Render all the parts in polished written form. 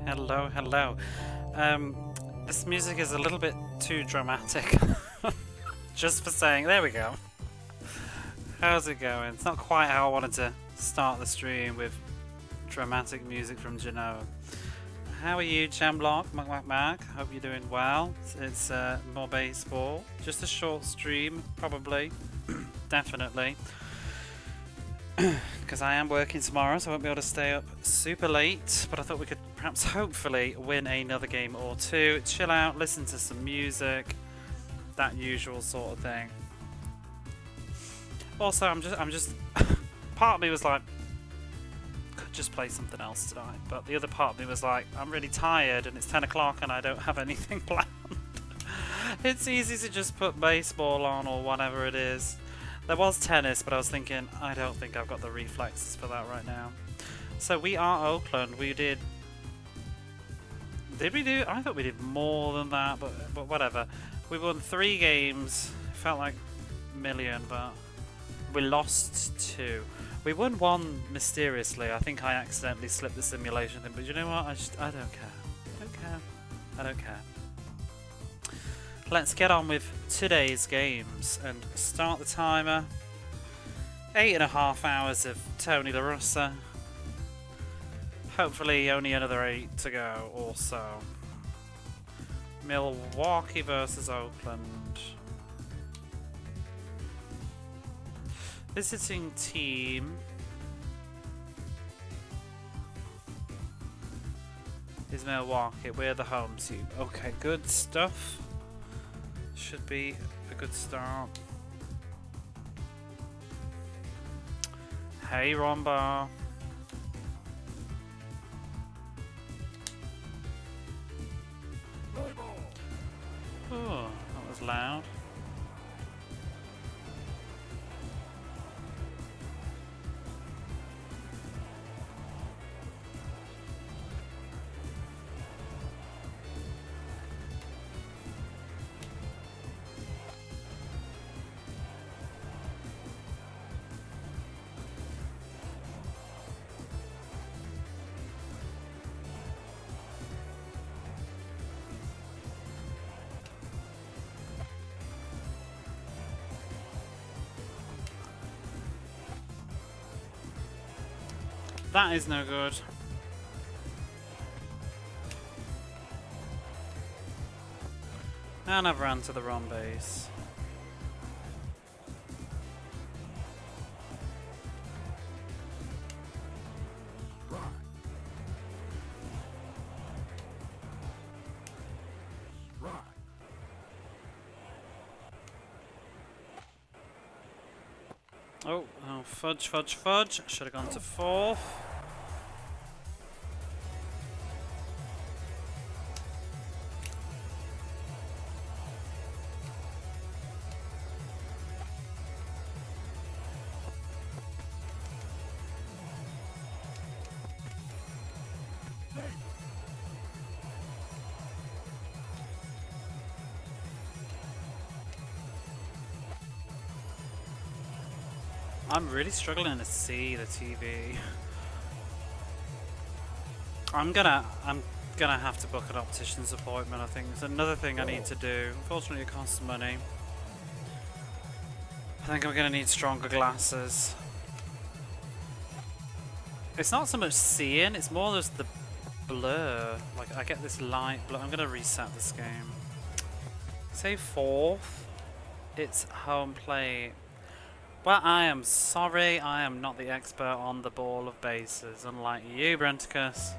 Hello, hello. This music is a little bit too dramatic. Just for saying, there we go. How's it going? It's not quite how I wanted to start the stream with dramatic music from Genoa. How are you, Chamblock? Mac? Hope you're doing well. It's more baseball. Just a short stream, probably. Definitely. Because I am working tomorrow, so I won't be able to stay up super late. But I thought we could perhaps, hopefully, win another game or two. Chill out, listen to some music, that usual sort of thing. Also, I'm just part of me was like, could just play something else tonight. But the other part of me was like, I'm really tired and it's 10 o'clock and I don't have anything planned. It's easy to just put baseball on or whatever it is. There was tennis, but I was thinking, I don't think I've got the reflexes for that right now. So we are Oakland. We did we do? I thought we did more than that, but whatever. We won 3 games. Felt like a million, but we lost 2. We won 1 mysteriously. I think I accidentally slipped the simulation thing, but you know what? I don't care. I don't care. I don't care. Let's get on with today's games and start the timer. 8.5 hours of Tony La Russa. Hopefully only another 8 to go or so. Milwaukee versus Oakland. Visiting team is Milwaukee. We're the home team. Okay, good stuff. Should be a good start. Hey, Rombar. Oh, that was loud. That is no good. And I've ran to the wrong base. Oh, fudge, fudge, fudge. Should have gone to 4th. I'm really struggling to see the TV. I'm gonna have to book an optician's appointment, I think. It's another thing I need to do. Unfortunately, it costs money. I think I'm gonna need stronger glasses. It's not so much seeing, it's more just the blur. Like, I get this light blur. I'm gonna reset this game. Say 4th. It's home plate. Well, I am sorry, I am not the expert on the ball of bases, unlike you, Brenticus.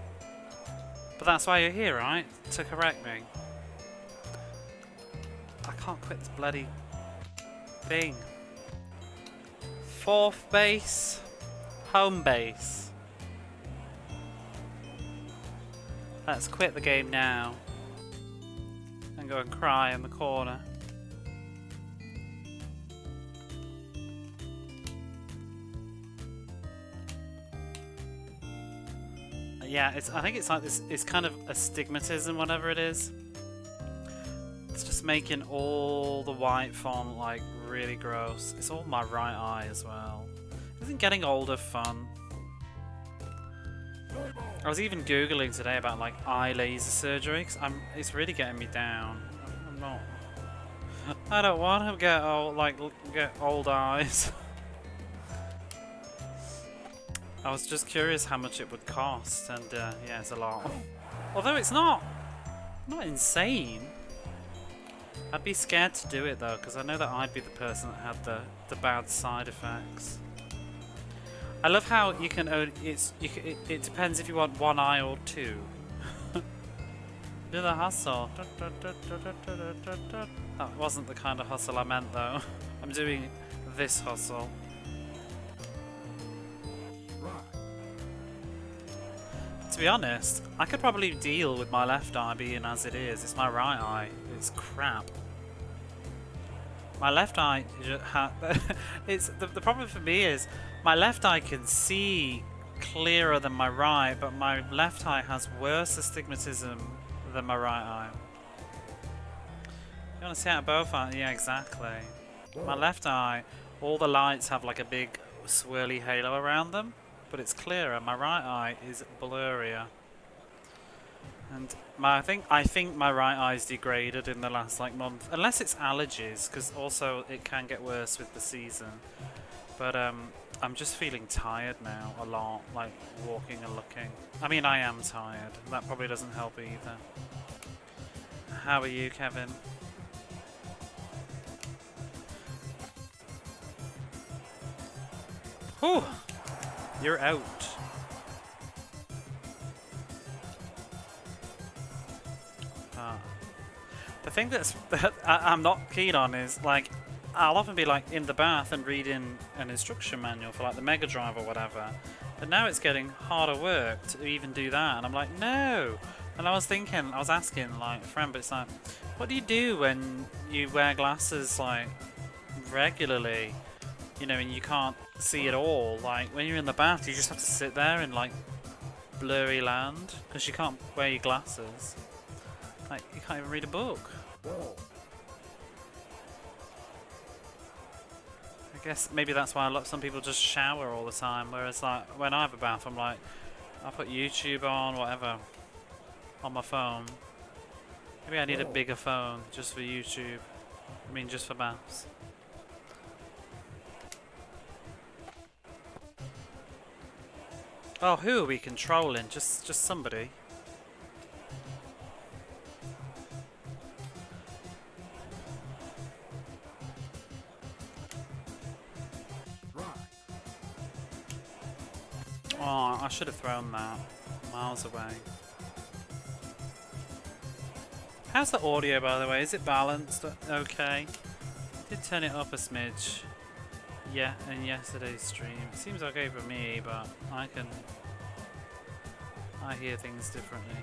But that's why you're here, right? To correct me. I can't quit this bloody thing. 4th base. Home base. Let's quit the game now. And go and cry in the corner. Yeah, I think it's like this, it's kind of astigmatism, whatever it is. It's just making all the white font like really gross. It's all my right eye as well. Isn't getting older fun? I was even googling today about like eye laser surgery because it's really getting me down. I'm not. I don't want to get old, get old eyes. I was just curious how much it would cost, and yeah, it's a lot. Although it's not insane. I'd be scared to do it though, because I know that I'd be the person that had the bad side effects. I love how you can only, it depends if you want one eye or two. Do the hustle. That wasn't the kind of hustle I meant though. I'm doing this hustle. To be honest, I could probably deal with my left eye being as it is. It's my right eye. It's crap. My left eye, it's the problem for me is my left eye can see clearer than my right, but my left eye has worse astigmatism than my right eye. You want to see out of both eyes? Yeah, exactly. My left eye, all the lights have like a big swirly halo around them, but it's clearer. My right eye is blurrier. And I think my right eye's degraded in the last like month, unless it's allergies, because also it can get worse with the season. But I'm just feeling tired now a lot, like walking and looking. I mean, I am tired. That probably doesn't help either. How are you, Kevin? Whew! You're out. The thing that I'm not keen on is, like, I'll often be like in the bath and reading an instruction manual for like the Mega Drive or whatever, but now it's getting harder work to even do that, and I'm like, no. And I was asking like a friend, but it's like, what do you do when you wear glasses like regularly, you know, and you can't see at all? Like when you're in the bath, you just have to sit there in like blurry land because you can't wear your glasses. Like, you can't even read a book. I guess maybe that's why some people just shower all the time, whereas like when I have a bath, I'm like, I put YouTube on, whatever, on my phone. Maybe I need a bigger phone just for YouTube. I mean, just for baths. Oh, who are we controlling? Just somebody. Oh, I should have thrown that miles away. How's the audio, by the way? Is it balanced? Okay. I did turn it up a smidge. Yeah, in yesterday's stream. It seems okay for me, but I hear things differently.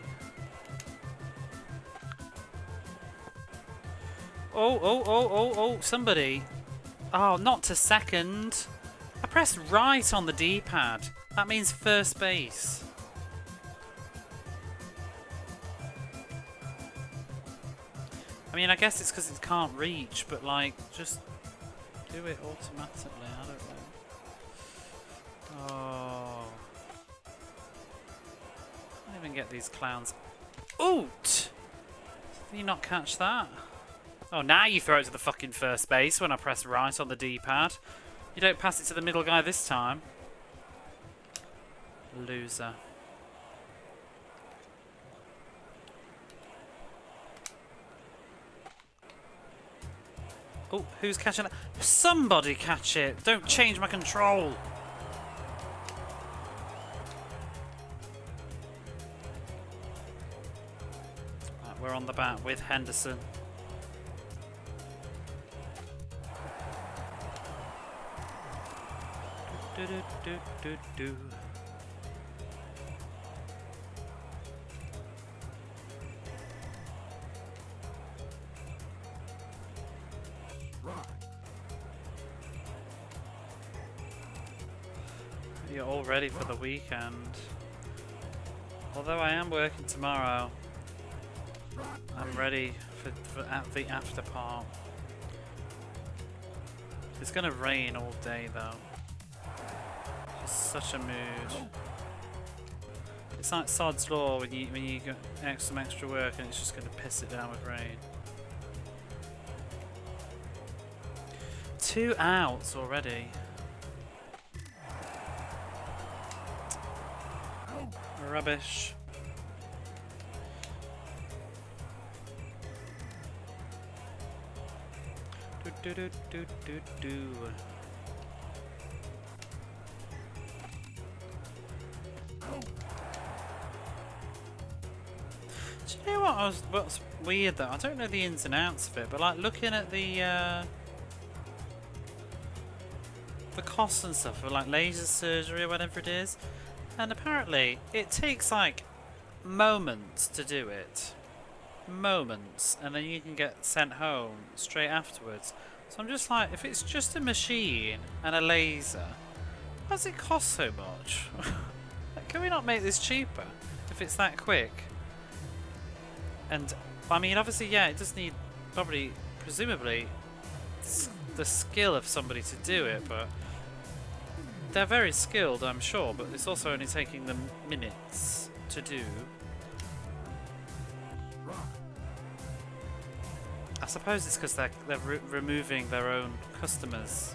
Oh, somebody. Oh, not to second. I pressed right on the D-pad. That means first base. I mean, I guess it's because it can't reach, but like, just do it automatically. I don't know. Oh. I don't even get these clowns. Oot! Did you not catch that? Oh, now you throw it to the fucking first base when I press right on the D-pad. You don't pass it to the middle guy this time. Loser. Oh, who's catching it? Somebody catch it! Don't change my control! Right, we're on the bat with Henderson. Do. You're all ready for the weekend. Although I am working tomorrow, I'm ready for the after part. It's gonna rain all day though. It's such a mood. It's like Sod's Law when you get some extra work and it's just going to piss it down with rain. 2 outs already. Rubbish. Do do do do do. Do you know what's weird though? I don't know the ins and outs of it, but like looking at the costs and stuff for like laser surgery or whatever it is, and apparently it takes like moments to do it. Moments, and then you can get sent home straight afterwards. So I'm just like, if it's just a machine and a laser, why does it cost so much? Like, can we not make this cheaper if it's that quick? And I mean, obviously, yeah, it does need probably, presumably, the skill of somebody to do it, but they're very skilled, I'm sure, but it's also only taking them minutes to do. I suppose it's because they're removing their own customers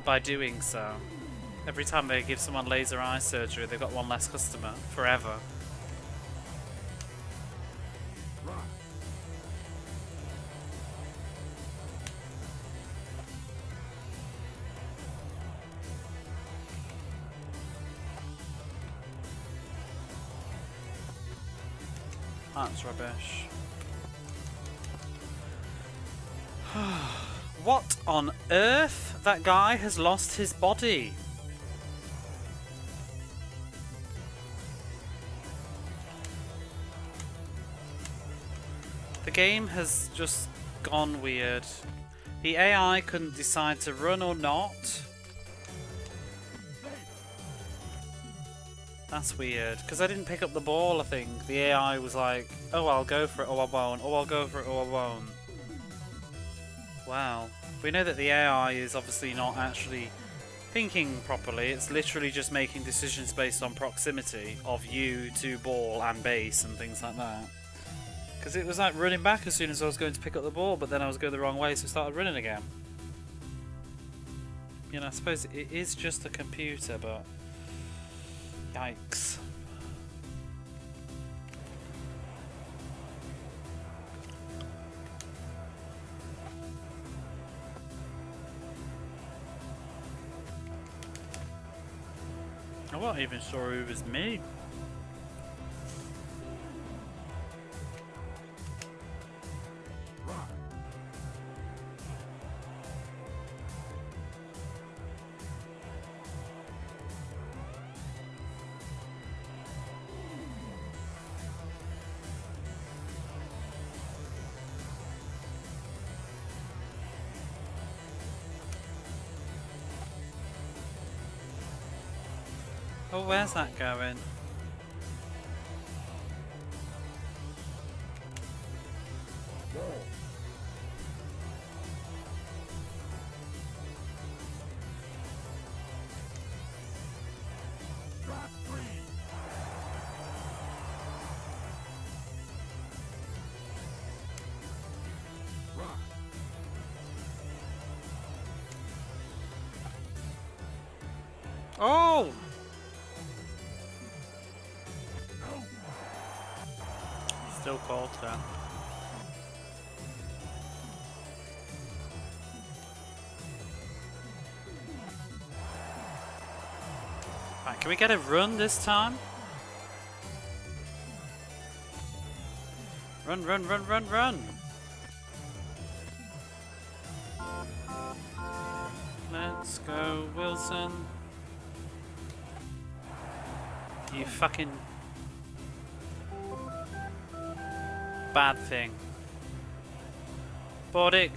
by doing so. Every time they give someone laser eye surgery, they've got one less customer forever. That's rubbish. What on earth? That guy has lost his body. The game has just gone weird. The AI couldn't decide to run or not. That's weird, because I didn't pick up the ball, I think. The AI was like, oh, I'll go for it, oh, I won't, oh, I'll go for it, oh, I won't. Wow. We know that the AI is obviously not actually thinking properly. It's literally just making decisions based on proximity of you to ball and base and things like that. Because it was like running back as soon as I was going to pick up the ball, but then I was going the wrong way, so I started running again. You know, I suppose it is just a computer, but yikes. I wasn't even sure it was me. Oh, where's that going? Oh! Still called that. Right, can we get a run this time? Run, run, run, run, run! Let's go, Wilson. You fucking bad thing. Bordick.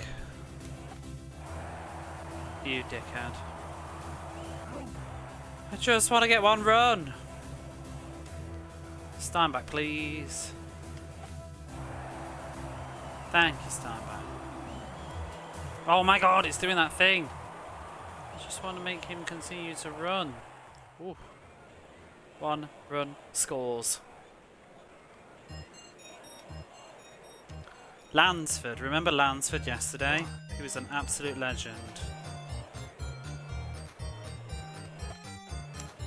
You dickhead. I just want to get one run. Steinbach, please. Thank you, Steinbach. Oh my god, it's doing that thing. I just want to make him continue to run. Ooh. 1 run scores. Lansford. Remember Lansford yesterday? He was an absolute legend.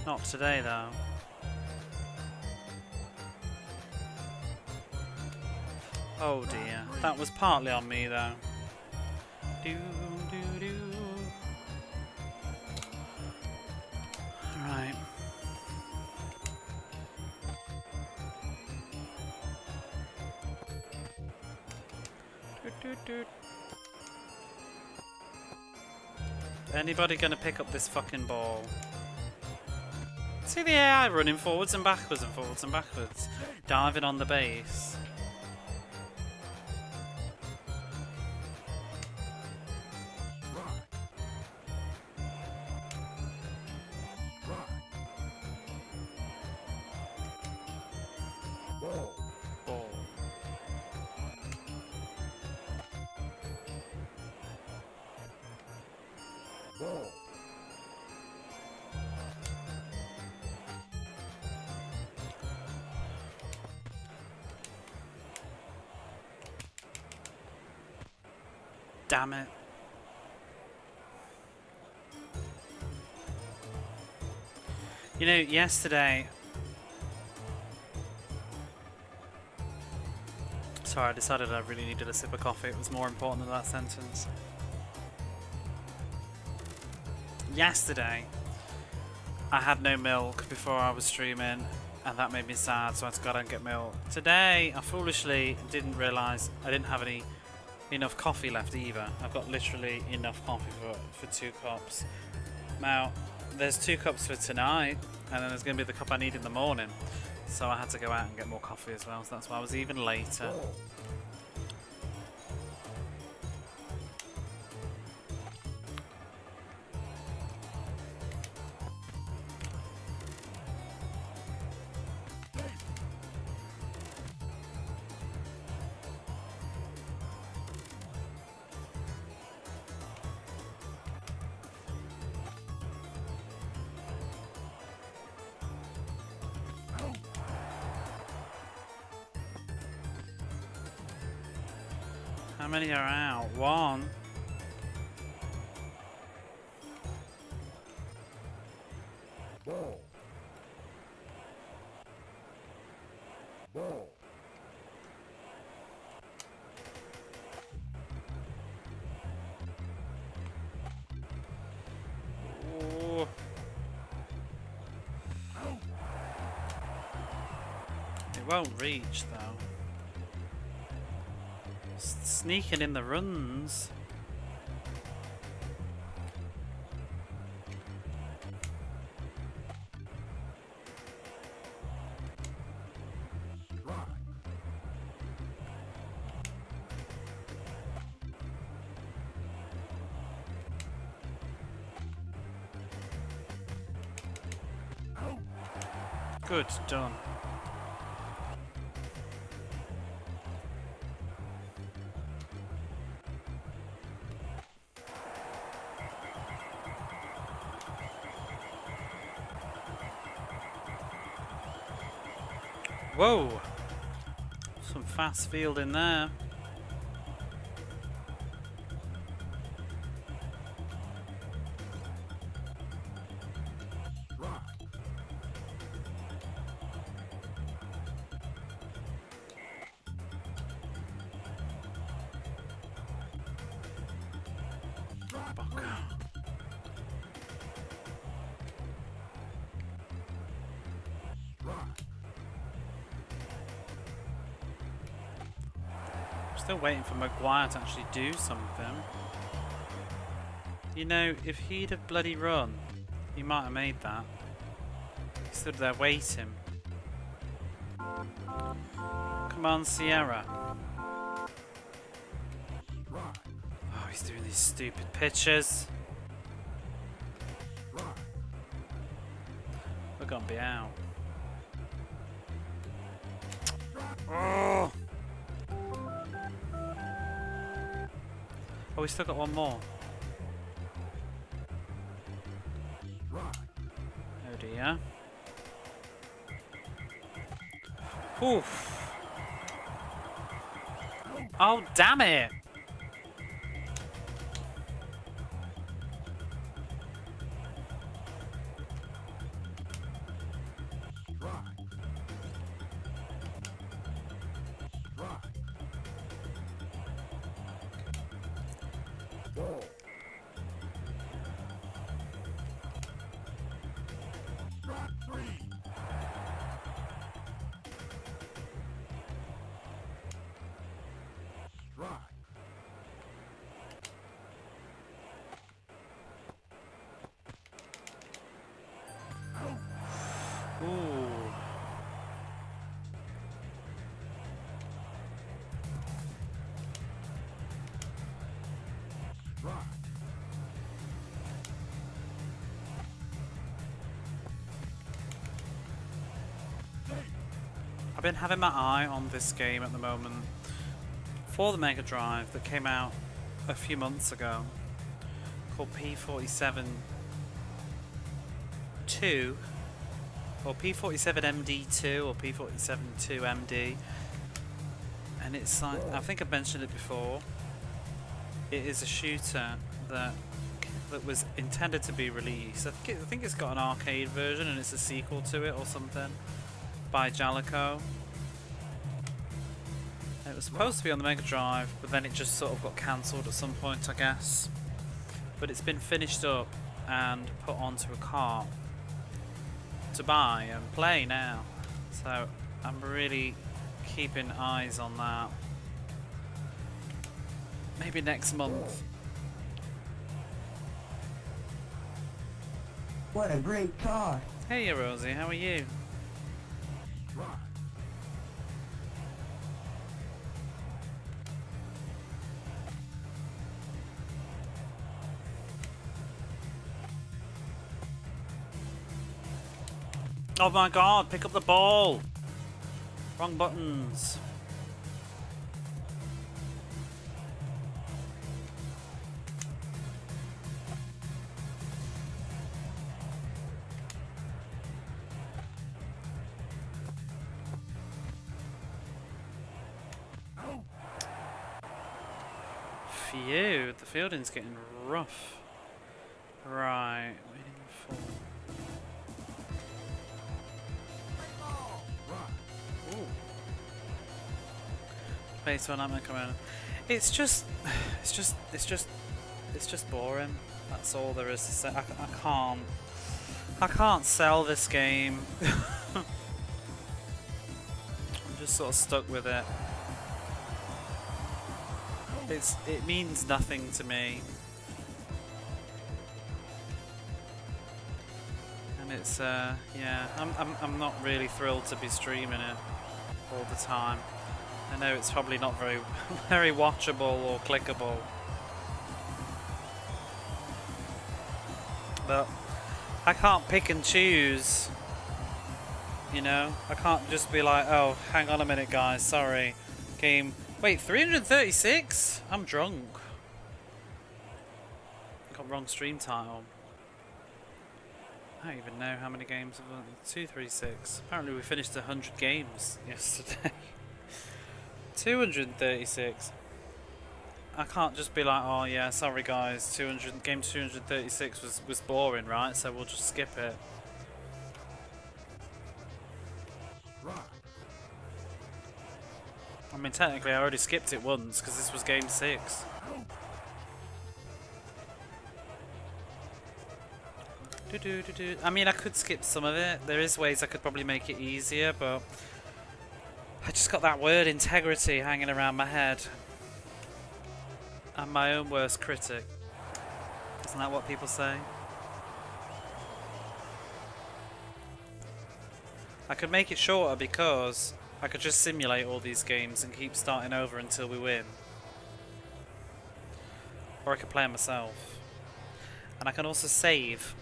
Not today though. Oh dear. That was partly on me though. Do do do. Right. Anybody gonna pick up this fucking ball? See the AI running forwards and backwards and forwards and backwards, diving on the base. Ball. Ball. Damn it. You know, yesterday... Sorry, I decided I really needed a sip of coffee. It was more important than that sentence. Yesterday, I had no milk before I was streaming, and that made me sad, so I had to go out and get milk. Today, I foolishly didn't realise I didn't have enough coffee left either. I've got literally enough coffee for 2 cups. Now, there's 2 cups for tonight, and then there's going to be the cup I need in the morning. So I had to go out and get more coffee as well, so that's why I was even later. How many are out? 1. Ball. Ball. Ooh. It won't reach though. Sneaking in the runs. Good, done. Whoa! Some fast field in there. Still waiting for Maguire to actually do something. You know, if he'd have bloody run, he might have made that. He stood there waiting. Come on, Sierra. Oh, he's doing these stupid pitches. We're gonna be out. Oh! Oh, we still got one more. Oh dear. Oof. Oh, damn it! Ooh. I've been having my eye on this game at the moment for the Mega Drive that came out a few months ago, called P47 2 or P47 MD2 or P47 2 MD, and it's like, I think I've mentioned it before, it is a shooter that was intended to be released. I think it's got an arcade version and it's a sequel to it or something by Jalico. It was supposed to be on the Mega Drive, but then it just sort of got cancelled at some point, I guess. But it's been finished up and put onto a cart to buy and play now. So I'm really keeping eyes on that. Maybe next month. What a great car. Hey Rosie, how are you? Oh my god, pick up the ball! Wrong buttons. Phew, the fielding's getting rough. Right, waiting for... Based on I'm coming. It's just boring. That's all there is to say. I can't sell this game. I'm just sort of stuck with it. It means nothing to me. And it's yeah, I'm not really thrilled to be streaming it all the time. I know it's probably not very very watchable or clickable, but I can't pick and choose, you know. I can't just be like, oh, hang on a minute guys, sorry, game, wait, 336? I'm drunk. Got wrong stream title. I don't even know how many games have done. 236. Apparently we finished 100 games yesterday. 236. I can't just be like, oh yeah, sorry guys, game 236 was boring, right? So we'll just skip it. I mean, technically I already skipped it once because this was game 6. I mean, I could skip some of it. There is ways I could probably make it easier, but I just got that word integrity hanging around my head. I'm my own worst critic. Isn't that what people say? I could make it shorter because I could just simulate all these games and keep starting over until we win. Or I could play them myself. And I can also save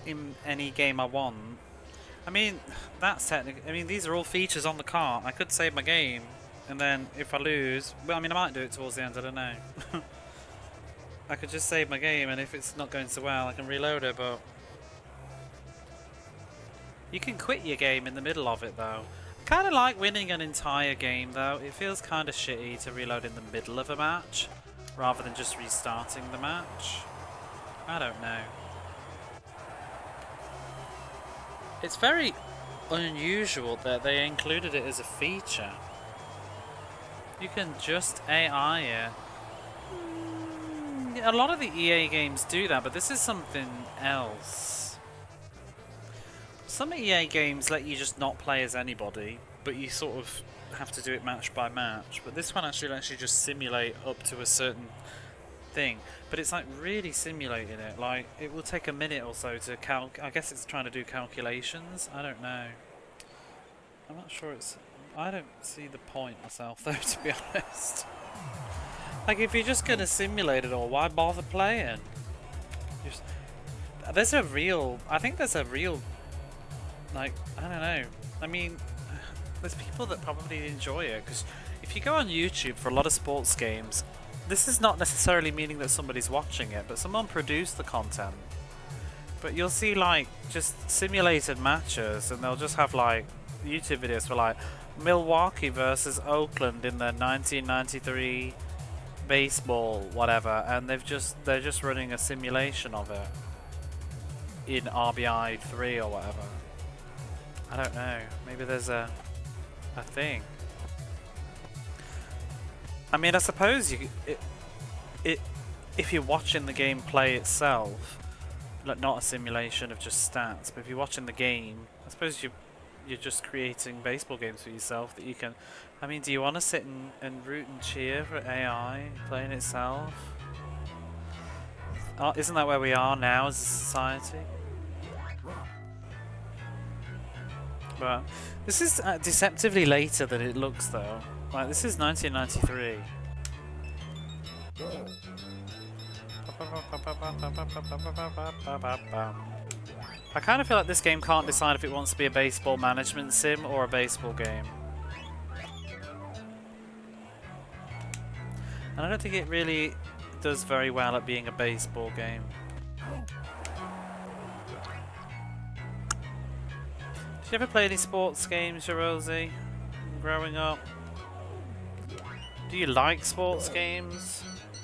in any game I want. I mean, that's technically... I mean, these are all features on the cart. I could save my game, and then if I lose... Well, I mean, I might do it towards the end, I don't know. I could just save my game, and if it's not going so well, I can reload it, but... You can quit your game in the middle of it, though. Kind of like winning an entire game though. It feels kind of shitty to reload in the middle of a match rather than just restarting the match. I don't know. It's very unusual that they included it as a feature. You can just AI it. A lot of the EA games do that, but this is something else. Some EA games let you just not play as anybody, but you sort of have to do it match by match. But this one actually lets you just simulate up to a certain thing. But it's like really simulating it. Like, it will take a minute or so to I guess it's trying to do calculations. I don't know. I'm not sure it's... I don't see the point myself though, to be honest. Like, if you're just going to simulate it all, why bother playing? There's a real... I think there's a real... Like, I don't know. I mean, there's people that probably enjoy it, because if you go on YouTube for a lot of sports games, this is not necessarily meaning that somebody's watching it, but someone produced the content. But you'll see, like, just simulated matches, and they'll just have, like, YouTube videos for, like, Milwaukee versus Oakland in the 1993... baseball, whatever, and they're just running a simulation of it in RBI 3 or whatever. I don't know. Maybe there's a thing. I mean, I suppose if you're watching the game play itself, like not a simulation of just stats, but if you're watching the game, I suppose you're just creating baseball games for yourself that you can... I mean, do you want to sit and root and cheer for AI playing itself? Isn't that where we are now as a society? But this is deceptively later than it looks, though. Like, this is 1993. I kind of feel like this game can't decide if it wants to be a baseball management sim or a baseball game. And I don't think it really does very well at being a baseball game. Did you ever play any sports games, Rosie, growing up? Do you like sports games?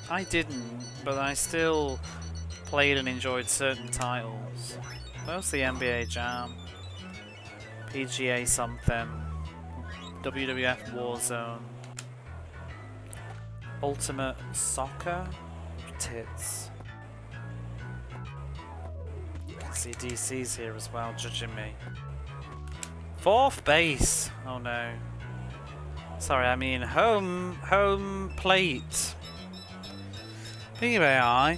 I didn't, but I still played and enjoyed certain titles. Mostly NBA Jam, PGA something, WWF Warzone, Ultimate Soccer, tits. You can see DC's here as well, judging me. Fourth base. Oh no. Sorry, I mean home plate. Speaking of AI,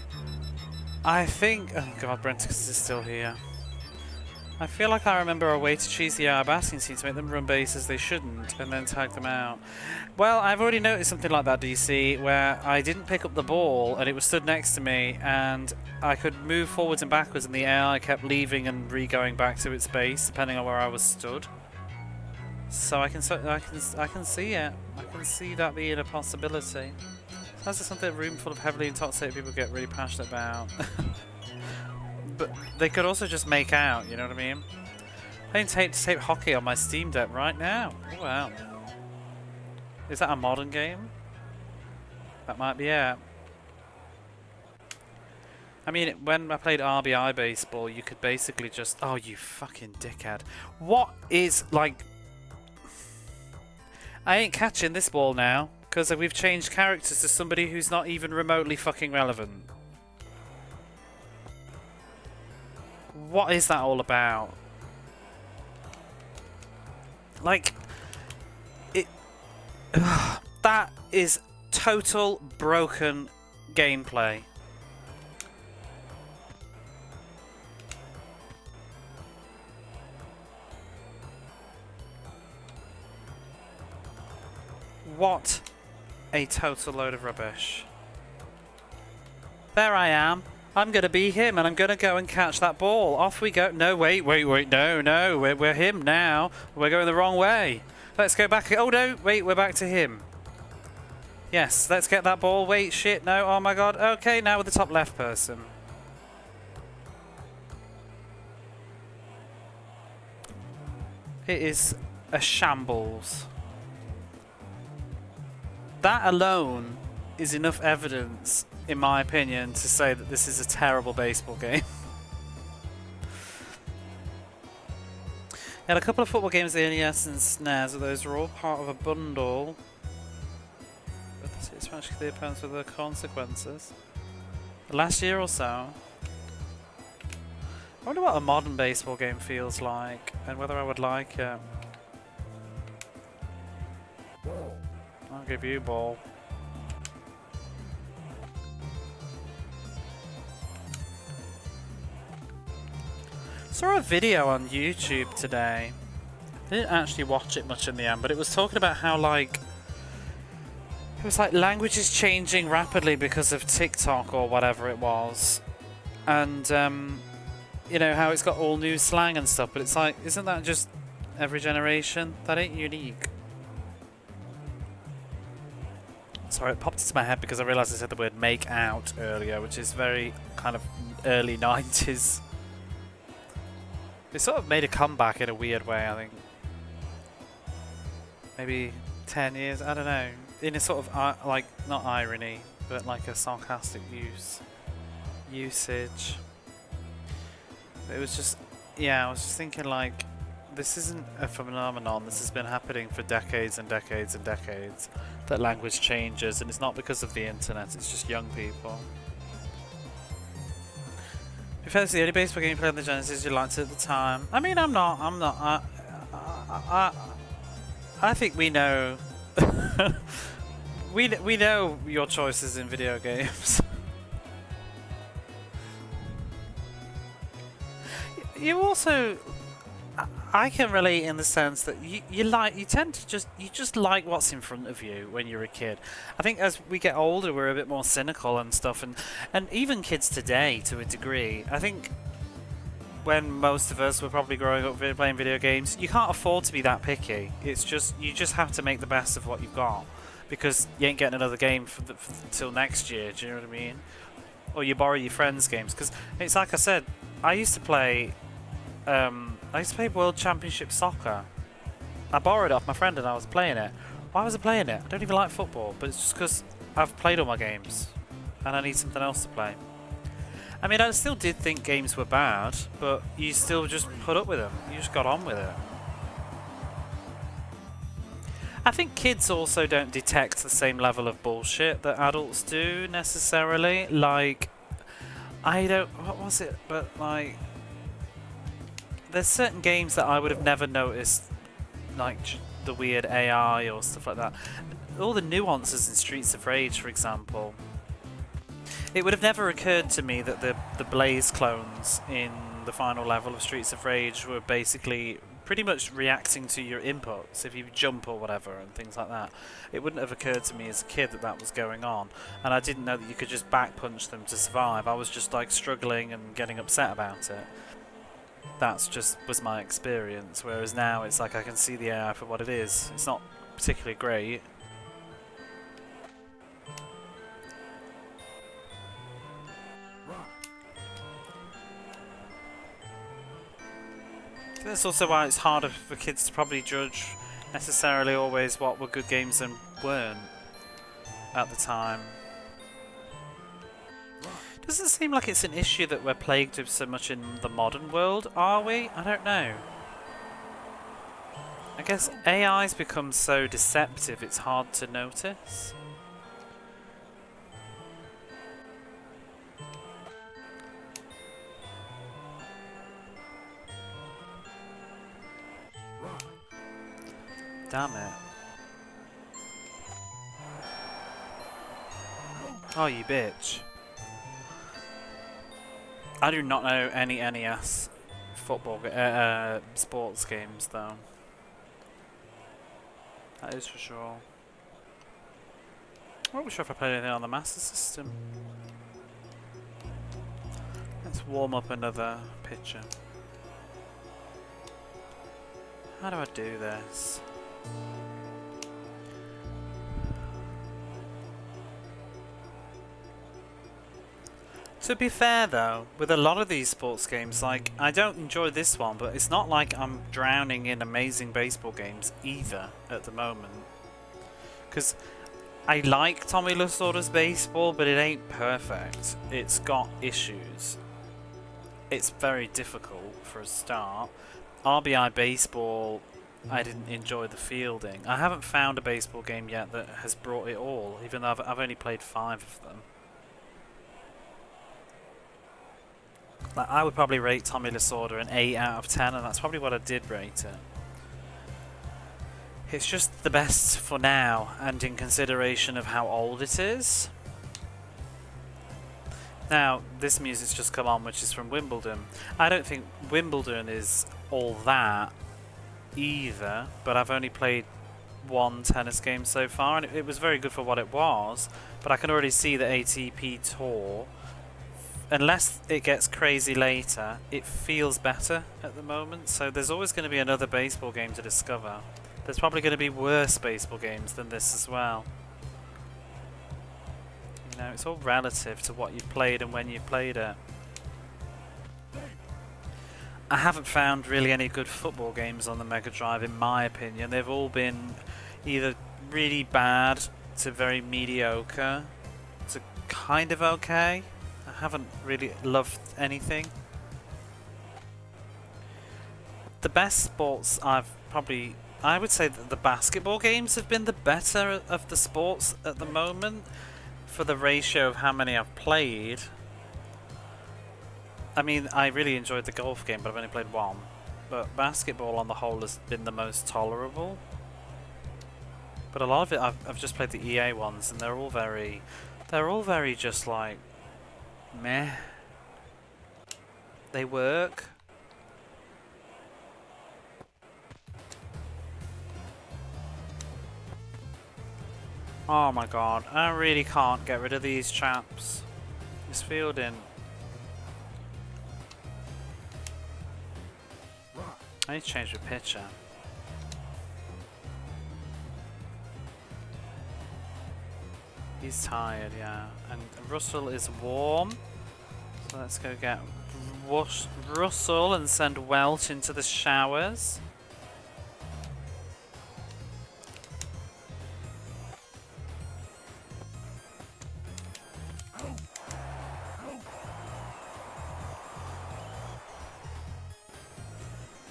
I think... Oh god, Brenticus is still here. I feel like I remember a way to cheese the AI batting team to make them run bases they shouldn't and then tag them out. Well, I've already noticed something like that, DC, where I didn't pick up the ball and it was stood next to me and I could move forwards and backwards and the AI kept leaving and re-going back to its base depending on where I was stood. So I can see it. I can see that being a possibility. That's just something a room full of heavily intoxicated people get really passionate about. But they could also just make out, you know what I mean? Playing tape-to-tape hockey on my Steam Deck right now. Oh, wow. Is that a modern game? That might be it. I mean, when I played RBI baseball, you could basically just... Oh, you fucking dickhead. What is, like... I ain't catching this ball now, because we've changed characters to somebody who's not even remotely fucking relevant. What is that all about? Like, it... that is total broken gameplay. What a total load of rubbish. There I am. I'm going to be him and I'm going to go and catch that ball. Off we go. No, wait, no. We're him now. We're going the wrong way. Let's go back. Oh, no, wait, we're back to him. Yes, let's get that ball. Wait, shit, no, oh my god. Okay, now with the top left person. It is a shambles. That alone is enough evidence, in my opinion, to say that this is a terrible baseball game. Had a couple of football games, the NES and SNES, but those were all part of a bundle. But it's actually the opponents with the consequences. The last year or so. I wonder what a modern baseball game feels like, and whether I would like it. I'll give you ball. Saw a video on YouTube today. I didn't actually watch it much in the end, but it was talking about how like it was like language is changing rapidly because of TikTok or whatever it was, and you know how it's got all new slang and stuff. But it's like, isn't that just every generation? That ain't unique. Sorry, it popped into my head because I realised I said the word "make out" earlier, which is very kind of early 90s. It sort of made a comeback in a weird way, I think. Maybe 10 years, I don't know. In a sort of, like, not irony, but like a sarcastic usage. It was just, yeah, I was just thinking like, this isn't a phenomenon, this has been happening for decades and decades and decades. That language changes, and it's not because of the internet, it's just young people. If that's the only baseball game you played on the Genesis you liked at the time. I mean, I'm not. I think we know. we know your choices in video games. You also, I can relate in the sense that you tend to just like what's in front of you when you're a kid. I think as we get older, we're a bit more cynical and stuff, and even kids today, to a degree. I think when most of us were probably growing up playing video games, you can't afford to be that picky. It's just you just have to make the best of what you've got, because you ain't getting another game till next year. Do you know what I mean? Or you borrow your friends' games, because it's like I said, I used to play World Championship Soccer. I borrowed it off my friend and I was playing it. Why was I playing it? I don't even like football, but it's just because I've played all my games and I need something else to play. I mean, I still did think games were bad, but you still just put up with them. You just got on with it. I think kids also don't detect the same level of bullshit that adults do necessarily. Like, what was it? But like, there's certain games that I would have never noticed, like the weird AI or stuff like that. All the nuances in Streets of Rage, for example. It would have never occurred to me that the Blaze clones in the final level of Streets of Rage were basically pretty much reacting to your inputs if you jump or whatever and things like that. It wouldn't have occurred to me as a kid that that was going on, and I didn't know that you could just back punch them to survive. I was just like struggling and getting upset about it. That's just was my experience, whereas now it's like I can see the AI for what it is. It's not particularly great. That's also why it's harder for kids to probably judge necessarily always what were good games and weren't at the time. Doesn't seem like it's an issue that we're plagued with so much in the modern world, are we? I don't know. I guess AI's become so deceptive it's hard to notice. Damn it. Oh, you bitch. I do not know any NES football sports games though. That is for sure. I'm not sure if I played anything on the Master System. Let's warm up another picture. How do I do this? To be fair though, with a lot of these sports games, like, I don't enjoy this one, but it's not like I'm drowning in amazing baseball games either at the moment. Because I like Tommy Lasorda's baseball, but it ain't perfect. It's got issues. It's very difficult for a start. RBI Baseball, I didn't enjoy the fielding. I haven't found a baseball game yet that has brought it all, even though I've only played 5 of them. Like, I would probably rate Tommy Lasorda an 8 out of 10, and that's probably what I did rate it. It's just the best for now, and in consideration of how old it is. Now, this music's just come on, which is from Wimbledon. I don't think Wimbledon is all that either, but I've only played 1 tennis game so far, and it was very good for what it was, but I can already see the ATP Tour, unless it gets crazy later, it feels better at the moment, so there's always going to be another baseball game to discover. There's probably going to be worse baseball games than this as well. You know, it's all relative to what you've played and when you've played it. I haven't found really any good football games on the Mega Drive in my opinion. They've all been either really bad to very mediocre to kind of okay. I haven't really loved anything. The best sports I would say that the basketball games have been the better of the sports at the moment for the ratio of how many I've played. I mean, I really enjoyed the golf game, but I've only played 1. But basketball on the whole has been the most tolerable. But a lot of it, I've just played the EA ones, and they're all very just like, meh. They work. Oh my god, I really can't get rid of these chaps. This fielding. I need to change the pitcher. He's tired, yeah. And Russell is warm. So let's go get Russell and send Welch into the showers.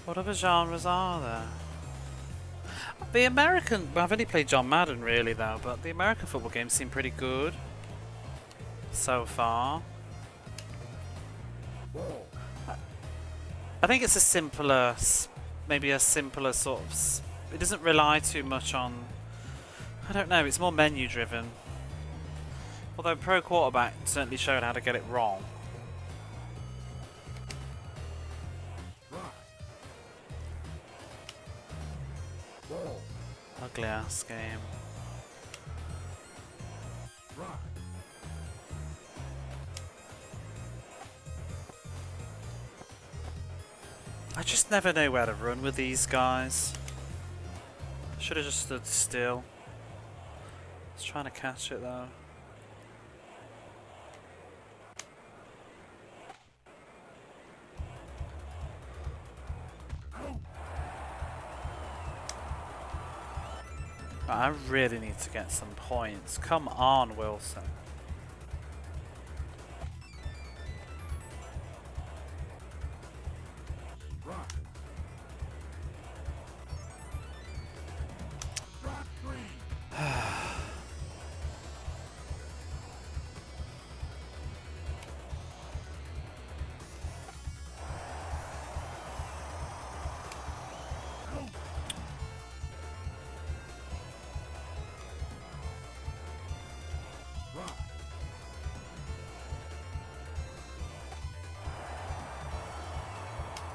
What other genres are there? The American... Well, I've only played John Madden really though, but the American football games seem pretty good so far. I think it's a simpler... maybe a simpler sort of... It doesn't rely too much on... I don't know, it's more menu driven. Although Pro Quarterback certainly showed how to get it wrong. Ugly ass game. I just never know where to run with these guys. Should have just stood still. I was trying to catch it though. I really need to get some points. Come on, Wilson.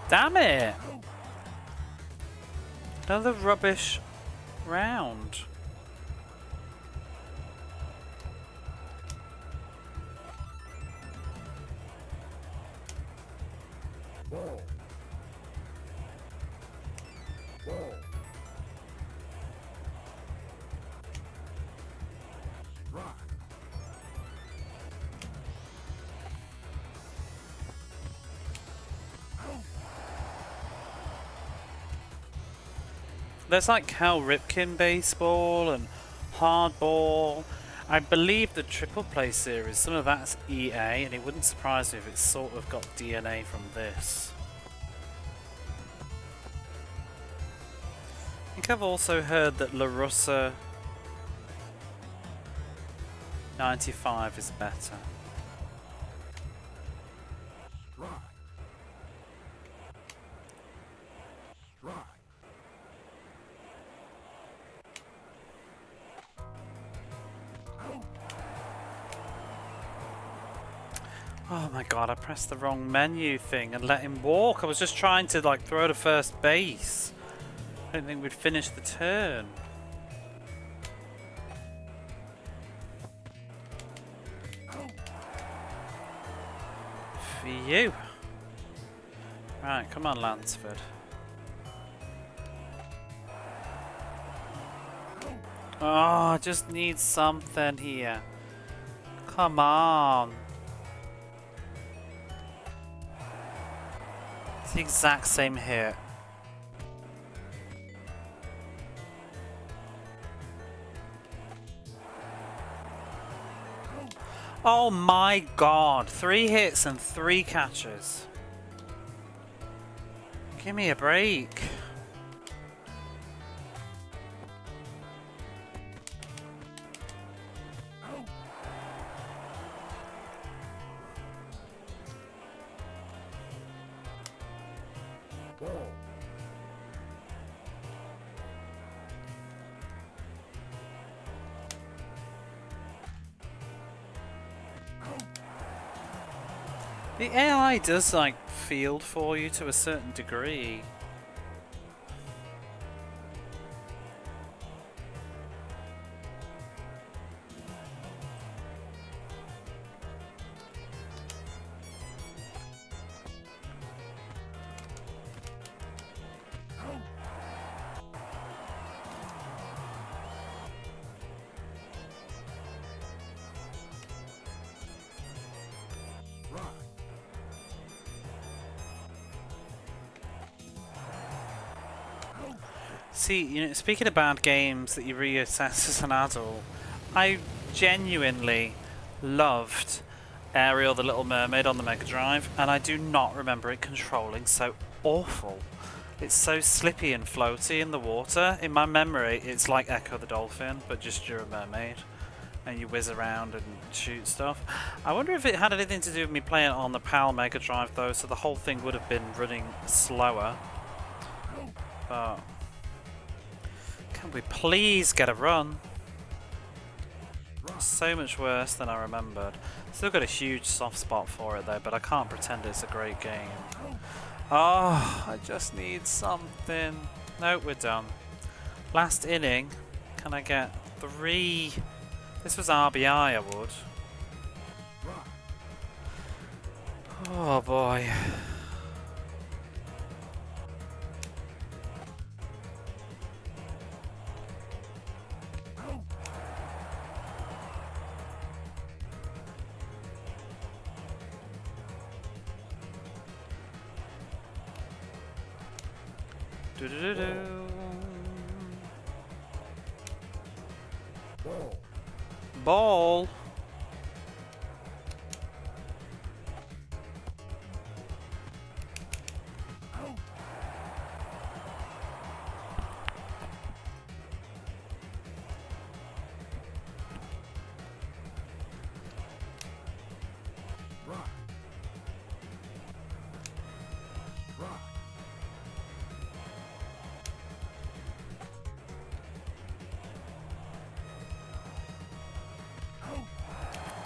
Damn it! Another rubbish round. There's like Cal Ripken baseball and hardball. I believe the Triple Play series, some of that's EA, and it wouldn't surprise me if it's sort of got DNA from this. I think I've also heard that La Russa 95 is better. Oh my god, I pressed the wrong menu thing and let him walk. I was just trying to like throw to first base. I didn't think we'd finish the turn. For you. Right, come on, Lansford. Oh, I just need something here. Come on. It's the exact same hit. Oh my god. 3 hits and 3 catches. Give me a break. The AI does like field for you to a certain degree. See, you know, speaking of bad games that you reassess as an adult, I genuinely loved Ariel the Little Mermaid on the Mega Drive, and I do not remember it controlling so awful. It's so slippy and floaty in the water. In my memory, it's like Echo the Dolphin, but just you're a mermaid, and you whiz around and shoot stuff. I wonder if it had anything to do with me playing it on the PAL Mega Drive, though, so the whole thing would have been running slower. But can we please get a run? So much worse than I remembered. Still got a huge soft spot for it though, but I can't pretend it's a great game. Oh, I just need something. No, we're done. Last inning. Can I get 3? This was RBI, I would. Oh boy. Do-do-do-do. Ball.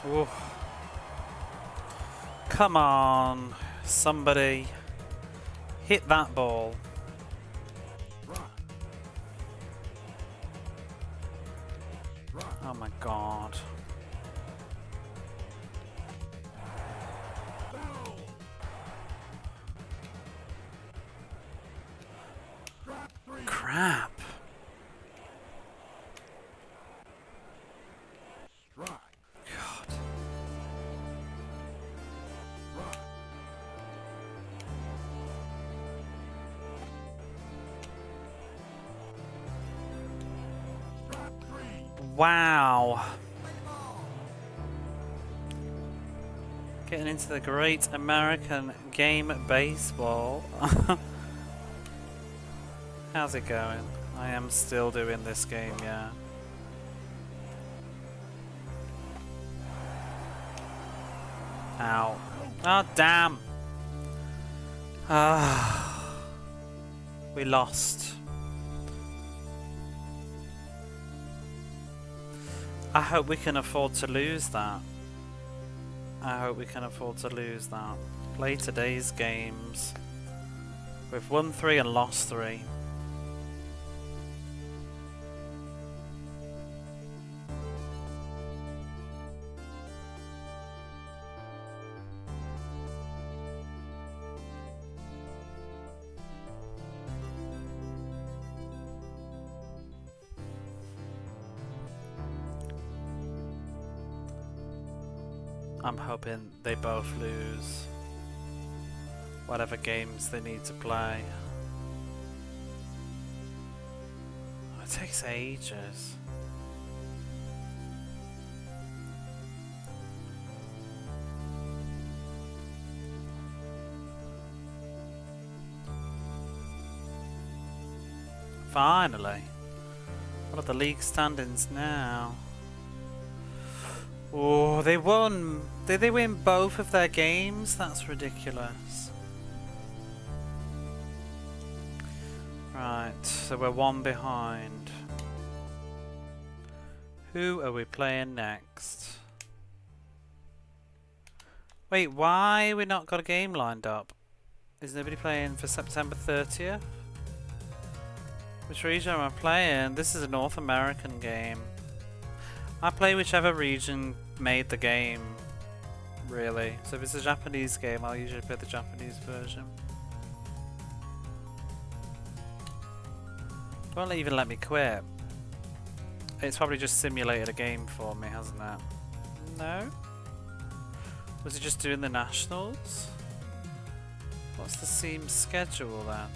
Ooh. Come on, somebody hit that ball. Oh my god. Crap. Wow. Getting into the great American game baseball. How's it going? I am still doing this game, yeah. Ow. Oh, damn. We lost. I hope we can afford to lose that. I hope we can afford to lose that. Play today's games. We've won 3 and lost 3. I'm hoping they both lose whatever games they need to play. Oh, it takes ages. Finally. What are the league standings now? Oh, they won! Did they win both of their games? That's ridiculous. Right, so we're 1 behind. Who are we playing next? Wait, why we not got a game lined up? Is nobody playing for September 30th? Which region am I playing? This is a North American game. I play whichever region made the game, really. So if it's a Japanese game, I'll usually play the Japanese version. It won't even let me quit. It's probably just simulated a game for me, hasn't it? No? Was it just doing the nationals? What's the team schedule then?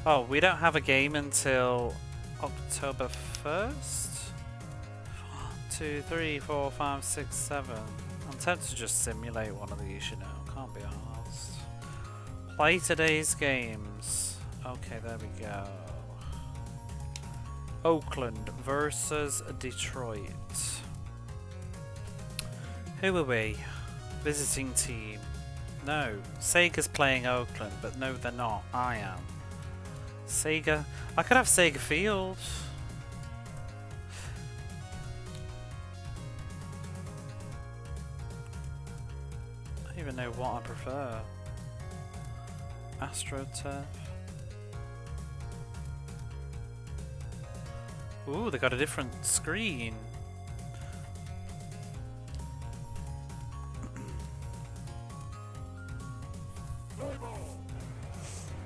Oh, we don't have a game until October 1st? 1, 2, 3, 4, 5, 6, 7. I'm tempted to just simulate one of these, you know. Can't be arsed. Play today's games. Okay, there we go. Oakland versus Detroit. Who are we? Visiting team. No, Sega's playing Oakland, but no they're not. I am. Sega. I could have Sega Field. I don't even know what I prefer. AstroTurf. Ooh, they got a different screen.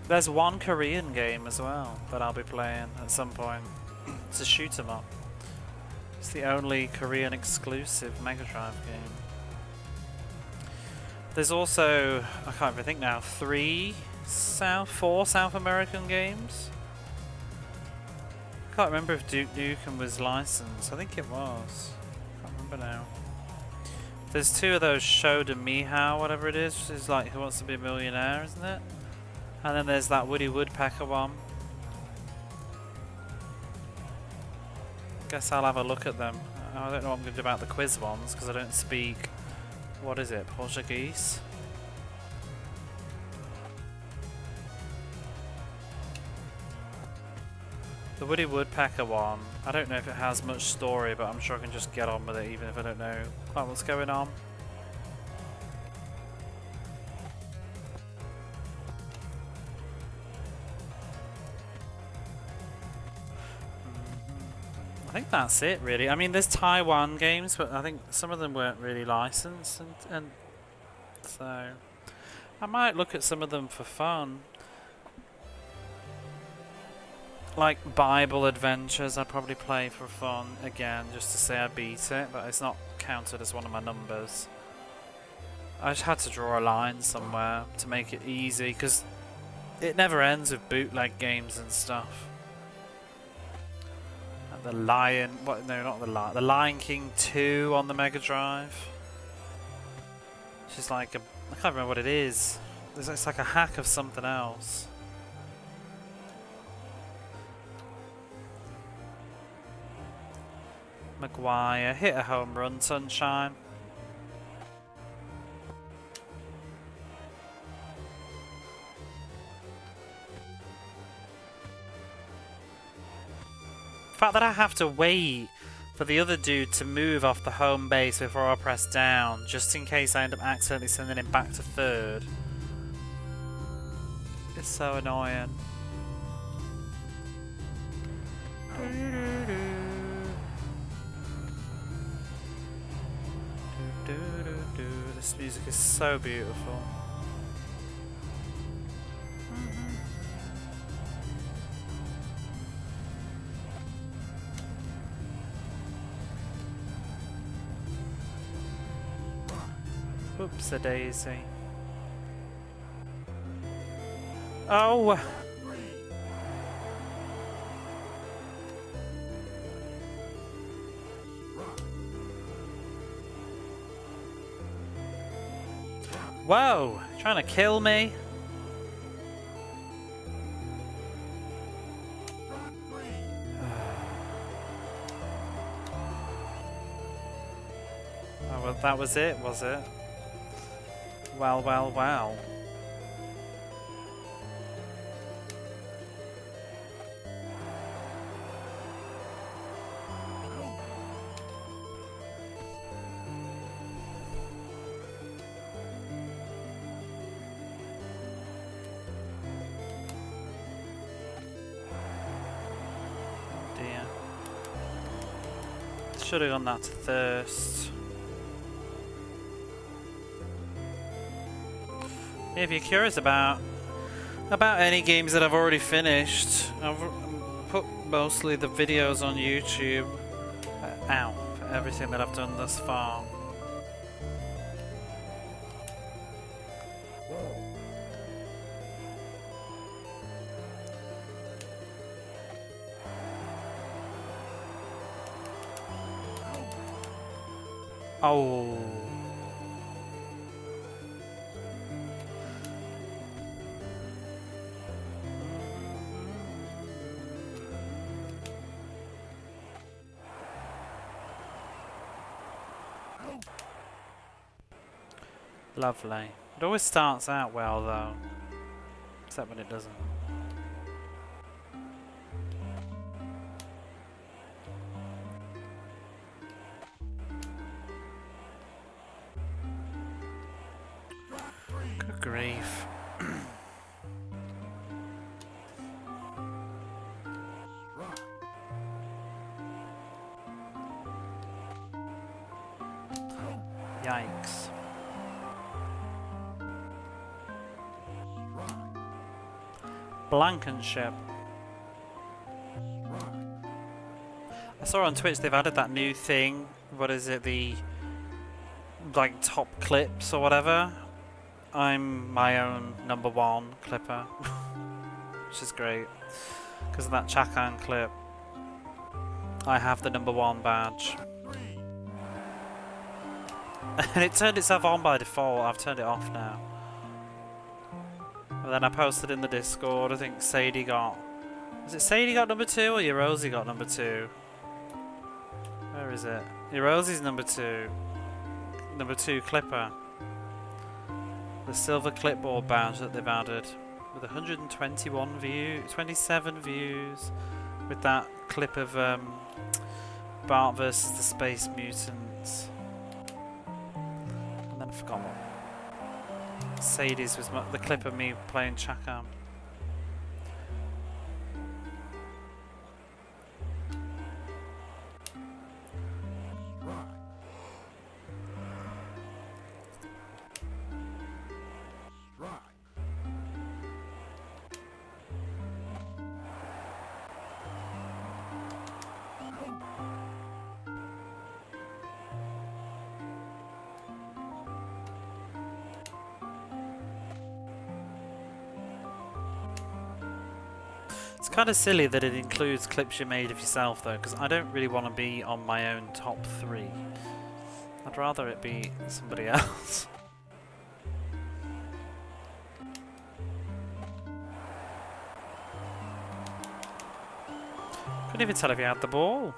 There's one Korean game as well that I'll be playing at some point. It's a shoot 'em up. It's the only Korean exclusive Mega Drive game. There's also, I can't even think now, 4 South American games? I can't remember if Duke Nukem was licensed. I think it was. I can't remember now. There's 2 of those Shoda Mihao, whatever it is, which is like Who Wants to Be a Millionaire, isn't it? And then there's that Woody Woodpecker one. Guess I'll have a look at them. I don't know what I'm going to do about the quiz ones because I don't speak, what is it, Portuguese? The Woody Woodpecker one, I don't know if it has much story, but I'm sure I can just get on with it even if I don't know quite what's going on. I think that's it really. I mean there's Taiwan games, but I think some of them weren't really licensed and so I might look at some of them for fun. Like Bible Adventures I'd probably play for fun again just to say I beat it, but it's not counted as one of my numbers. I just had to draw a line somewhere to make it easy because it never ends with bootleg games and stuff. the Lion. What? No, not the Lion. The Lion King 2 on the Mega Drive. Which is like a. I can't remember what it is. It's like a hack of something else. Maguire, hit a home run, sunshine. The fact that I have to wait for the other dude to move off the home base before I press down, just in case I end up accidentally sending him back to third. It's so annoying. This music is so beautiful. Oops-a-daisy. Oh! Whoa! Trying to kill me? Oh, well, that was it, was it? Well, well, well. Dear. Should have gone that to Thirst. If you're curious about any games that I've already finished, I've put mostly the videos on YouTube out for everything that I've done thus far. Oh. Lovely. It always starts out well though, except when it doesn't. Good grief. Yikes. Blankenship. I saw on Twitch they've added that new thing. What is it? The like top clips or whatever. I'm my own #1 clipper, which is great because of that Chakan clip. I have the #1 badge, and it turned itself on by default. I've turned it off now. And then I posted in the Discord, I think Sadie got... Is it Sadie got #2 or Eurosi got #2? Where is it? Eurosi's #2. #2 clipper. The silver clipboard badge that they've added. With 121 views, 27 views. With that clip of Bart versus the Space Mutants. And then I forgot what. Sadie's was the clip of me playing Chakan. kind of silly that it includes clips you made of yourself though, because I don't really want to be on my own top 3. I'd rather it be somebody else. Couldn't even tell if you had the ball.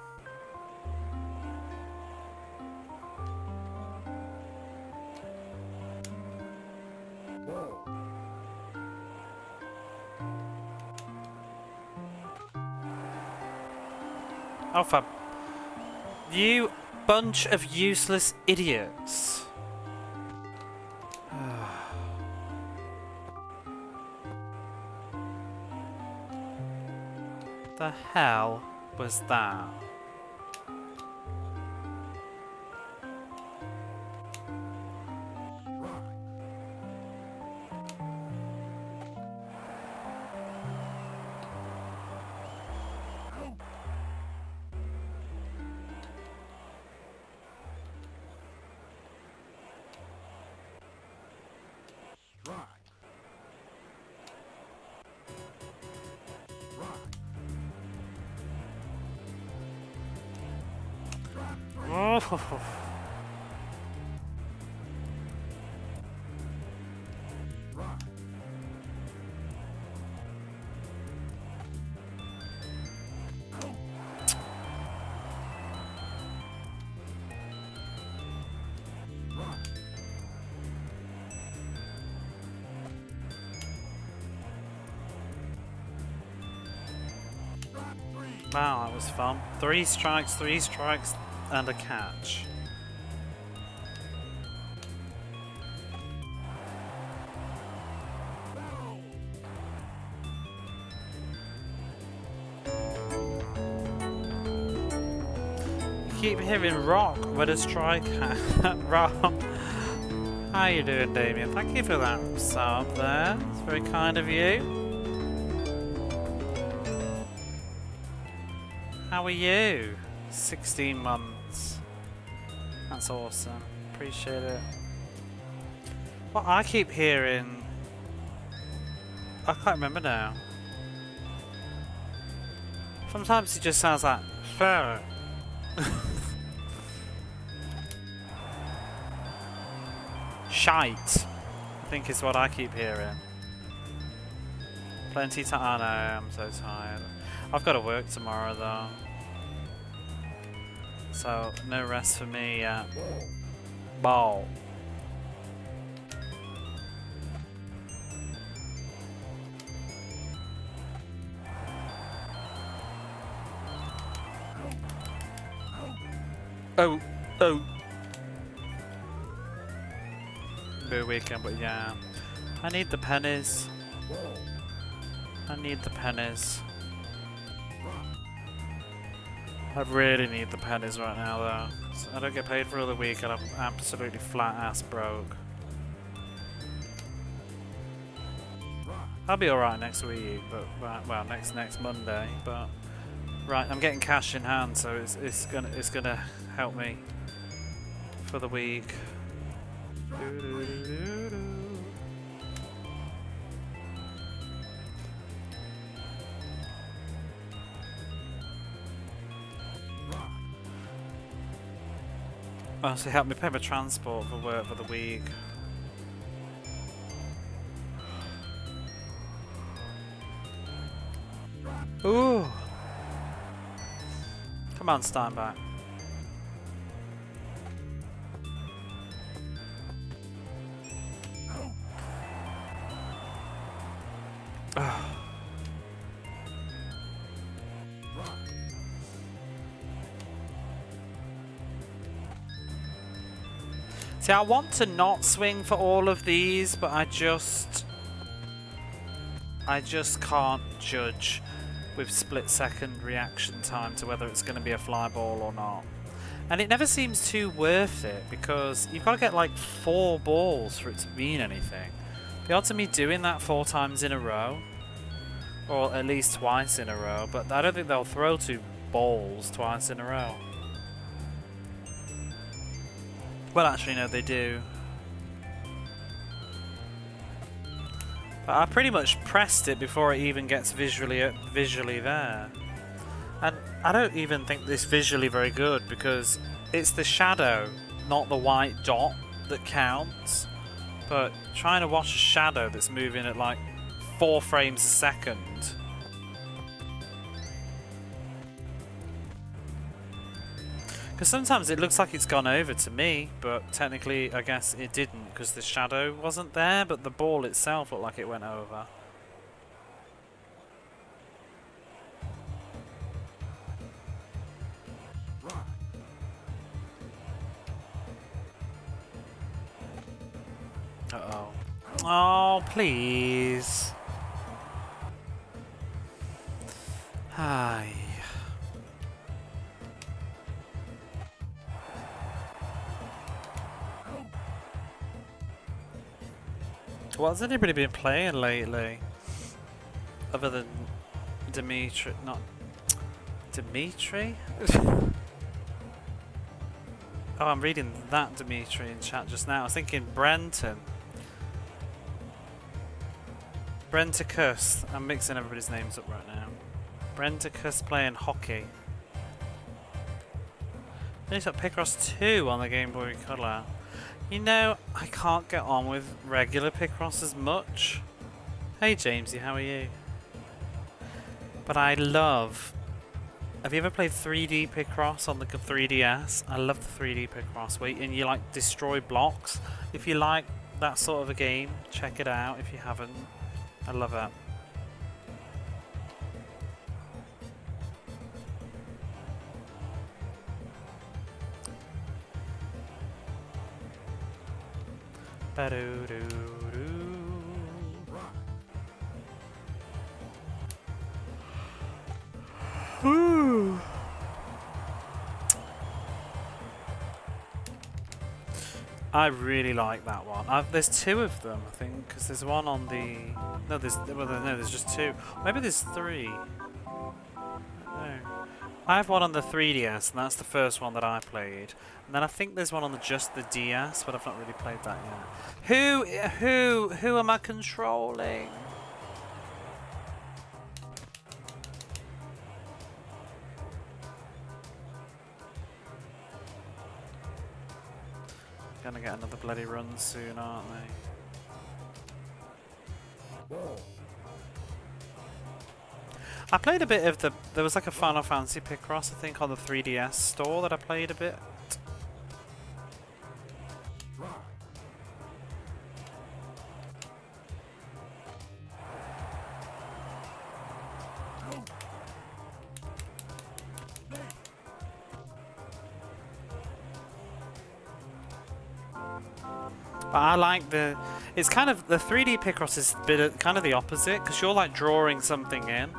Oh, fab. You bunch of useless idiots. The hell was that? Oh. Wow, that was fun. 3 strikes, and a catch. Keep hearing rock with a strike. Rock. How you doing, Damien? Thank you for that sub there. It's very kind of you. How are you? 16 months. That's awesome. Appreciate it. Well, I keep hearing... I can't remember now. Sometimes it just sounds like... Shite, I think is what I keep hearing. Plenty of time. I know, I'm so tired. I've got to work tomorrow though. So, no rest for me yet. Ball. Oh, oh. Boo weekend, but yeah. I need the pennies. I need the pennies. I really need the pennies right now though. So I don't get paid for the week and I'm absolutely flat ass broke. I'll be alright next week, but well next Monday, but right, I'm getting cash in hand, so it's gonna help me for the week. Oh, so help me pay my transport for work for the week. Ooh! Come on, Steinbach. See, I want to not swing for all of these, but I just can't judge with split-second reaction time to whether it's going to be a fly ball or not. And it never seems too worth it, because you've got to get like 4 balls for it to mean anything. The odds of me doing that 4 times in a row, or at least twice in a row, but I don't think they'll throw 2 balls twice in a row. Well, actually, no, they do. But I pretty much pressed it before it even gets visually there. And I don't even think this visually very good because it's the shadow, not the white dot, that counts. But trying to watch a shadow that's moving at like 4 frames a second. Because sometimes it looks like it's gone over to me, but technically I guess it didn't because the shadow wasn't there, but the ball itself looked like it went over. Uh-oh. Oh, please. Hi. What's anybody been playing lately? Other than Dimitri, not Dimitri? Oh, I'm reading that Dimitri in chat just now. I was thinking Brenton. Brenticus. I'm mixing everybody's names up right now. Brenticus playing hockey. He's got Picross 2 on the Game Boy Color. You know, I can't get on with regular Picross as much. Hey Jamesy, how are you? But I love... Have you ever played 3D Picross on the 3DS? I love the 3D Picross where and you like destroy blocks. If you like that sort of a game, check it out if you haven't. I love it. Woo. I really like that one. There's 2 of them, I think, because there's one on the... No, there's just 2. Maybe there's 3. No. I have one on the 3DS, and that's the first one that I played. And then I think there's one on just the DS, but I've not really played that yet. Who am I controlling? Gonna get another bloody run soon, aren't they? I played a bit of there was like a Final Fantasy Picross, I think, on the 3DS store that I played a bit. But I like it's kind of, the 3D Picross is a bit of, kind of the opposite, because you're like drawing something in.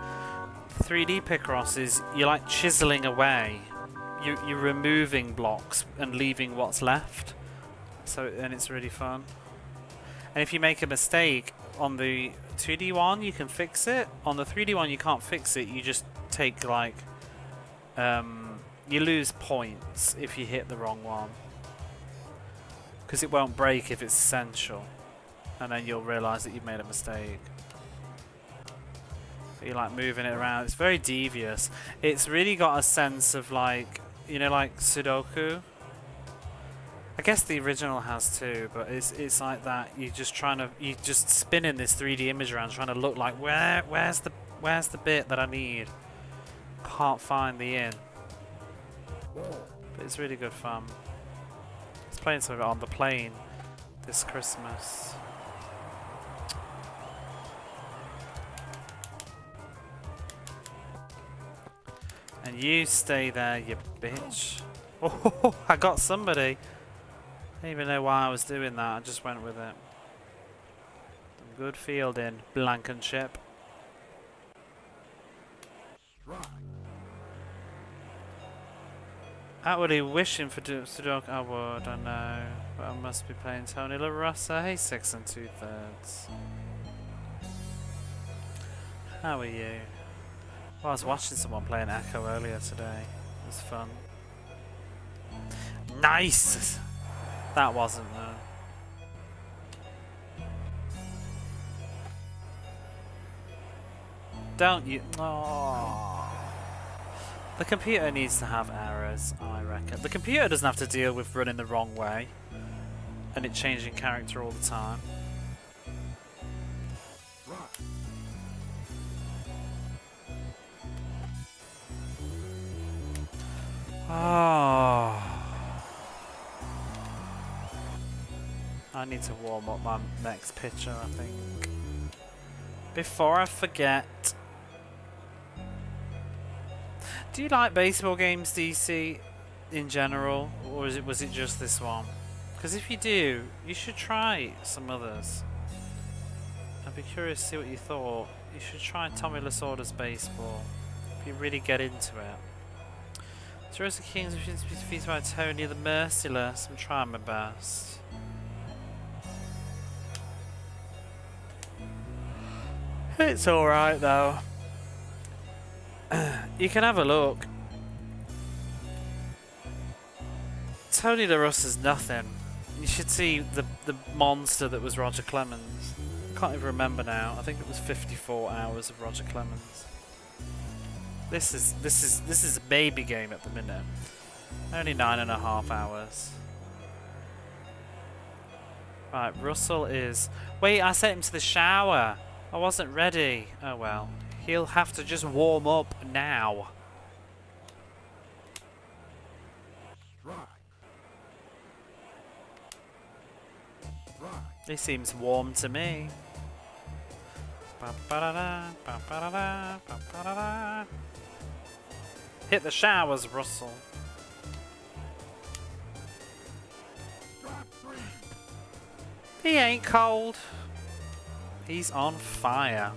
3D Picross is, you're like chiseling away. You're removing blocks and leaving what's left. So, and it's really fun. And if you make a mistake on the 2D one, you can fix it. On the 3D one, you can't fix it. You just take like, you lose points if you hit the wrong one. Because it won't break if it's essential. And then you'll realise that you've made a mistake. But you're like moving it around. It's very devious. It's really got a sense of like, you know, like Sudoku. I guess the original has too, but it's like that. You're just spinning this 3D image around, trying to look like where's the bit that I need. Can't find the in. But it's really good fun. I was playing some of it on the plane this Christmas. And you stay there, you bitch. Oh, I got somebody. I don't even know why I was doing that. I just went with it. Some good fielding, Blankenship. Outwardly wishing for Sudoku. I would, I know. But I must be playing Tony La Russa. Hey, 6 2/3. How are you? Well, I was watching someone playing Echo earlier today. It was fun. Nice! That wasn't though. Don't you? Oh. The computer needs to have errors, I reckon. The computer doesn't have to deal with running the wrong way and it changing character all the time. Oh. I need to warm up my next pitcher, I think. Before I forget. Do you like baseball games, DC, in general? Or was it just this one? Because if you do, you should try some others. I'd be curious to see what you thought. You should try Tommy Lasorda's baseball. If you really get into it. Russa Kings have been defeated by Tony the Merciless. I'm trying my best. It's alright though. You can have a look. Tony the Russa's nothing. You should see the monster that was Roger Clemens. I can't even remember now. I think it was 54 hours of Roger Clemens. This is a baby game at the minute. Only 9.5 hours. Right, Russell is... Wait, I sent him to the shower. I wasn't ready. Oh well. He'll have to just warm up now. He seems warm to me. Hit the showers, Russell. He ain't cold. He's on fire.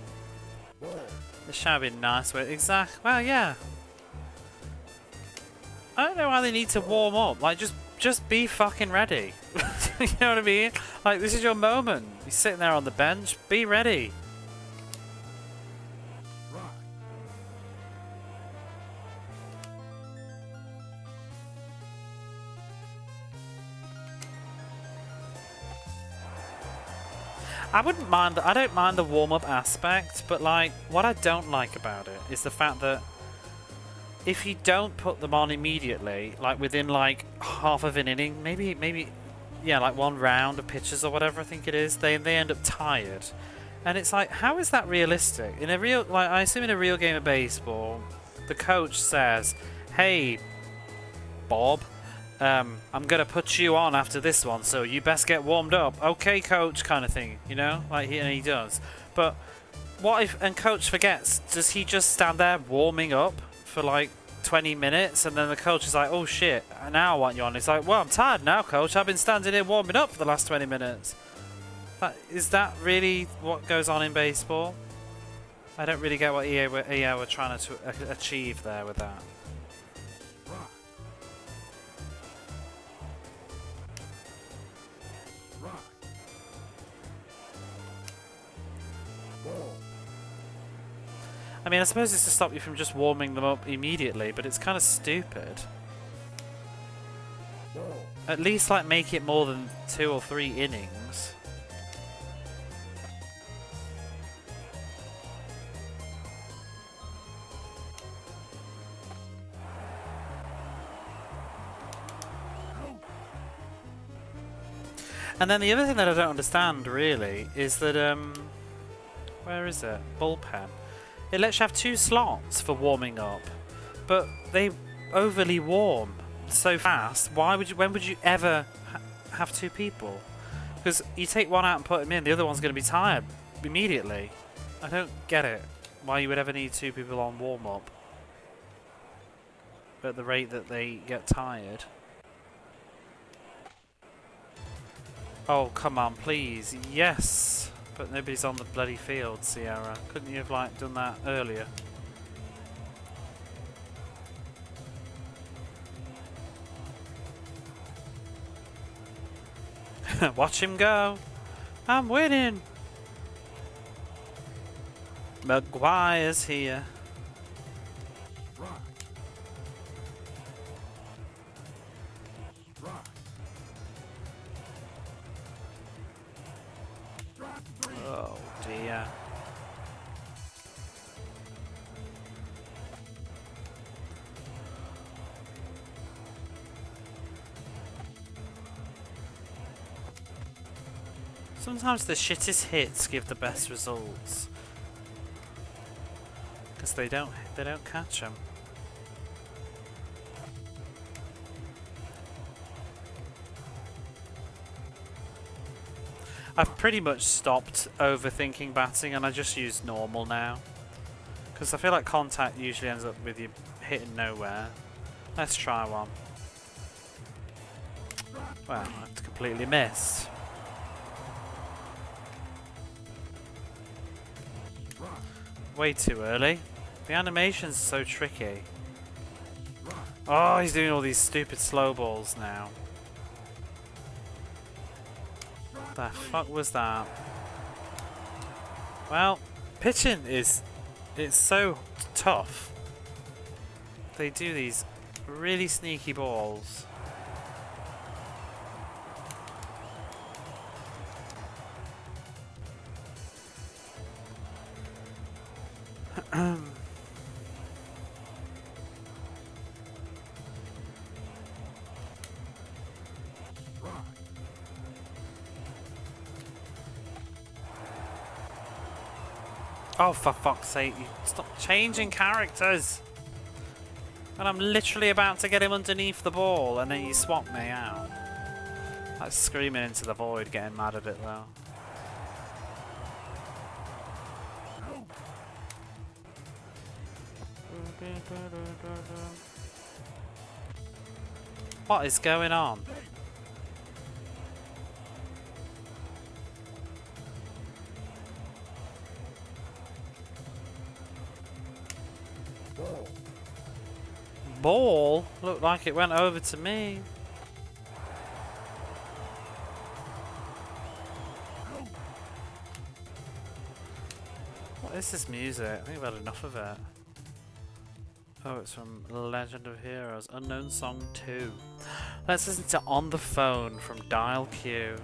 The shower would be nice with exact. Well, yeah. I don't know why they need to warm up. Like, just be fucking ready. You know what I mean? Like, this is your moment. You're sitting there on the bench. Be ready. I wouldn't mind. I don't mind the warm-up aspect, but like, what I don't like about it is the fact that if you don't put them on immediately, like within like half of an inning, maybe, yeah, like one round of pitches or whatever I think it is, they end up tired, and it's like, how is that realistic? In a real, like, I assume in a real game of baseball, the coach says, "Hey, Bob. I'm gonna put you on after this one, so you best get warmed up." Okay, coach, kind of thing, you know, like he does. But what if, and coach forgets? Does he just stand there warming up for like 20 minutes, and then the coach is like, "Oh shit, now I want you on"? It's like, "Well, I'm tired now, coach. I've been standing here warming up for the last 20 minutes." Is that really what goes on in baseball? I don't really get what EA were trying to achieve there with that. I mean, I suppose it's to stop you from just warming them up immediately, but it's kind of stupid. At least, like, make it more than 2 or 3 innings. And then the other thing that I don't understand, really, is that, where is it? Bullpen. It lets you have 2 slots for warming up, but they overly warm so fast. Why would you? When would you ever have 2 people? Because you take one out and put him in, the other one's going to be tired immediately. I don't get it. Why you would ever need 2 people on warm up at the rate that they get tired. Oh, come on, please. Yes! But nobody's on the bloody field, Sierra. Couldn't you have, like, done that earlier? Watch him go! I'm winning! Maguire's here. Oh dear. Sometimes the shittest hits give the best results. Because they don't catch them. I've pretty much stopped overthinking batting and I just use normal now. Because I feel like contact usually ends up with you hitting nowhere. Let's try one. Well, I've completely missed. Way too early. The animation's so tricky. Oh, he's doing all these stupid slow balls now. What the fuck was that? Well, pitching it's so tough. They do these really sneaky balls. Oh, for fuck's sake, you stop changing characters! And I'm literally about to get him underneath the ball and then you swap me out. Like screaming into the void, getting mad at it though. What is going on? Ball? Looked like it went over to me. What is this music? I think I've had enough of it. Oh, it's from Legend of Heroes, Unknown Song 2. Let's listen to On the Phone from Dial Q.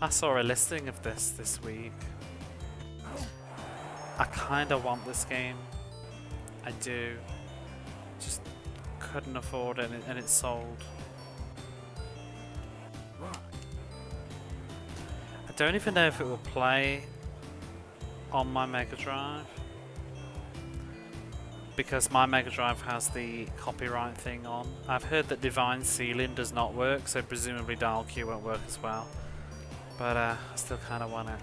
I saw a listing of this week. I kinda want this game. I do. Just couldn't afford it and it's sold. I don't even know if it will play on my Mega Drive. Because my Mega Drive has the copyright thing on. I've heard that Divine Ceiling does not work, so presumably Dial Q won't work as well. But I still kinda want it.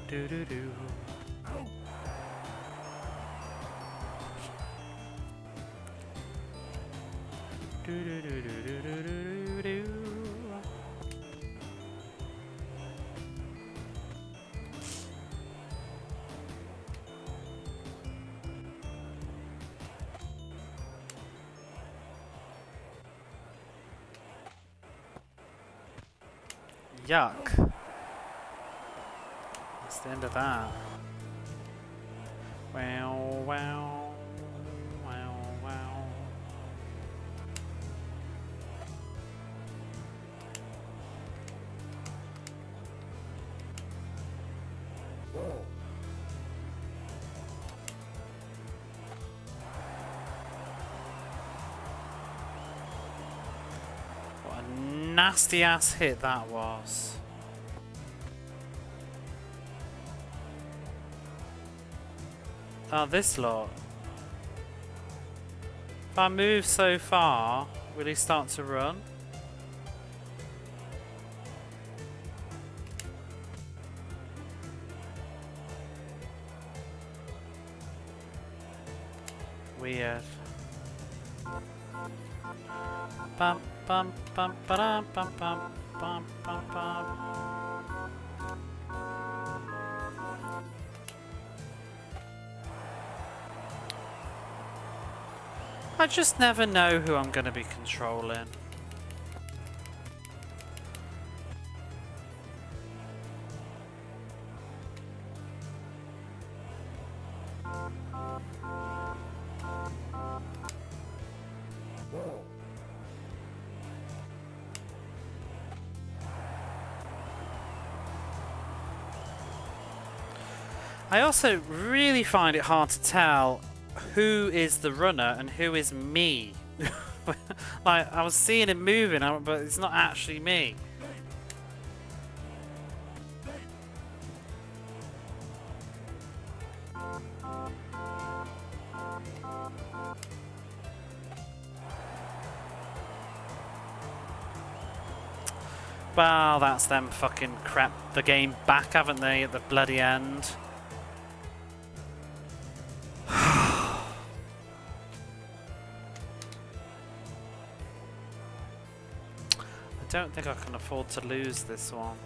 Do do do. Do do do do do do do. Yuck. That's the end of that. Wow, wow, wow, wow. What a nasty ass hit that was. Oh, this lot. If I move so far, will he start to run? Weird. Bum bum bum ba bum bum bum bum bum. I just never know who I'm going to be controlling. I also really find it hard to tell who is the runner and who is me. Like, I was seeing him moving, but it's not actually me. Well, that's them fucking crept the game back, haven't they, at the bloody end? I don't think I can afford to lose this one.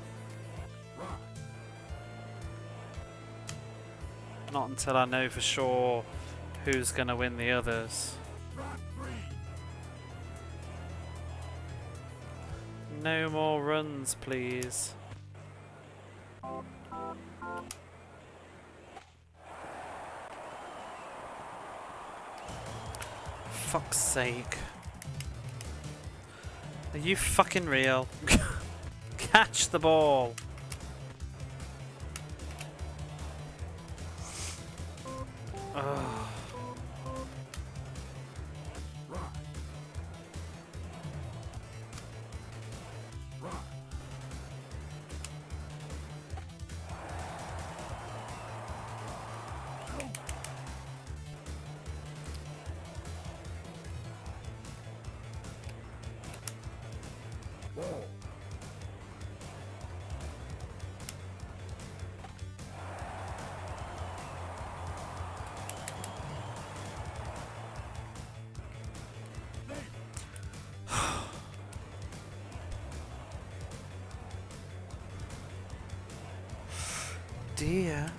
Not until I know for sure who's going to win the others. No more runs, please. Fuck's sake. Are you fucking real? Catch the ball. Ugh. Dear.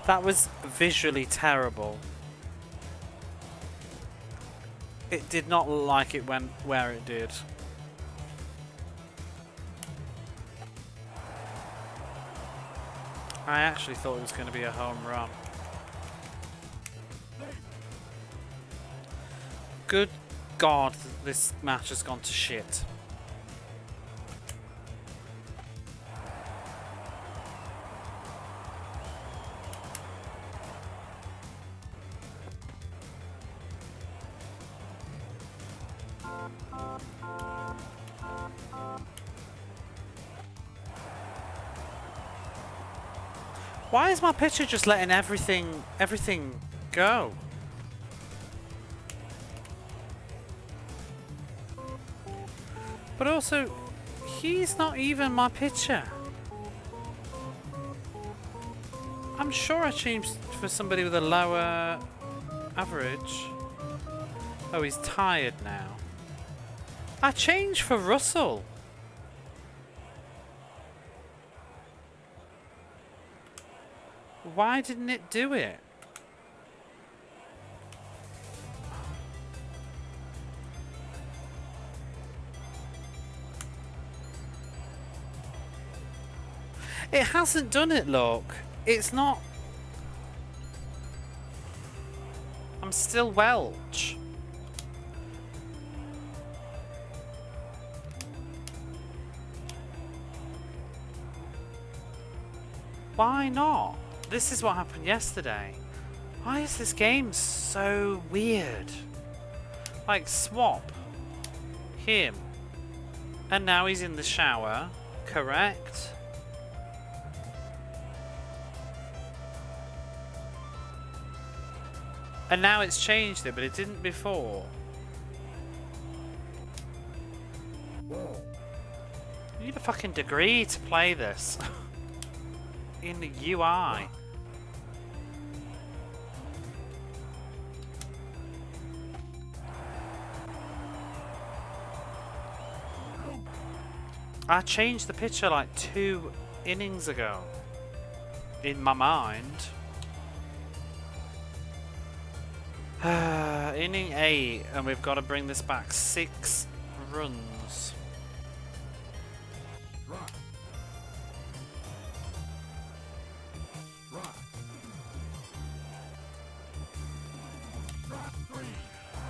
That was visually terrible. It did not look like it went where it did. I actually thought it was going to be a home run. Good God, this match has gone to shit. Why is my pitcher just letting everything go? But also, he's not even my pitcher. I'm sure I changed for somebody with a lower average. Oh, he's tired now. I changed for Russell. Why didn't it do it? It hasn't done it, look. It's not... I'm still Welch. Why not? This is what happened yesterday. Why is this game so weird? Like, swap him. And now he's in the shower. Correct. And now it's changed it, but it didn't before. You need a fucking degree to play this. In the UI. I changed the picture like 2 innings ago. In my mind. Inning 8, and we've got to bring this back 6 runs.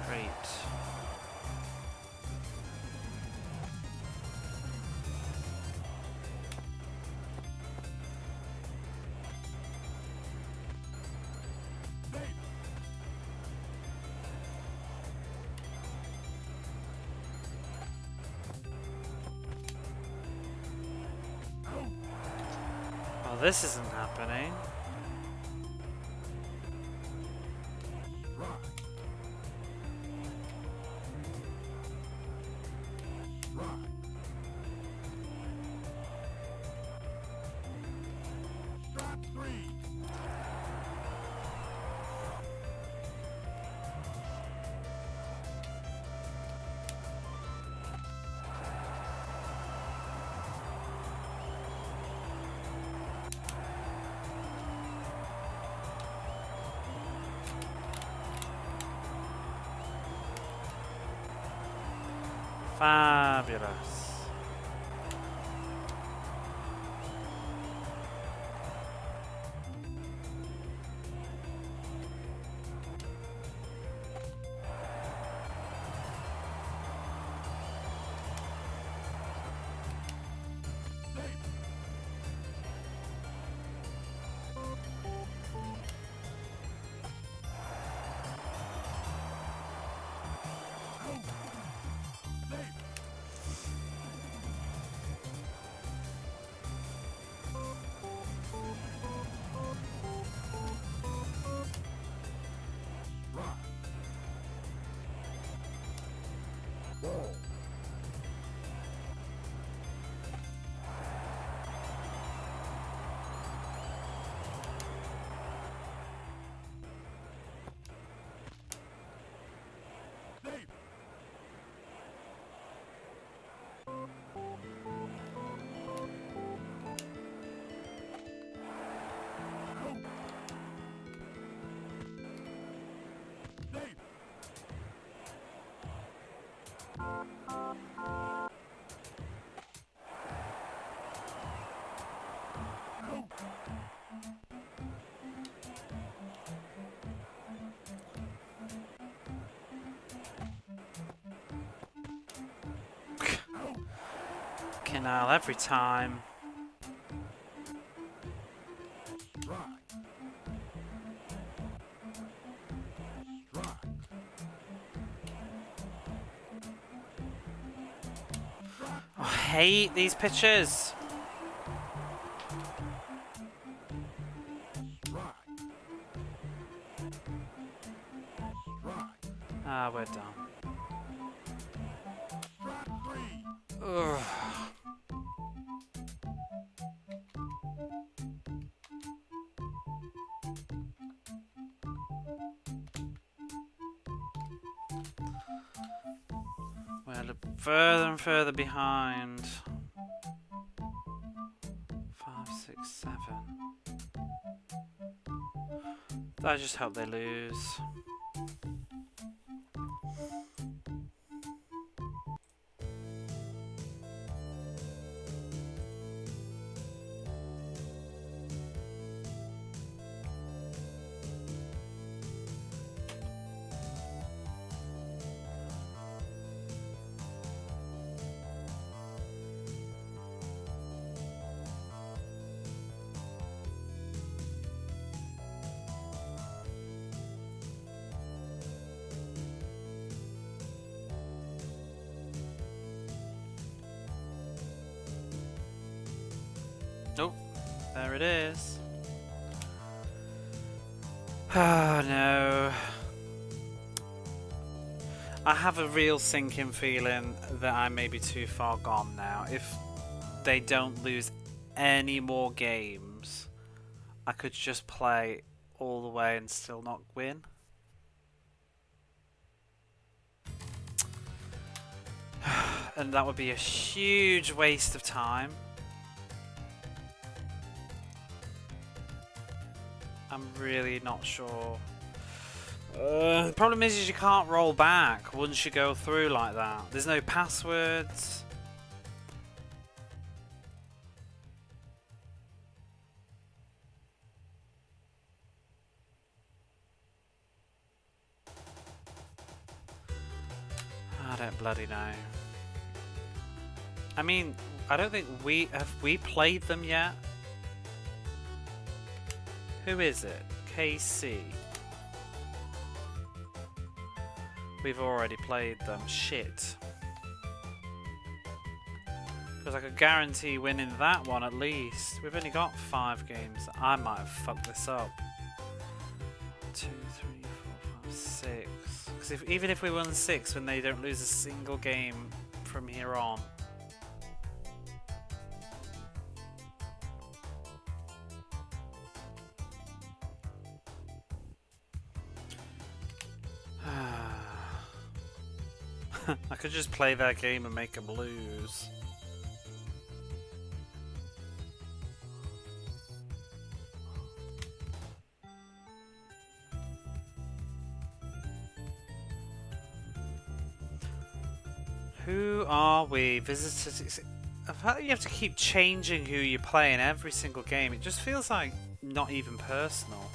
Great. Well, this isn't happening. Fabulous. Canal every time. I hate these pitches. Ah, we're done. Ugh. We're further and further behind. 5, 6, 7. I just hope they lose. Nope, there it is. Oh no. I have a real sinking feeling that I may be too far gone now. If they don't lose any more games, I could just play all the way and still not win. And that would be a huge waste of time. I'm really not sure. The problem is you can't roll back once you go through like that. There's no passwords. I don't bloody know. I mean, I don't think have we played them yet? Who is it? KC. We've already played them. Shit. Because I could guarantee winning that one at least. We've only got 5 games. I might have fucked this up. 2, 3, 4, 5, 6. Because even if we won 6, when they don't lose a single game from here on. I could just play that game and make them lose. Who are we? Visitors. The fact that you have to keep changing who you play in every single game, it just feels like not even personal.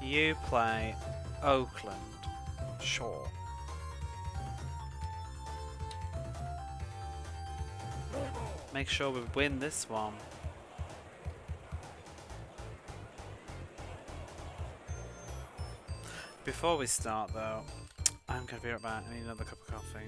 You play Oakland. Sure. Make sure we win this one. Before we start though, I'm gonna be right back. I need another cup of coffee.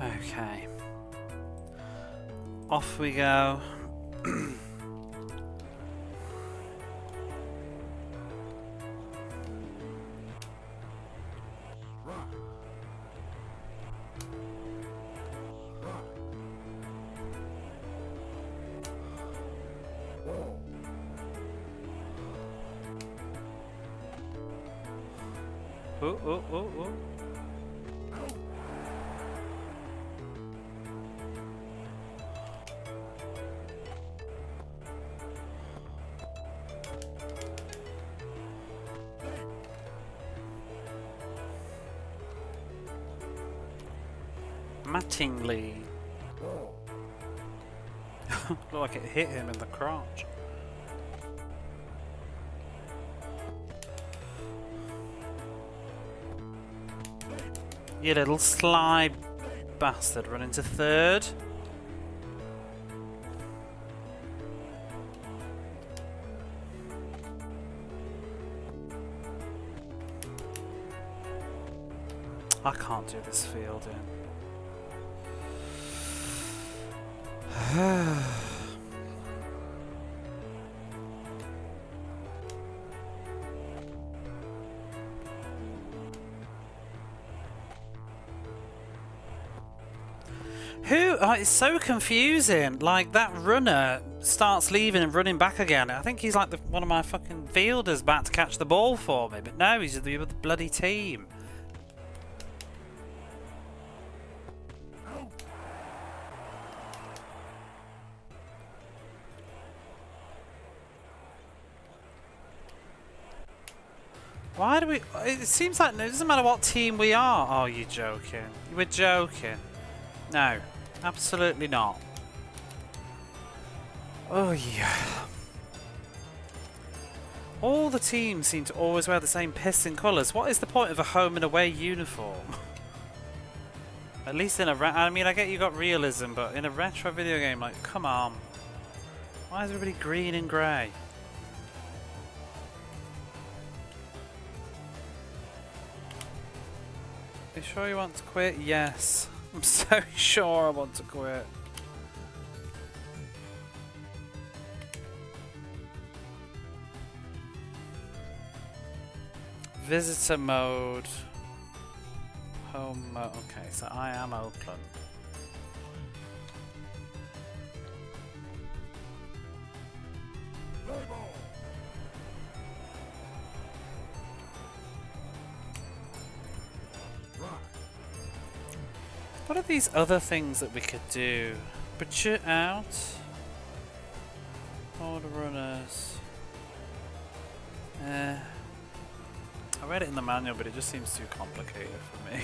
Okay. Off we go. Ooh, ooh, ooh, ooh. Mattingly. Looked like it hit him in the crotch. You little sly bastard, run into third. I can't do this fielding. Who? Oh, it's so confusing. Like, that runner starts leaving and running back again. I think he's like one of my fucking fielders back to catch the ball for me. But no, he's the other bloody team. Why do we... It seems like it doesn't matter what team we are. Oh, you're joking. You were joking. No, absolutely not. Oh, yeah. All the teams seem to always wear the same pissing colours. What is the point of a home and away uniform? At least in a... I mean, I get you got realism, but in a retro video game, like, come on. Why is everybody green and grey? Are you sure you want to quit? Yes. I'm so sure I want to quit. Visitor mode. Home mode. Okay, so I am Oakland. What are these other things that we could do? Budget out. Order runners. I read it in the manual, but it just seems too complicated for me.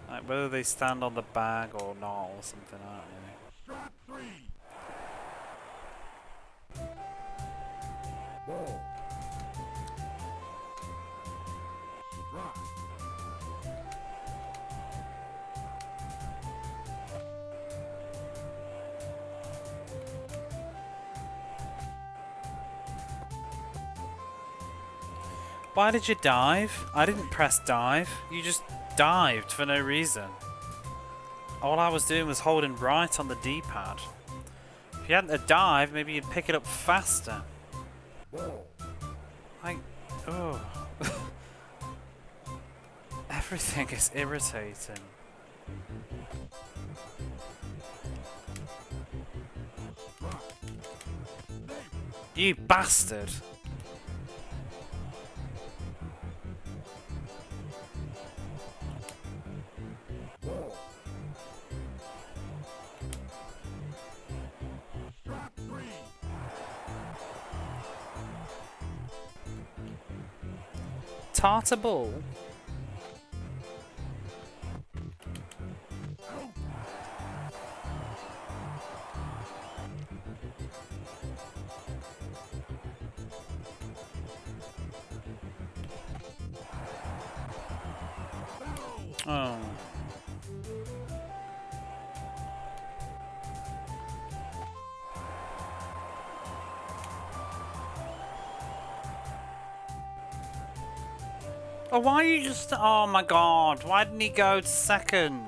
Like whether they stand on the bag or not, or something. I don't really. Why did you dive? I didn't press dive. You just dived for no reason. All I was doing was holding right on the D-pad. If you hadn't a dive, maybe you'd pick it up faster. Like, oh. Everything is irritating. You bastard! Tartar ball? Oh. Oh, why are you just... Oh my god, why didn't he go to second?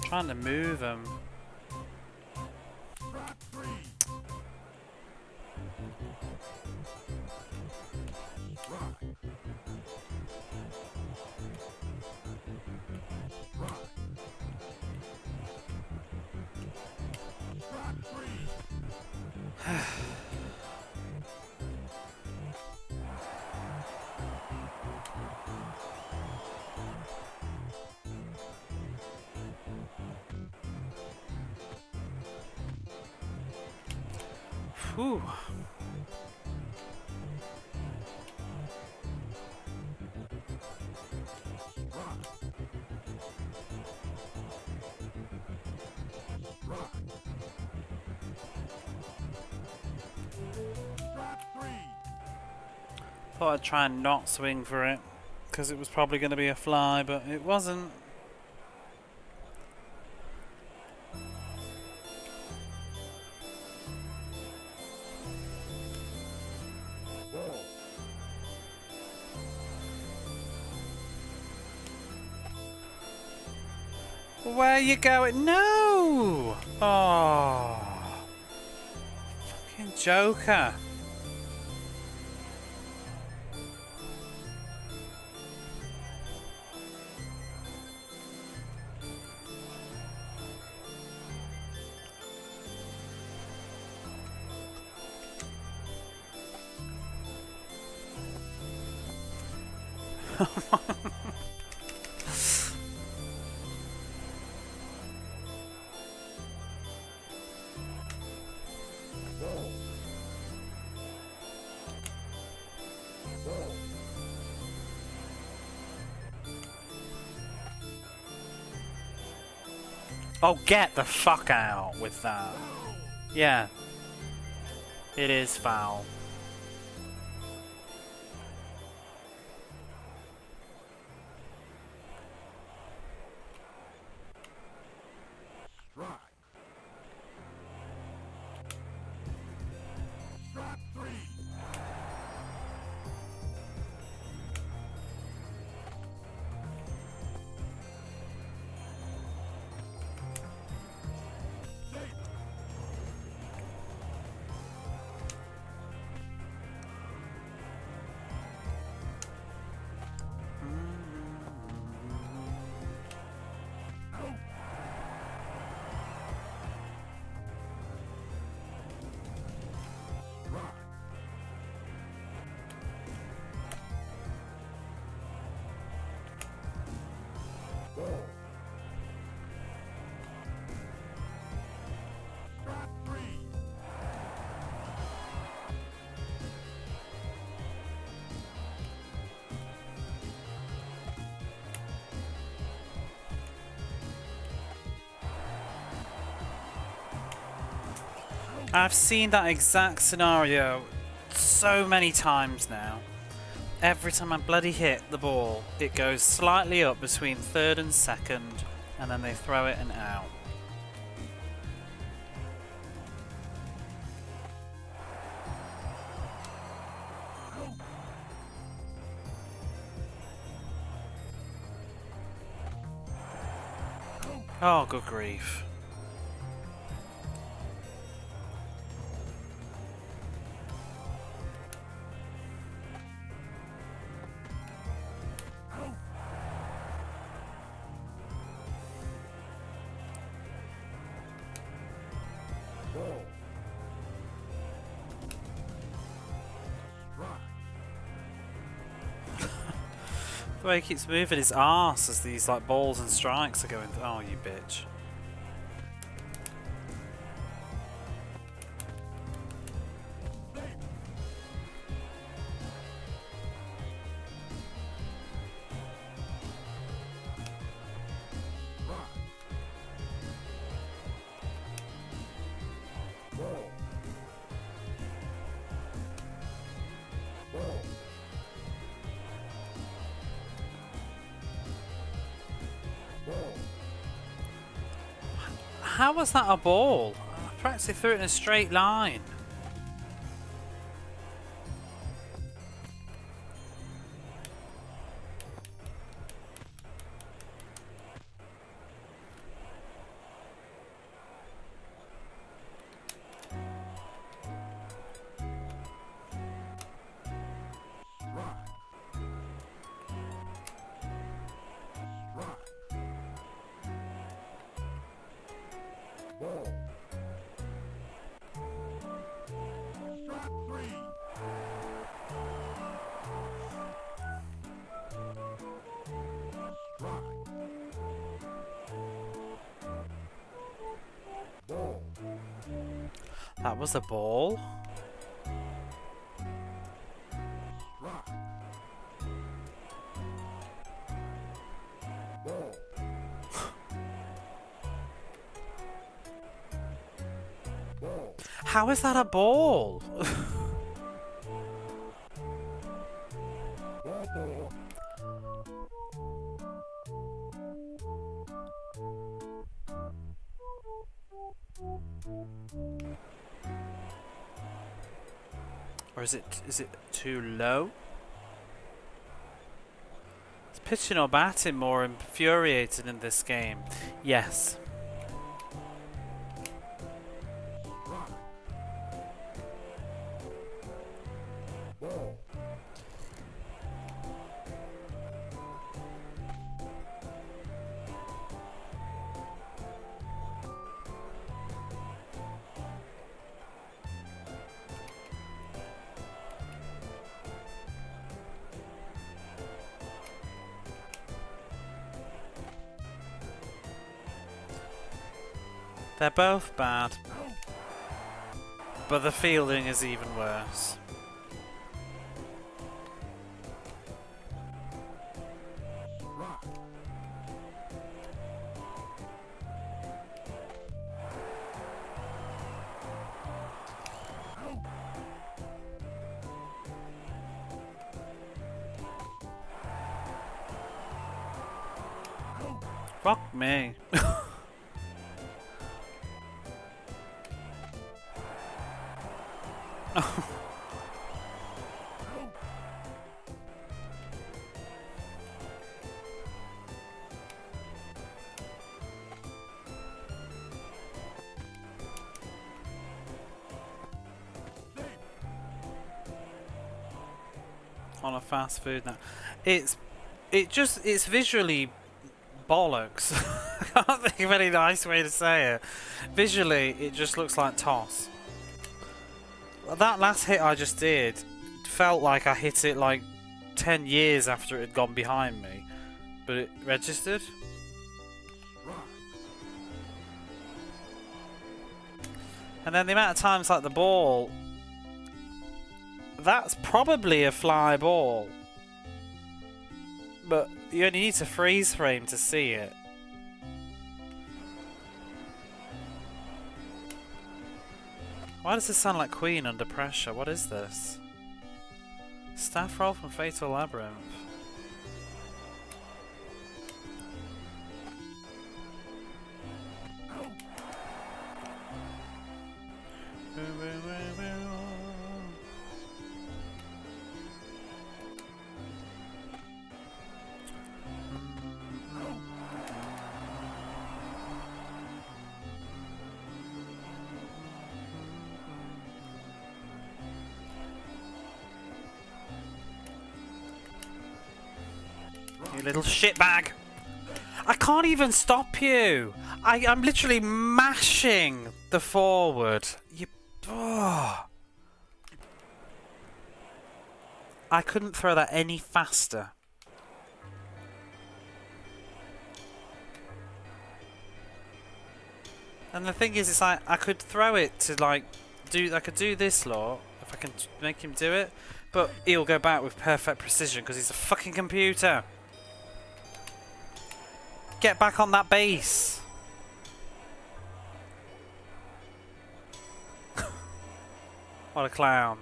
Trying to move him. Whew. Thought I'd try and not swing for it, because it was probably going to be a fly, but it wasn't. Where you going? No! Oh, fucking Joker. Oh, get the fuck out with that. Yeah. It is foul. I've seen that exact scenario so many times now. Every time I bloody hit the ball, it goes slightly up between third and second, and then they throw it and out. Oh, good grief. The way he keeps moving his arse as these like balls and strikes are going. Oh, you bitch. How was that a ball? I practically threw it in a straight line. That was a ball? How is that a ball? Or is it too low? Is pitching or batting more infuriating in this game? Yes. They're both bad, but the fielding is even worse. Fuck me. On a fast food now. It's visually bollocks. I can't think of any nice way to say it. Visually, it just looks like toss. That last hit I just did felt like I hit it like 10 years after it had gone behind me, but it registered. And then the amount of times like the ball, that's probably a fly ball, but you only need to freeze frame to see it. Why does this sound like Queen under pressure? What is this? Staff roll from Fatal Labyrinth. You little shitbag! I can't even stop you! I'm literally mashing the forward. You... Oh. I couldn't throw that any faster. And the thing is, it's like, I could throw it to like, I could do this lot, if I can make him do it, but he'll go back with perfect precision because he's a fucking computer. Get back on that base. What a clown.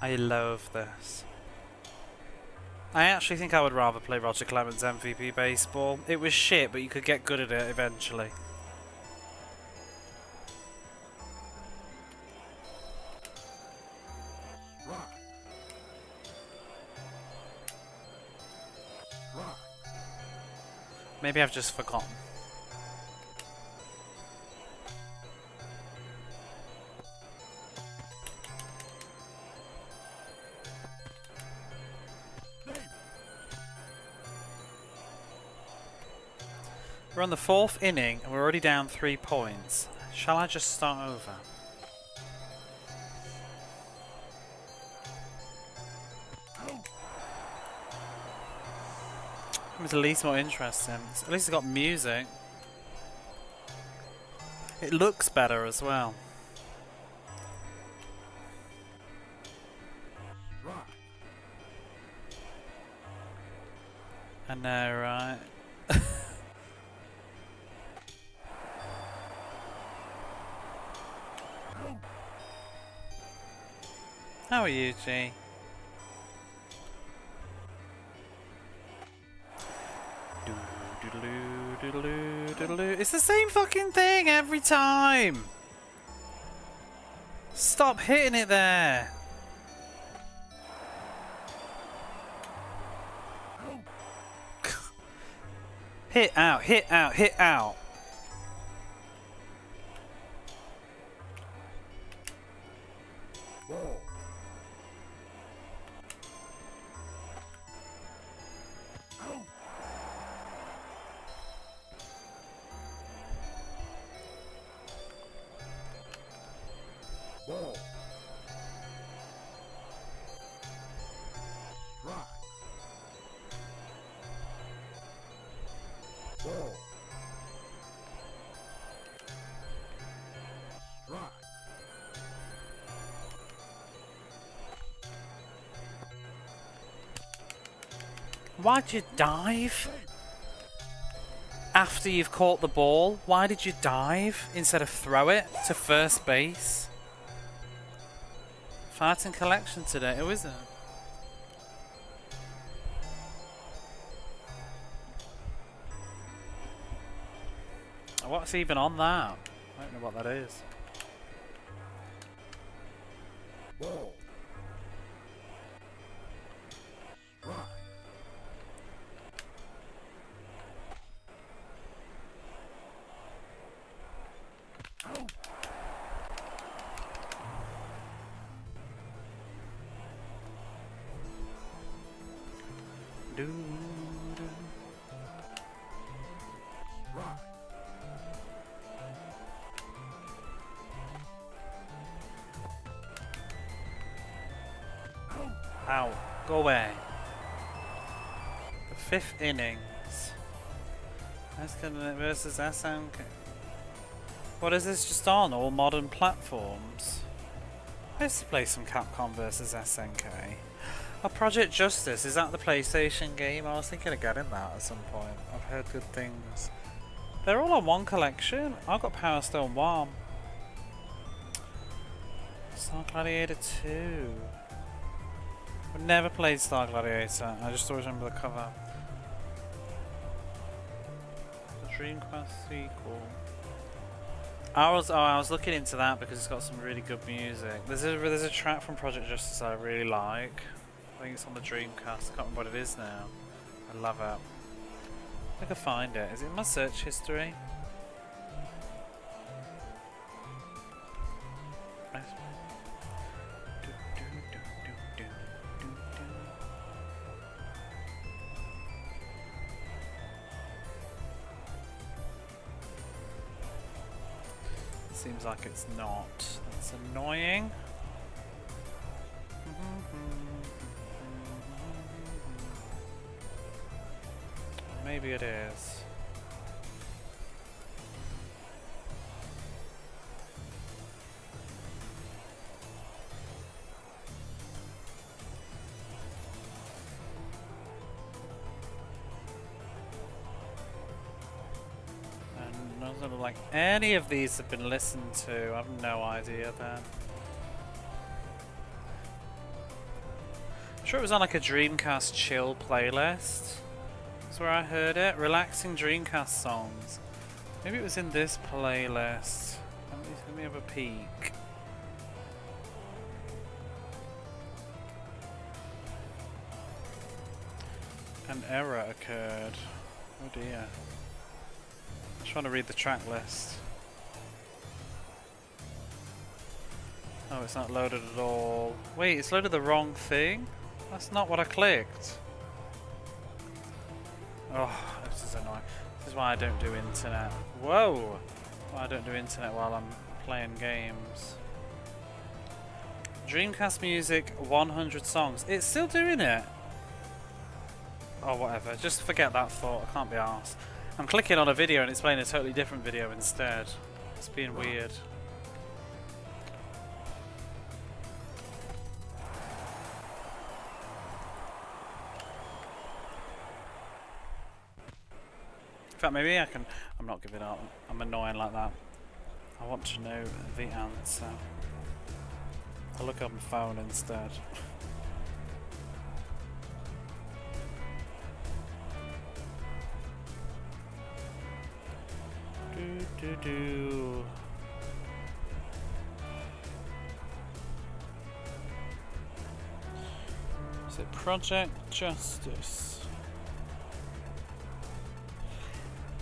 I love this. I actually think I would rather play Roger Clemens MVP Baseball. It was shit, but you could get good at it eventually. Maybe I've just forgotten. We're on the 4th inning and we're already down 3 points. Shall I just start over? It's at least more interesting. At least it's got music. It looks better as well. I know, right? How are you, G? It's the same fucking thing every time! Stop hitting it there! Hit out, hit out, hit out! Why'd you dive? After you've caught the ball, why did you dive instead of throw it to first base? Fighting collection today, who is it? What's even on that? I don't know what that is. Ow, go away. The 5th innings. Versus SNK. What is this just on? All modern platforms? I used to play some Capcom versus SNK. Oh, Project Justice, is that the PlayStation game? I was thinking of getting that at some point. I've heard good things. They're all on one collection. I've got Power Stone 1. Star Gladiator 2. I've never played Star Gladiator. I just always remember the cover. The Dreamcast sequel. I was looking into that because it's got some really good music. There's a track from Project Justice I really like. I think it's on the Dreamcast. I can't remember what it is now. I love it. I can find it. Is it in my search history? Seems like it's not. That's annoying. Maybe it is. And doesn't look like any of these have been listened to. I have no idea then. Sure it was on like a Dreamcast chill playlist. That's where I heard it. Relaxing Dreamcast songs. Maybe it was in this playlist. Let me have a peek. An error occurred. Oh dear. I'm trying to read the track list. Oh, it's not loaded at all. Wait, it's loaded the wrong thing? That's not what I clicked. Oh, this is annoying. This is why I don't do internet. Whoa! Why I don't do internet while I'm playing games. Dreamcast music, 100 songs. It's still doing it! Oh, whatever. Just forget that thought. I can't be arsed. I'm clicking on a video and it's playing a totally different video instead. It's being weird. In fact, maybe I can... I'm not giving up. I'm annoying like that. I want to know the answer. I'll look on my phone instead. Do. Is it Project Justice?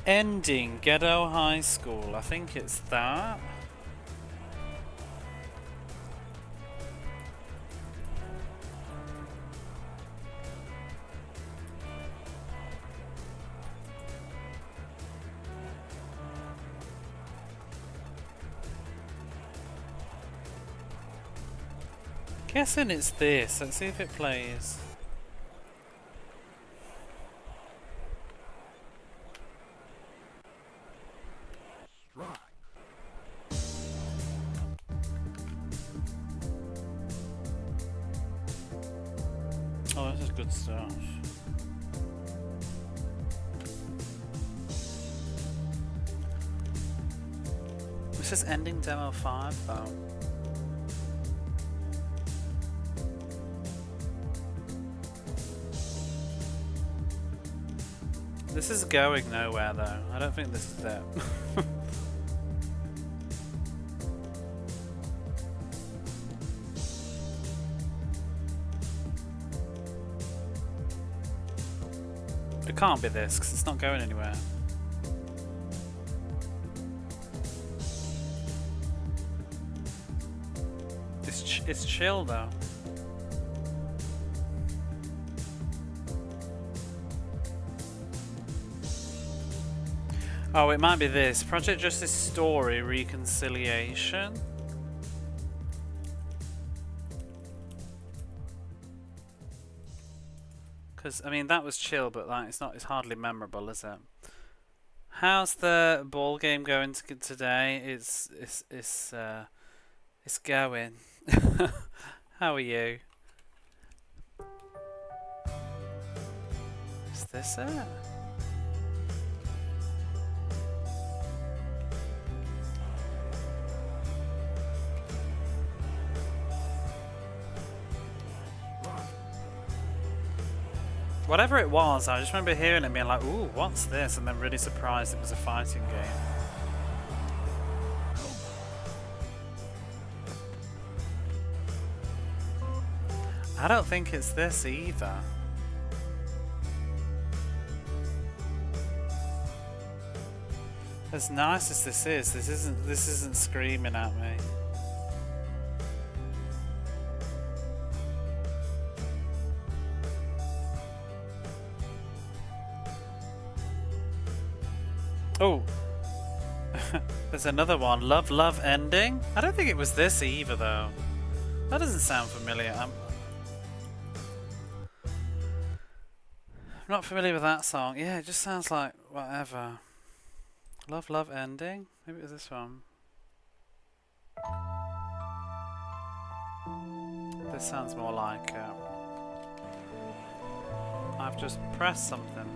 Ending Ghetto High School. I think it's that. Guessing it's this. Let's see if it plays. Oh, this is good stuff. This is ending demo 5 though. This is going nowhere though. I don't think this is it. It can't be this because it's not going anywhere. It's chill though. Oh, it might be this. Project Justice Story Reconciliation. Because, I mean, that was chill, but like, it's hardly memorable, is it? How's the ball game going today? It's going. How are you? Is this it? Whatever it was, I just remember hearing it and being like, ooh, what's this? And then really surprised it was a fighting game. I don't think it's this either. As nice as this isn't screaming at me. Oh, there's another one. Love, Love Ending? I don't think it was this either, though. That doesn't sound familiar. I'm not familiar with that song. Yeah, it just sounds like whatever. Love, Love Ending? Maybe it was this one. This sounds more like I've just pressed something.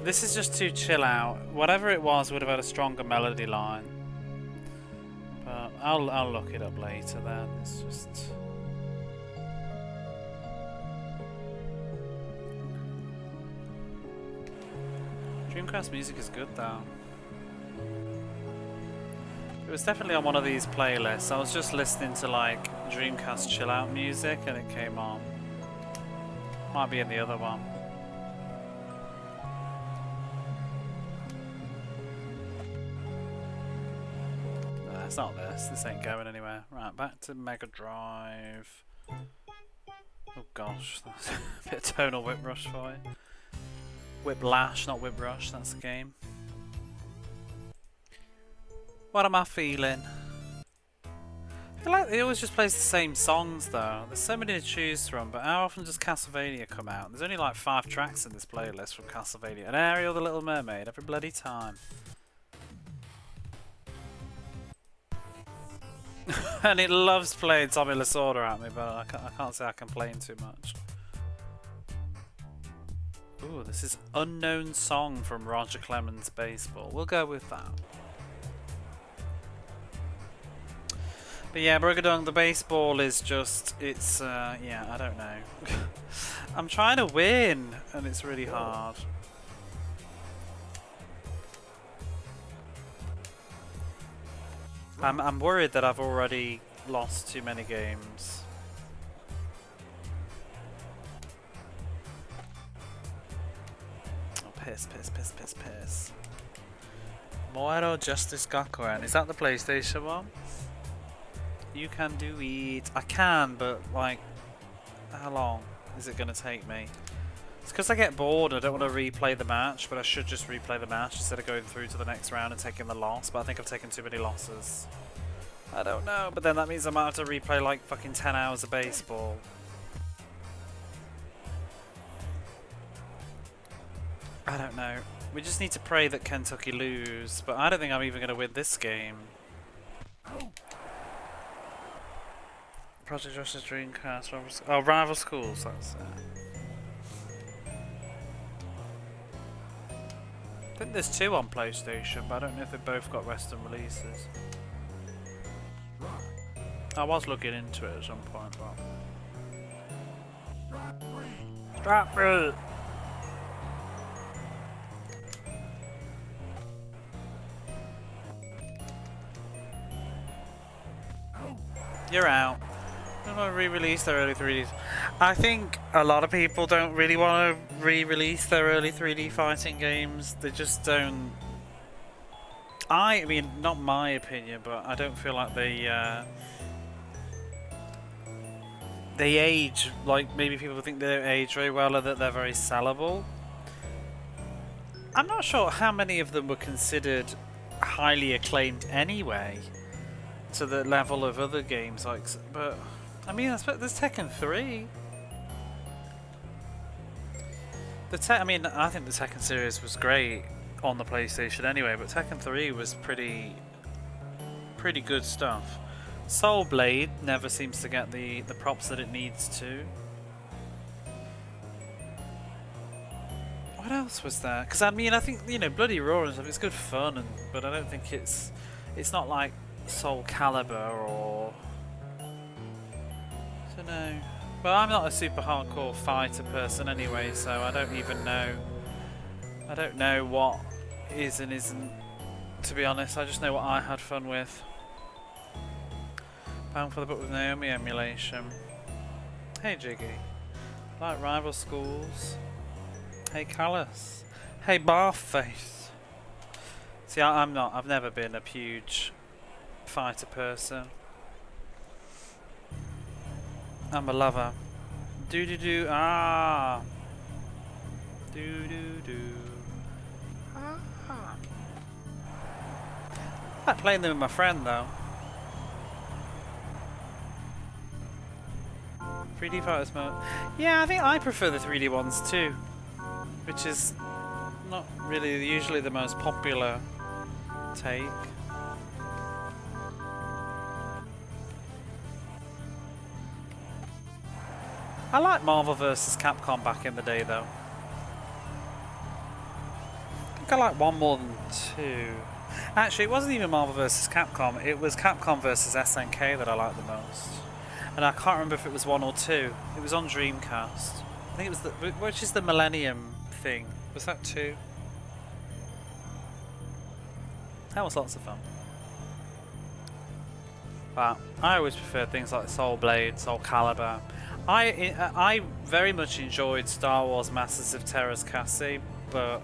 This is just too chill out. Whatever it was would have had a stronger melody line. But I'll look it up later then. It's just... Dreamcast music is good though. It was definitely on one of these playlists. I was just listening to like Dreamcast chill out music and it came on. Might be in the other one. No, it's not this. This ain't going anywhere. Right, back to Mega Drive. Oh gosh, that's a bit of tonal whip rush for you. Whiplash, not whip rush, that's the game. What am I feeling? I feel like they always just plays the same songs though. There's so many to choose from, but how often does Castlevania come out? There's only like 5 tracks in this playlist from Castlevania. And Ariel the Little Mermaid every bloody time. And it loves playing Tommy Lasorda at me, but I can't say I complain too much. Ooh, this is Unknown Song from Roger Clemens Baseball. We'll go with that. But yeah, Brigadong, the baseball is just, it's, yeah, I don't know. I'm trying to win, and it's really hard. I'm worried that I've already lost too many games. Oh, piss. Moero Justice Gakuen. Is that the PlayStation one? You can do it. I can, but like, how long is it going to take me? It's because I get bored. I don't want to replay the match, but I should just replay the match instead of going through to the next round and taking the loss. But I think I've taken too many losses. I don't know, but then that means I might have to replay like fucking 10 hours of baseball. I don't know. We just need to pray that Kentucky lose, but I don't think I'm even going to win this game. Project Russia's Dreamcast, Rival Schools, that's it. I think there's 2 on PlayStation, but I don't know if they both got Western releases. I was looking into it at some point, but... Stratford! You're out. They want to re-release their early 3Ds. I think a lot of people don't really want to re-release their early 3D fighting games. They just don't. I mean, not my opinion, but I don't feel like they age like maybe people think they don't age very well or that they're very sellable. I'm not sure how many of them were considered highly acclaimed anyway, to the level of other games like, but I mean, there's Tekken 3. I mean, I think the Tekken series was great on the PlayStation anyway, but Tekken 3 was pretty good stuff. Soul Blade never seems to get the props that it needs to. What else was there? Because I mean, I think, you know, Bloody Roar and stuff, it's good fun, but I don't think it's not like Soul Calibur or... I don't know. Well, I'm not a super hardcore fighter person anyway, so I don't even know. I don't know what is and isn't, to be honest. I just know what I had fun with. Bound for the Book with Naomi emulation. Hey Jiggy. Like Rival Schools. Hey Callus. Hey Barface. See, I've never been a huge fighter person. I'm a lover. Do do do ah. Do do do. Ah. I like playing them with my friend though. 3D fighters mode. Yeah, I think I prefer the 3D ones too, which is not really usually the most popular take. I like Marvel vs. Capcom back in the day though. think I like one more than two. Actually, it wasn't even Marvel vs. Capcom. It was Capcom vs. SNK that I liked the most. And I can't remember if it was 1 or 2. It was on Dreamcast. I think it was which is the Millennium thing. Was that 2? That was lots of fun. But I always preferred things like Soul Blade, Soul Calibur. I very much enjoyed Star Wars Masters of Terra's Cassie, but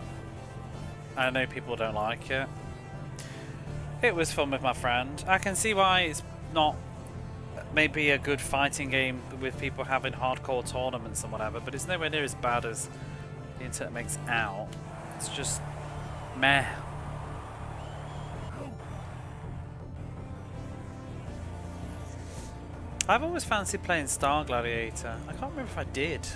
I know people don't like it. It was fun with my friend. I can see why it's not maybe a good fighting game with people having hardcore tournaments and whatever, but it's nowhere near as bad as the internet makes out. It's just meh. I've always fancied playing Star Gladiator. I can't remember if I did.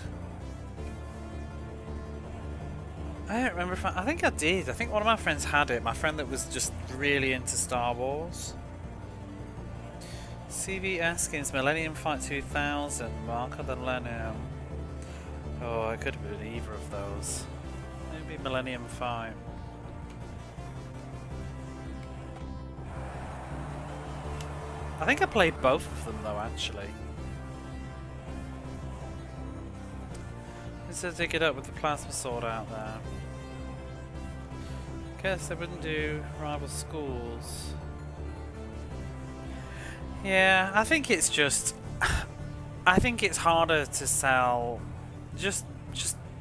I don't remember if I think I did. I think one of my friends had it. My friend that was just really into Star Wars. CV Askins, Millennium Fight 2000, Mark of the Millennium. Oh, it could have been either of those. Maybe Millennium 5. I think I played both of them though, actually. Let's dig it up with the plasma sword out there. Guess they wouldn't do rival schools. Yeah, I think it's just... I think it's harder to sell... Just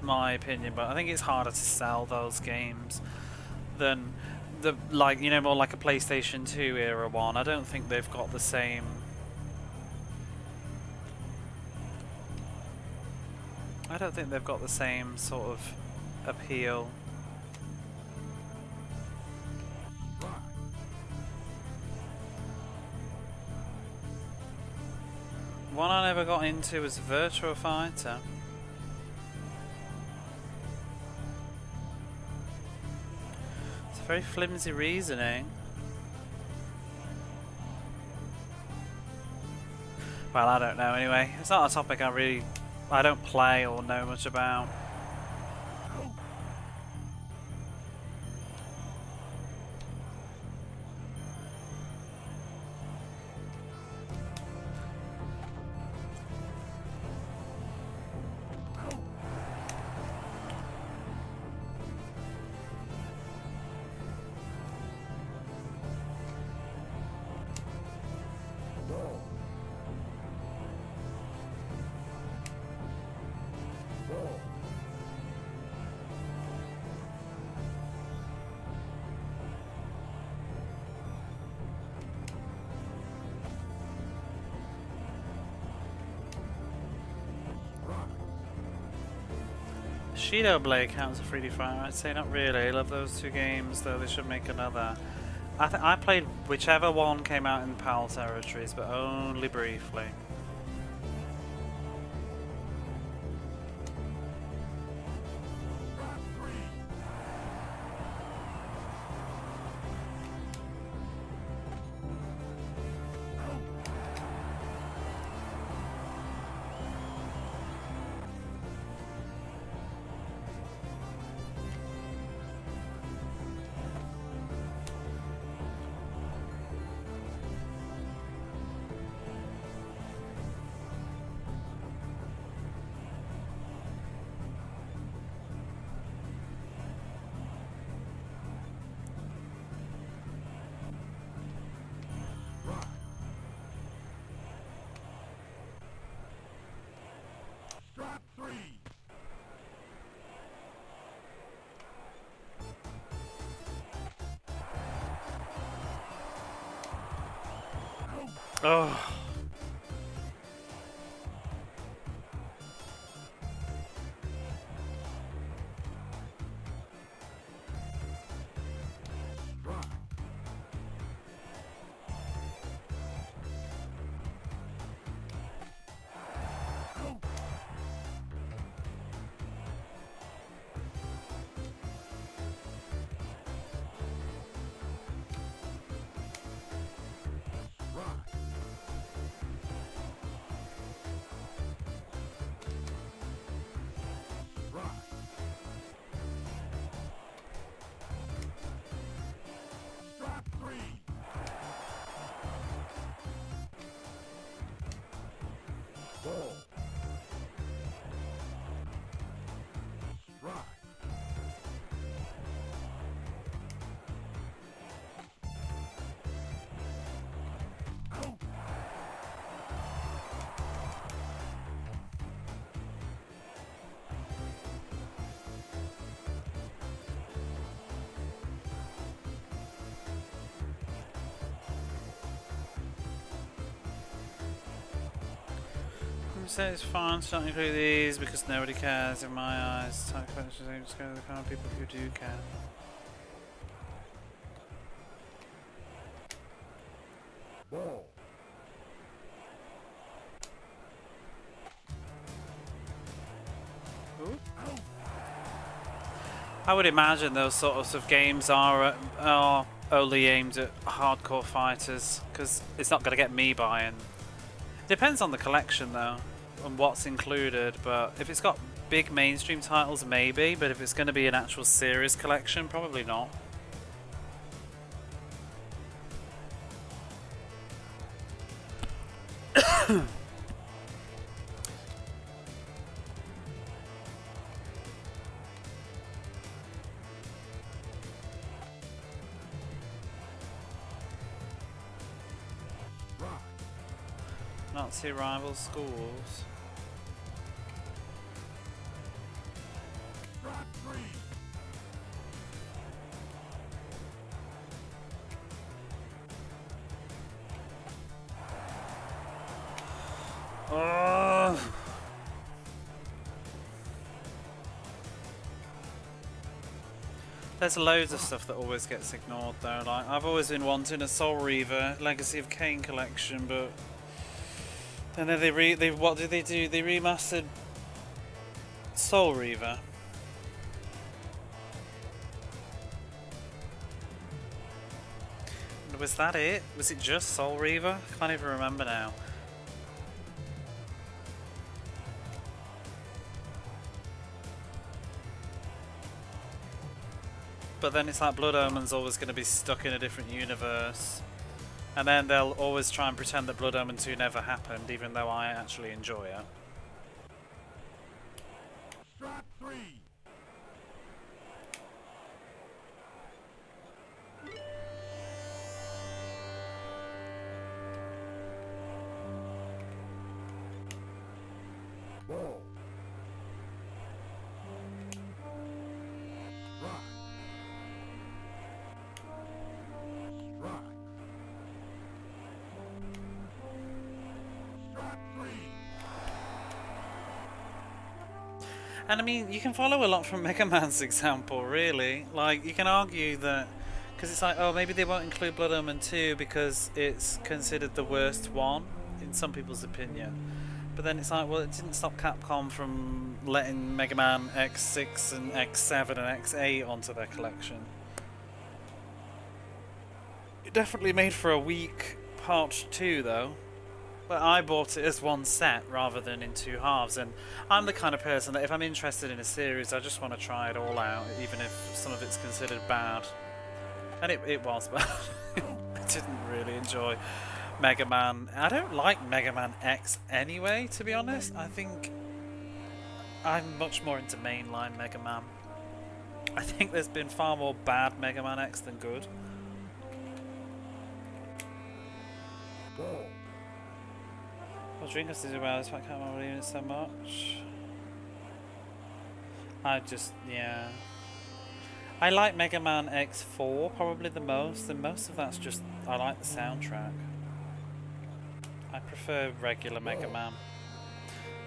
my opinion, but I think it's harder to sell those games than... the like, you know, more like a PlayStation 2 era one. I don't think they've got the same. I don't think they've got the same sort of appeal. One I never got into was Virtua Fighter. Very flimsy reasoning. Well, I don't know anyway. It's not a topic I don't play or know much about. Shido Blade counts as a 3D fighter. I'd say not really. I love those two games, though they should make another. I played whichever one came out in PAL territories, but only briefly. Oh. You say it's fine to not include these because nobody cares in my eyes. Type collections aim to go to the kind of people who do care. Ooh. I would imagine those sorts of games are only aimed at hardcore fighters because it's not going to get me buying. Depends on the collection though, and what's included, but if it's got big mainstream titles maybe, but if it's going to be an actual series collection, probably not. Nazi rival schools. There's loads of stuff that always gets ignored though. Like I've always been wanting a Soul Reaver Legacy of Kain collection, but and then they what did they do? They remastered Soul Reaver. Was that it? Was it just Soul Reaver? I can't even remember now. But then it's like Blood Omen's always going to be stuck in a different universe. And then they'll always try and pretend that Blood Omen 2 never happened, even though I actually enjoy it. Strike 3. Whoa. And I mean, you can follow a lot from Mega Man's example, really. Like, you can argue that, because it's like, oh, maybe they won't include Blood Omen 2 because it's considered the worst one, in some people's opinion. But then it's like, well, it didn't stop Capcom from letting Mega Man X6 and X7 and X8 onto their collection. It definitely made for a weak Part 2, though. But I bought it as one set rather than in two halves, and I'm the kind of person that if I'm interested in a series, I just want to try it all out, even if some of it's considered bad. And it was bad. I didn't really enjoy Mega Man. I don't like Mega Man X anyway, to be honest. I think I'm much more into mainline Mega Man. I think there's been far more bad Mega Man X than good. Well, drink us about this, I can't remember it so much. Yeah. I like Mega Man X4 probably the most, and most of that's just, I like the soundtrack. I prefer regular Mega Man.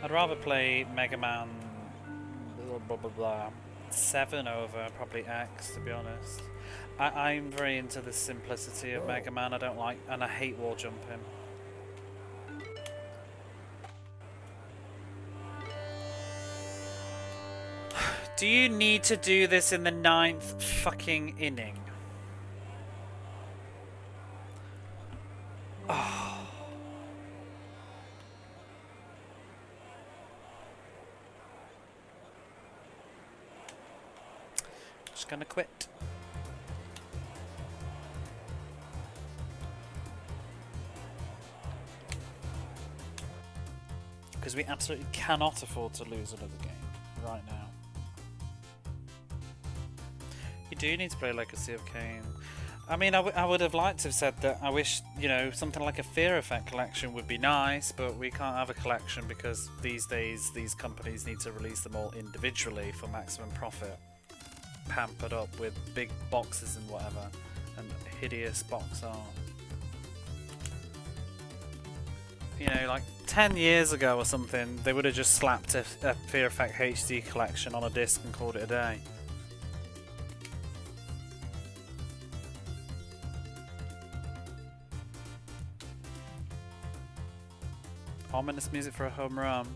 I'd rather play Mega Man blah blah blah 7 over probably X, to be honest. I'm very into the simplicity of Mega Man. I don't like, and I hate wall jumping. Do you need to do this in the 9th fucking inning? Oh. Just gonna quit. Because we absolutely cannot afford to lose another game right now. You do need to play Legacy of Kain. I mean, I would have liked to have said that I wish, you know, something like a Fear Effect collection would be nice, but we can't have a collection because these days these companies need to release them all individually for maximum profit. Pampered up with big boxes and whatever, and hideous box art. You know, like 10 years ago or something, they would have just slapped a Fear Effect HD collection on a disc and called it a day. Ominous music for a home run.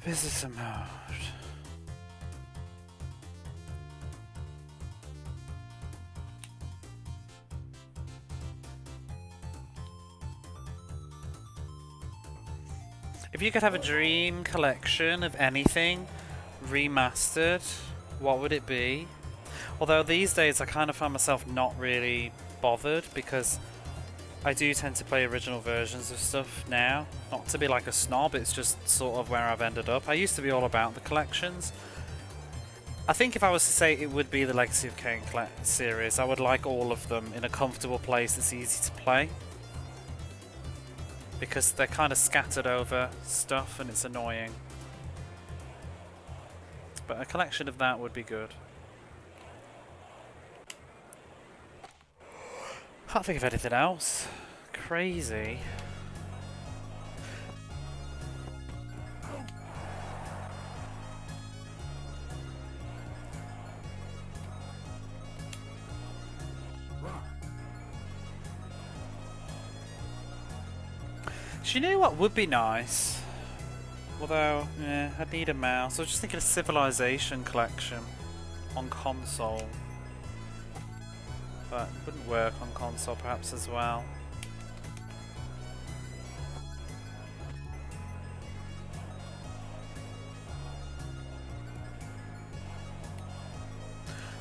Visitor mode. If you could have a dream collection of anything remastered, what would it be? Although these days I kind of find myself not really bothered because I do tend to play original versions of stuff now. Not to be like a snob, it's just sort of where I've ended up. I used to be all about the collections. I think if I was to say it would be the Legacy of Kain series, I would like all of them in a comfortable place that's easy to play. Because they're kind of scattered over stuff and it's annoying. But a collection of that would be good. Can't think of anything else. Crazy. Do you know what would be nice? Although, yeah, I'd need a mouse. I was just thinking a Civilization collection on console. But it wouldn't work on console perhaps as well.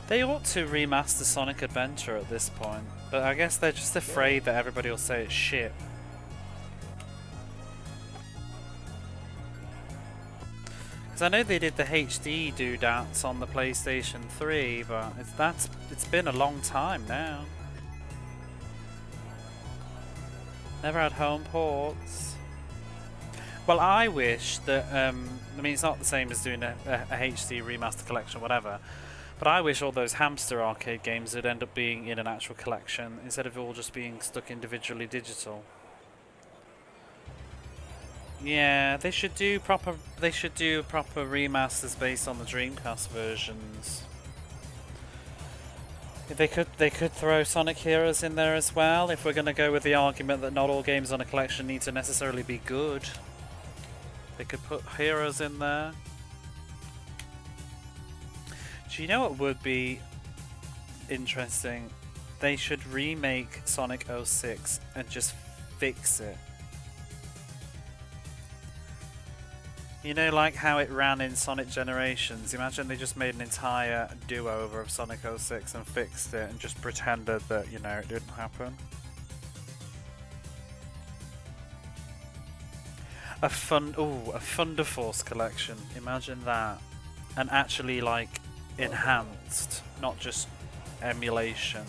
They ought to remaster Sonic Adventure at this point, but I guess they're just afraid that everybody will say it's shit. Because I know they did the HD doodads on the PlayStation 3, but it's been a long time now. Never had home ports. Well, I wish that, I mean, it's not the same as doing a HD remaster collection or whatever, but I wish all those hamster arcade games would end up being in an actual collection instead of all just being stuck individually digital. Yeah, they should do proper remasters based on the Dreamcast versions. They could throw Sonic Heroes in there as well, if we're going to go with the argument that not all games on a collection need to necessarily be good. They could put Heroes in there. Do you know what would be interesting? They should remake Sonic 06 and just fix it. You know, like how it ran in Sonic Generations. Imagine they just made an entire do-over of Sonic 06 and fixed it and just pretended that, you know, it didn't happen. A Thunder Force collection. Imagine that. And actually, like, enhanced, not just emulation.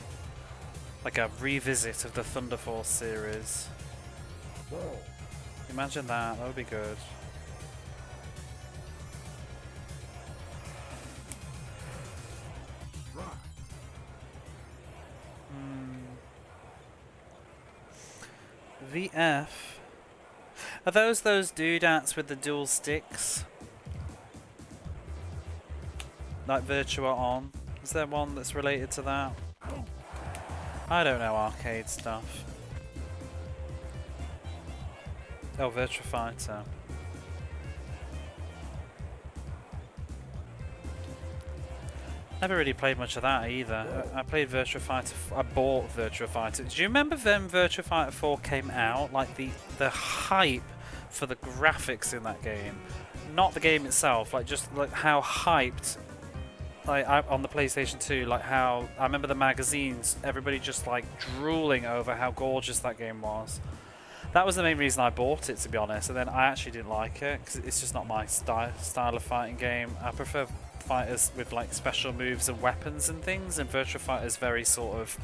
Like a revisit of the Thunder Force series. Imagine that. That would be good. VF. Are those doodads with the dual sticks? Like Virtua On? Is there one that's related to that? I don't know arcade stuff. Oh, Virtua Fighter. Never really played much of that either. I played Virtua Fighter. I bought Virtua Fighter. Do you remember when Virtua Fighter 4 came out? Like the hype for the graphics in that game, not the game itself. Like just like how hyped. Like on the PlayStation 2, like how I remember the magazines. Everybody just like drooling over how gorgeous that game was. That was the main reason I bought it, to be honest. And then I actually didn't like it because it's just not my style of fighting game. I prefer fighters with like special moves and weapons and things, and Virtua Fighter is very sort of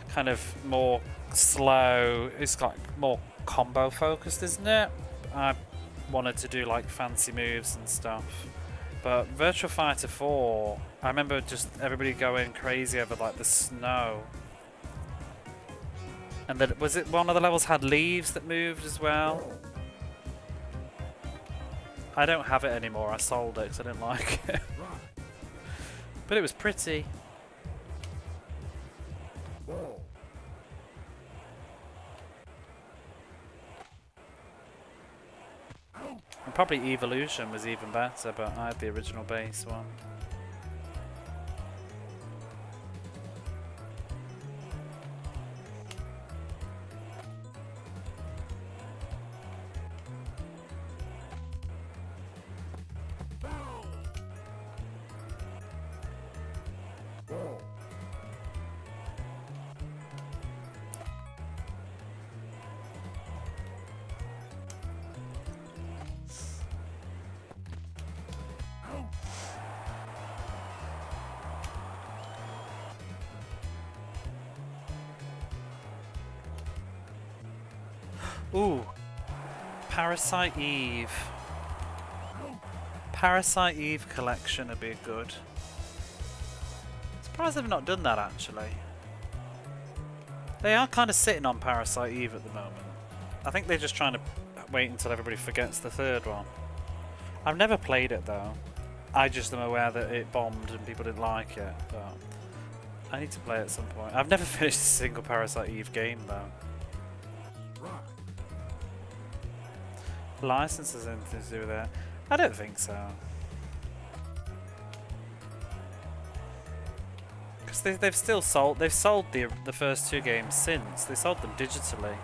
kind of more slow. It's like more combo focused, isn't it? I wanted to do like fancy moves and stuff, but Virtua Fighter 4, I remember just everybody going crazy over like the snow. And then was it one of the levels had leaves that moved as well? I don't have it anymore. I sold it because I didn't like it. But it was pretty. Ball. And probably Evolution was even better, but I had the original base one. Ball. Ooh, Parasite Eve. Parasite Eve collection would be good. Surprised they've not done that actually. They are kind of sitting on Parasite Eve at the moment. I think they're just trying to wait until everybody forgets the third one. I've never played it though. I just am aware that it bombed and people didn't like it, but I need to play it at some point. I've never finished a single Parasite Eve game though. License has anything to do with it? I don't think so. Because they've still sold. They've sold the first two games since. They sold them digitally.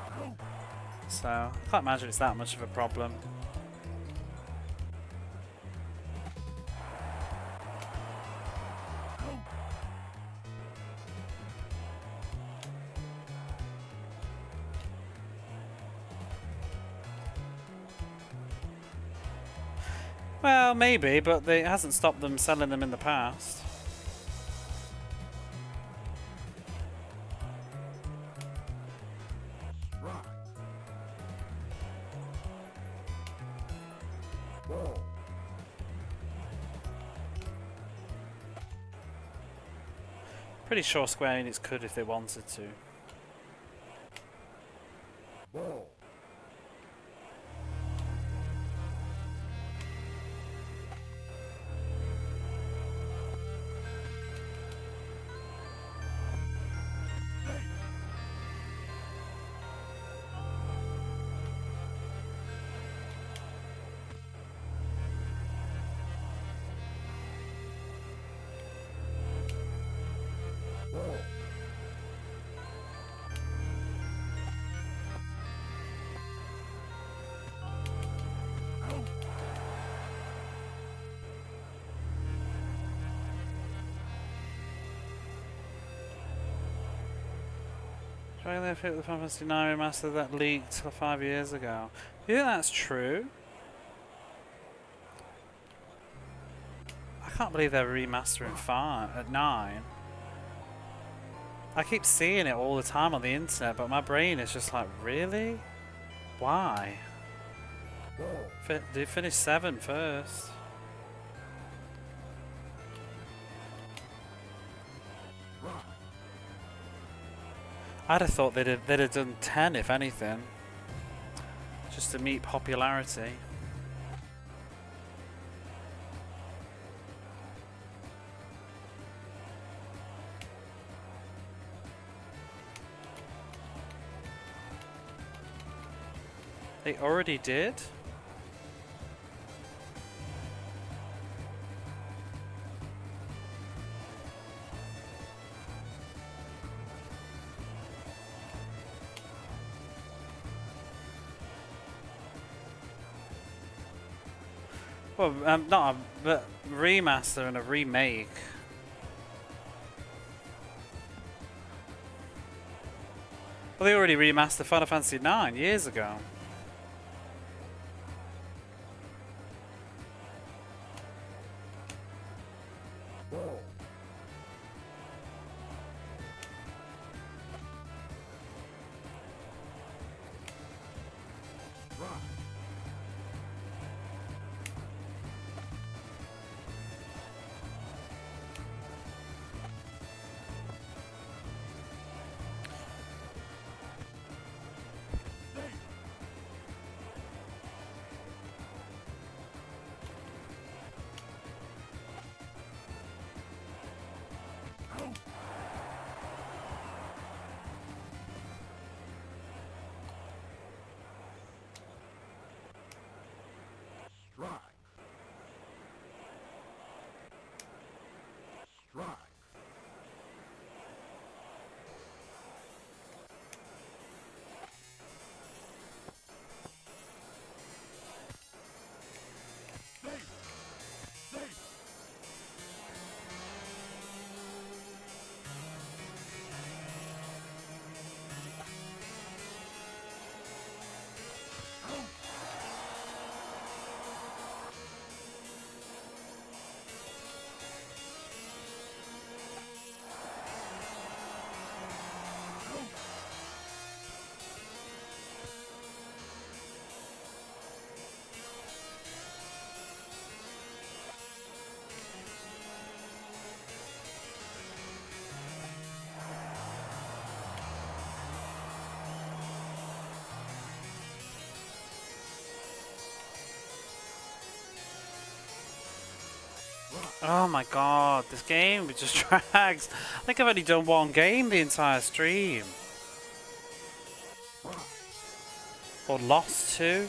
So I can't imagine it's that much of a problem. Well, maybe, but it hasn't stopped them selling them in the past. Ball. Pretty sure Square Enix could if they wanted to. Ball. Ball. Dragon Age the Final Fantasy 9 remaster that leaked 5 years ago. Do you think that's true? I can't believe they're remastering 9. I keep seeing it all the time on the internet, but my brain is just like, really? Why? Ball. They finished 7 first. I'd have thought they'd have done 10 if anything, just to meet popularity. They already did? Well, not a remaster and a remake. Well, they already remastered Final Fantasy 9 years ago. Ball. Oh my god, this game just drags. I think I've only done one game the entire stream. Or lost two.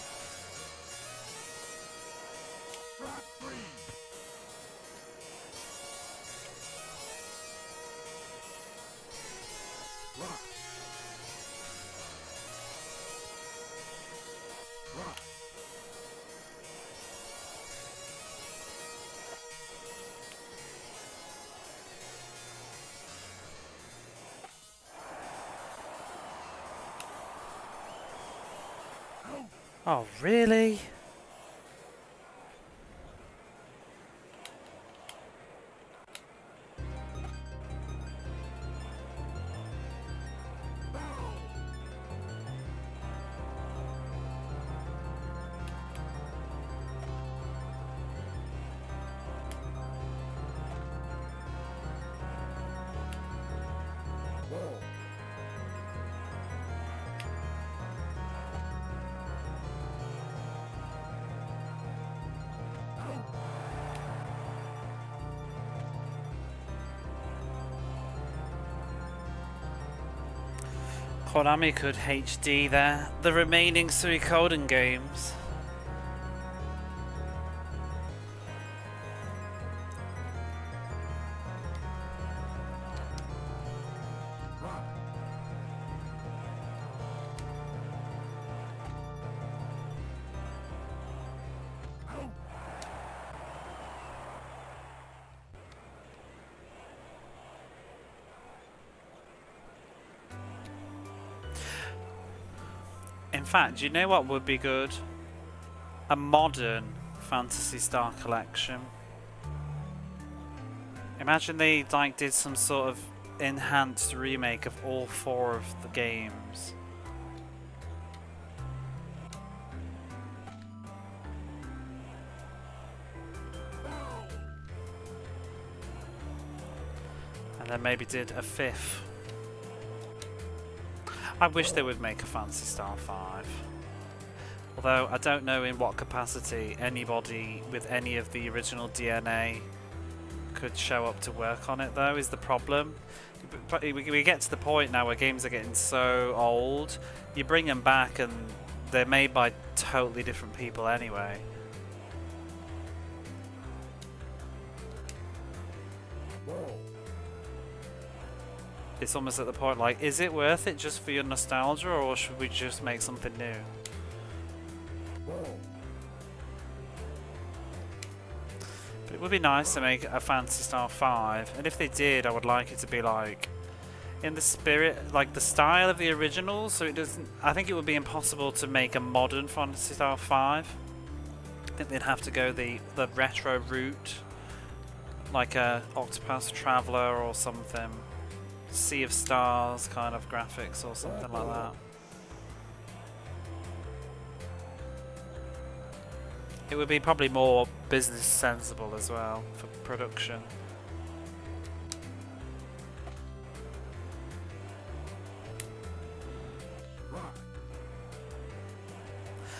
Oh, really? Whoa. Konami could HD the remaining Suikoden games. In fact, do you know what would be good? A modern Phantasy Star collection. Imagine they like did some sort of enhanced remake of all 4 of the games. And then maybe did a 5th. I wish they would make a Phantasy Star 5. Although I don't know in what capacity anybody with any of the original DNA could show up to work on it, though, is the problem. But we get to the point now where games are getting so old, you bring them back and they're made by totally different people anyway. Whoa. It's almost at the point like, is it worth it just for your nostalgia, or should we just make something new? Whoa. But it would be nice to make a Phantasy Star 5, and if they did, I would like it to be like in the spirit, like the style of the original, so it doesn't. I think it would be impossible to make a modern Phantasy Star 5. I think they'd have to go the retro route, like a Octopath Traveler or something. Sea of Stars kind of graphics or something like that. It would be probably more business sensible as well for production.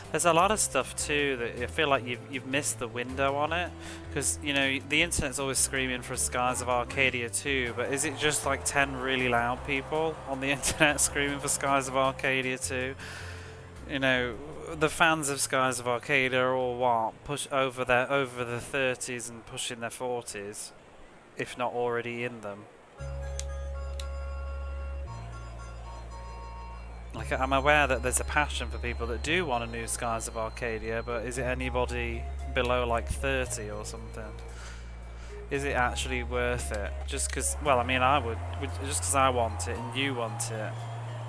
There's a lot of stuff too that I feel like you've missed the window on it, because you know the internet's always screaming for Skies of Arcadia 2, but is it just like 10 really loud people on the internet screaming for Skies of Arcadia 2? You know, the fans of Skies of Arcadia are all what, push over the 30s and pushing their 40s, if not already in them. Like, I'm aware that there's a passion for people that do want a new Skies of Arcadia, but is it anybody below like 30 or something? Is it actually worth it? Just because, well, I mean, I would, just because I want it and you want it,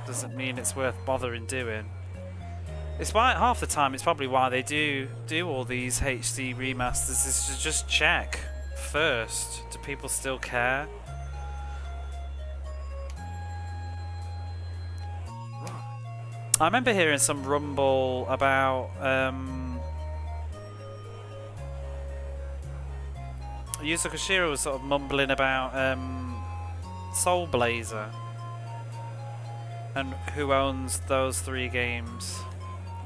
doesn't mean it's worth bothering doing. It's why, half the time, it's probably why they do all these HD remasters, is to just check first, do people still care? I remember hearing some rumble about Yuzo Koshiro was sort of mumbling about Soul Blazer and who owns those 3 games.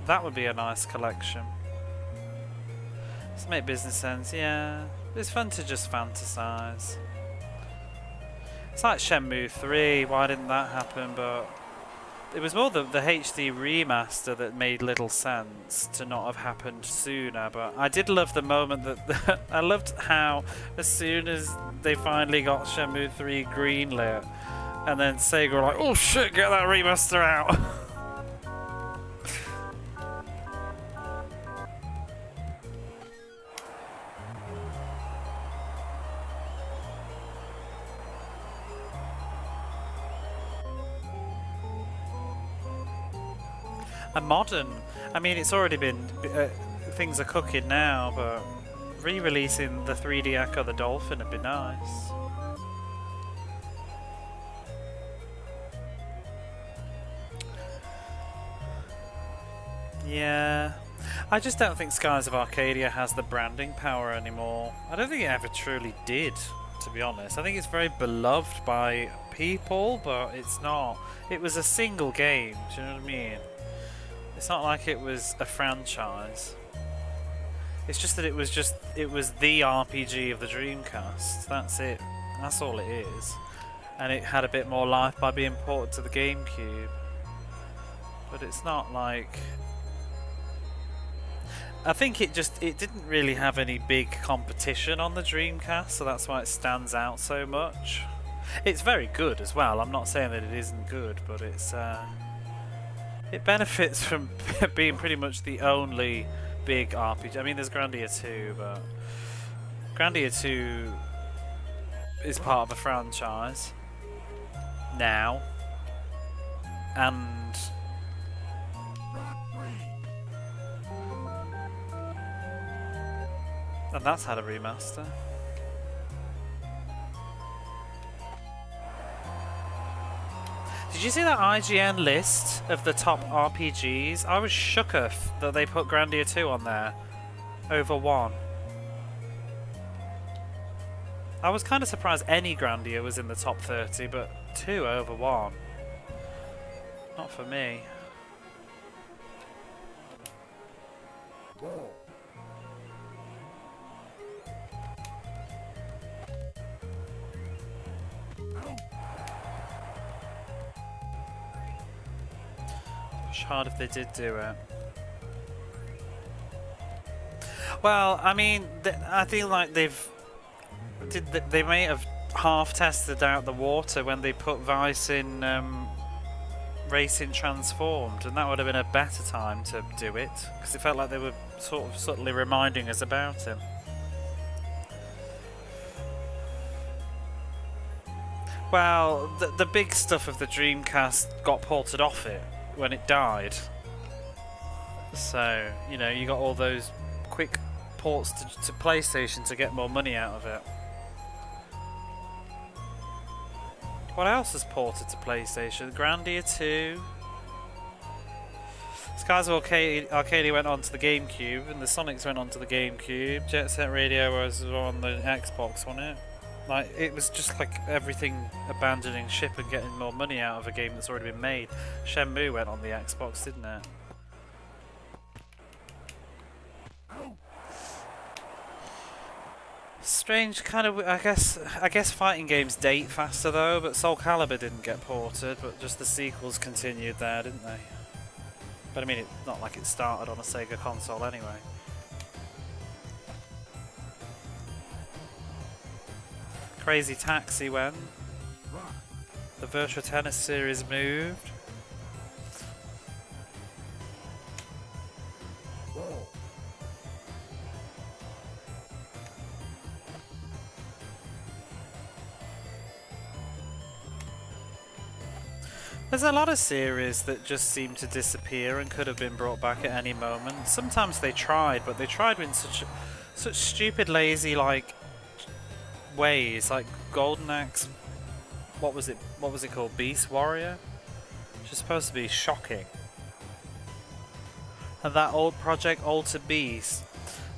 That would be a nice collection. Does it make business sense? Yeah. It's fun to just fantasize. It's like Shenmue 3, why didn't that happen? But it was more the HD remaster that made little sense to not have happened sooner. But I did love the moment that I loved how as soon as they finally got Shenmue 3 greenlit, and then Sega were like, "Oh shit, get that remaster out!" And modern, I mean, it's already been things are cooking now, but re-releasing the 3D Echo the Dolphin would be nice. Yeah, I just don't think Skies of Arcadia has the branding power anymore. I don't think it ever truly did, to be honest. I think it's very beloved by people, but it's not. It was a single game, do you know what I mean? It's not like it was a franchise. It's just that it was the RPG of the Dreamcast. That's it. That's all it is. And it had a bit more life by being ported to the GameCube. But it's not like... I think it didn't really have any big competition on the Dreamcast, so that's why it stands out so much. It's very good as well. I'm not saying that it isn't good, but it's it benefits from being pretty much the only big RPG. I mean, there's Grandia 2, but Grandia 2 is part of a franchise now, and that's had a remaster. Did you see that IGN list of the top RPGs? I was shooketh that they put Grandia 2 on there over 1. I was kind of surprised any Grandia was in the top 30, but 2 over 1. Not for me. Whoa. It's hard if they did do it. Well, I mean, I feel like they may have half tested out the water when they put Vice in Racing Transformed, and that would have been a better time to do it because it felt like they were sort of subtly reminding us about him. Well, the big stuff of the Dreamcast got ported off it when it died. So, you know, you got all those quick ports to PlayStation to get more money out of it. What else is ported to PlayStation? Grandia 2. Skies of Arcadia went on to the GameCube, and the Sonics went on to the GameCube. Jet Set Radio was on the Xbox, wasn't it? Like, it was just like everything abandoning ship and getting more money out of a game that's already been made. Shenmue went on the Xbox, didn't it? Strange kind of, I guess fighting games date faster though, but Soul Calibur didn't get ported, but just the sequels continued there, didn't they? But I mean, it's not like it started on a Sega console anyway. Crazy Taxi went. The Virtua Tennis series moved. Whoa. There's a lot of series that just seem to disappear and could have been brought back at any moment. Sometimes they tried, but they tried in such stupid, lazy, like, ways. Like Golden Axe, what was it called? Beast Warrior? Which is supposed to be shocking. And that old Project Alter Beast.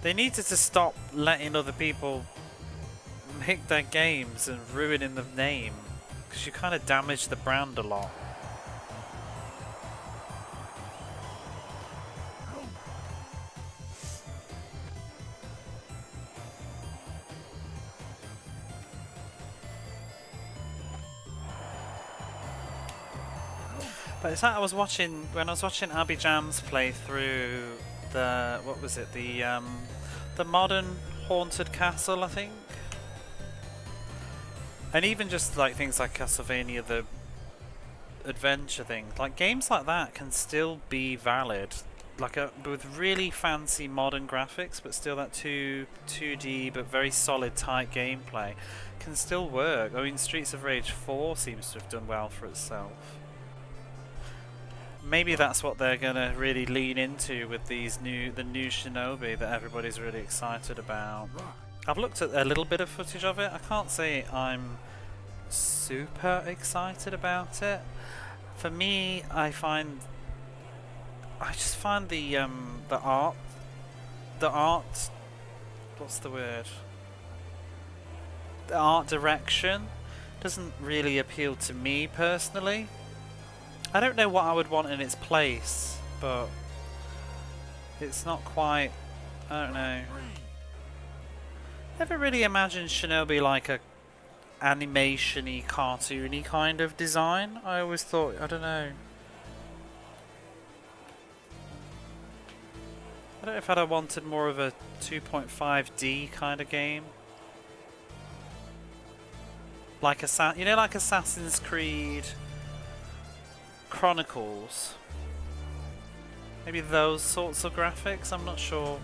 They needed to stop letting other people make their games and ruining the name, because you kind of damage the brand a lot. But it's like I was watching when I was watching Abby Jam's playthrough the what was it the modern haunted castle I think, and even just like things like Castlevania the adventure thing, like games like that can still be valid, like with really fancy modern graphics, but still that 2D but very solid tight gameplay can still work. I mean, Streets of Rage 4 seems to have done well for itself. Maybe that's what they're gonna really lean into with the new Shinobi that everybody's really excited about. I've looked at a little bit of footage of it. I can't say I'm super excited about it. For me, I just find the art, what's the word? The art direction doesn't really appeal to me personally. I don't know what I would want in its place, but it's not quite, I don't know. Never really imagined Shinobi like a animation-y, cartoony kind of design. I always thought, I don't know. I don't know if I'd have wanted more of a 2.5D kind of game. Like like Assassin's Creed Chronicles. Maybe those sorts of graphics, I'm not sure.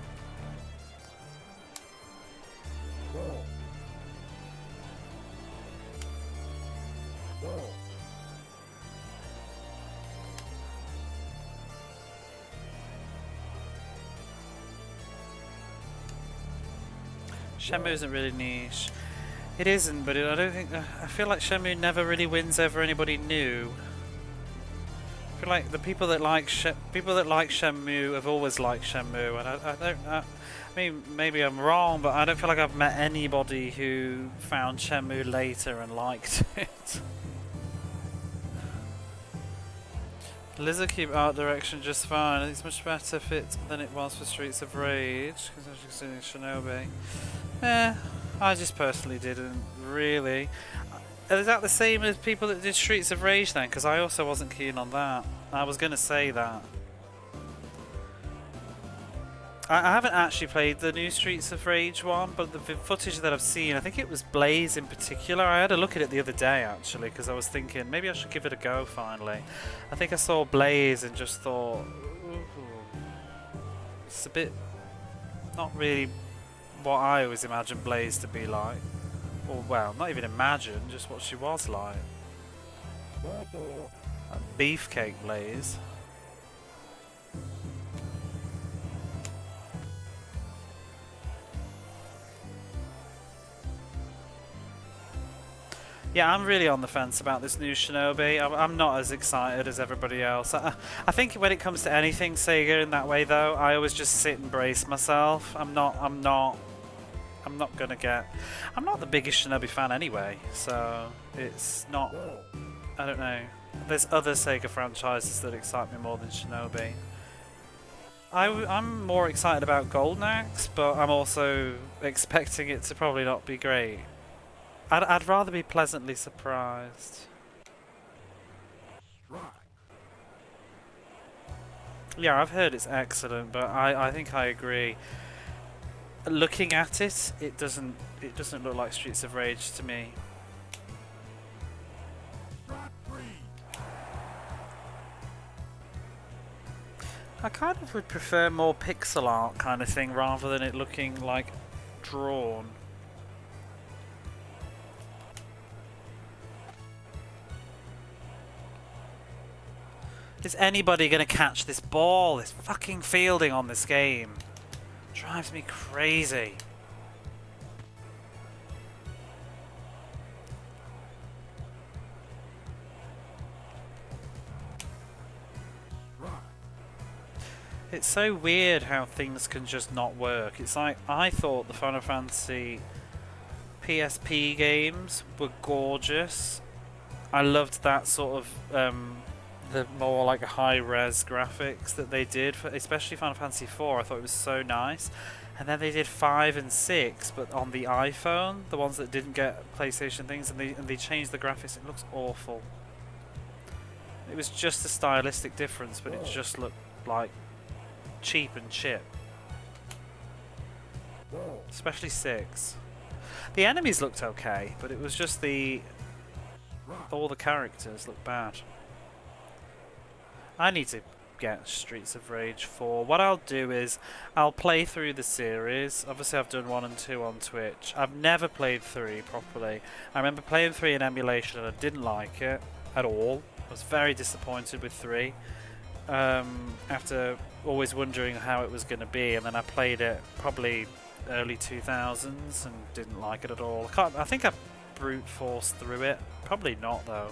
Whoa. Whoa. Shenmue isn't really niche. It isn't, but I don't think. I feel like Shenmue never really wins over anybody new. I feel like the people that like Shenmue have always liked Shenmue, and I don't. I mean, maybe I'm wrong, but I don't feel like I've met anybody who found Shenmue later and liked it. Lizard Cube art direction just fine. It's much better fit than it was for Streets of Rage, because as you can see in Shinobi. I just personally didn't really. Is that the same as people that did Streets of Rage then? Because I also wasn't keen on that. I was going to say that. I haven't actually played the new Streets of Rage one, but the footage that I've seen, I think it was Blaze in particular. I had a look at it the other day actually, because I was thinking maybe I should give it a go finally. I think I saw Blaze and just thought, ooh, it's a bit not really what I always imagined Blaze to be like. Or well, not even imagine, just what she was like. Like Beefcake Blaze. Yeah, I'm really on the fence about this new Shinobi. I'm not as excited as everybody else. I think when it comes to anything Sega in that way, though, I always just sit and brace myself. I'm not gonna get. I'm not the biggest Shinobi fan anyway, so it's not. I don't know. There's other Sega franchises that excite me more than Shinobi. I'm more excited about Golden Axe, but I'm also expecting it to probably not be great. I'd rather be pleasantly surprised. Yeah, I've heard it's excellent, but I think I agree. Looking at it, it doesn't look like Streets of Rage to me. I kind of would prefer more pixel art kind of thing rather than it looking like drawn. Is anybody gonna catch this ball? This fucking fielding on this game drives me crazy. It's so weird how things can just not work. It's like, I thought the Final Fantasy PSP games were gorgeous. I loved that sort of the more like high-res graphics that they did, for, especially Final Fantasy 4. I thought it was so nice. And then they did 5 and 6, but on the iPhone, the ones that didn't get PlayStation things, and they changed the graphics. It looks awful. It was just a stylistic difference, but it just looked like cheap and chip. Whoa. Especially 6. The enemies looked okay, but it was just all the characters looked bad. I need to get Streets of Rage 4. What I'll do is I'll play through the series. Obviously I've done 1 and 2 on Twitch. I've never played 3 properly. I remember playing 3 in emulation and I didn't like it at all. I was very disappointed with 3. After always wondering how it was going to be, and then I played it probably early 2000s and didn't like it at all. I think I brute forced through it. Probably not though.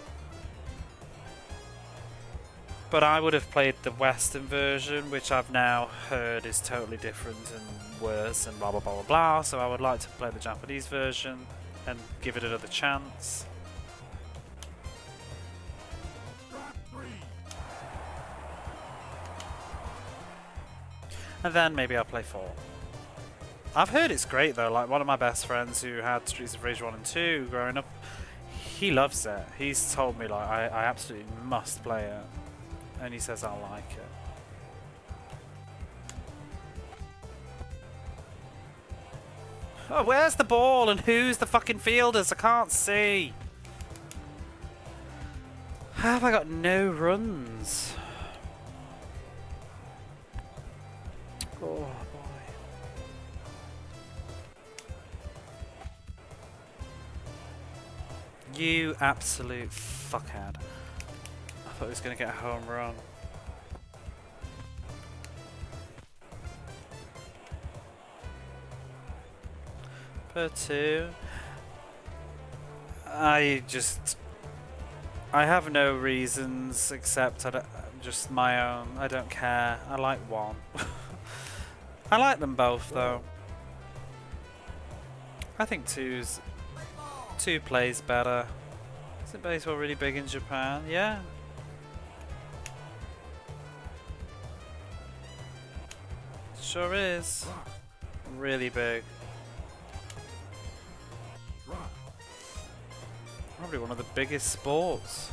But I would have played the Western version, which I've now heard is totally different and worse and blah blah blah blah blah. So I would like to play the Japanese version and give it another chance. And then maybe I'll play 4. I've heard it's great though. Like one of my best friends who had Streets of Rage 1 and 2 growing up, he loves it. He's told me like I absolutely must play it, and he says I'll like it. Oh, where's the ball and who's the fucking fielders? I can't see. How have I got no runs? Oh boy. You absolute fuckhead. I thought he was going to get a home run. Per 2. I have no reasons except just my own. I don't care. I like 1. I like them both though. I think 2 plays better. Isn't baseball really big in Japan? Yeah. Sure is. Really big. Probably one of the biggest sports.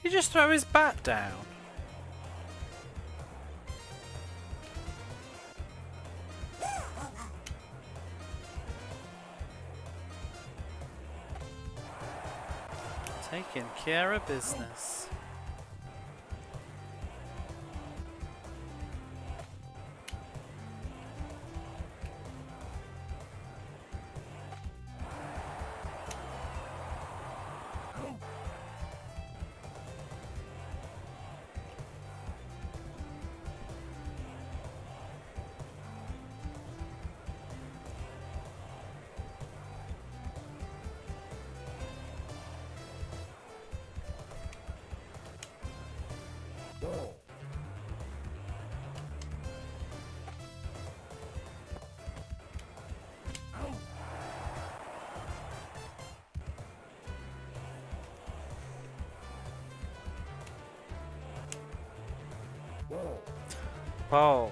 He just throw his bat down. Taking care of business. Ball.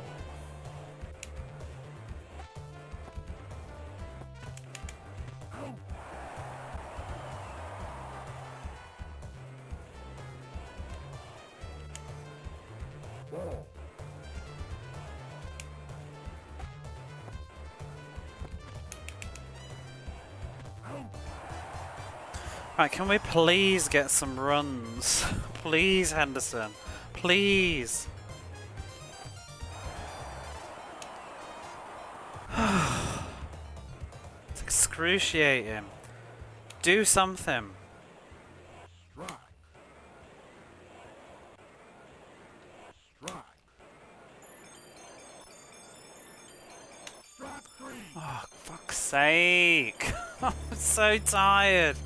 Right, can we please get some runs? Please, Henderson. Please. It's excruciating. Do something. Oh, fuck's sake. I'm so tired.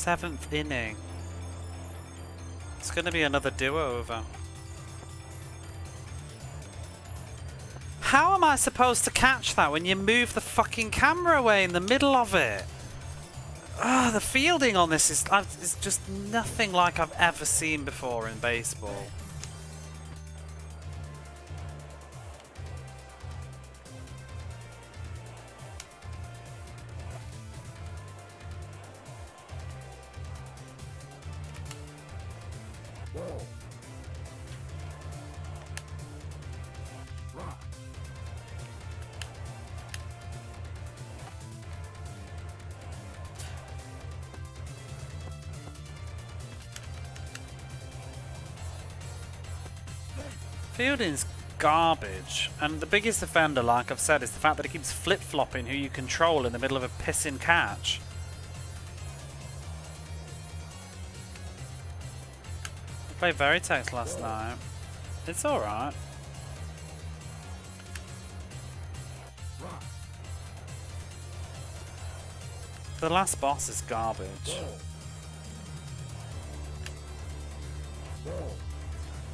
7th inning. It's going to be another do-over. How am I supposed to catch that when you move the fucking camera away in the middle of it? The fielding on this is just nothing like I've ever seen before in baseball. Whoa. Rock. Fielding's garbage, and the biggest offender, like I've said, is the fact that it keeps flip-flopping who you control in the middle of a pissing catch. I played Veritex last night. It's alright. Rock. The last boss is garbage. Whoa.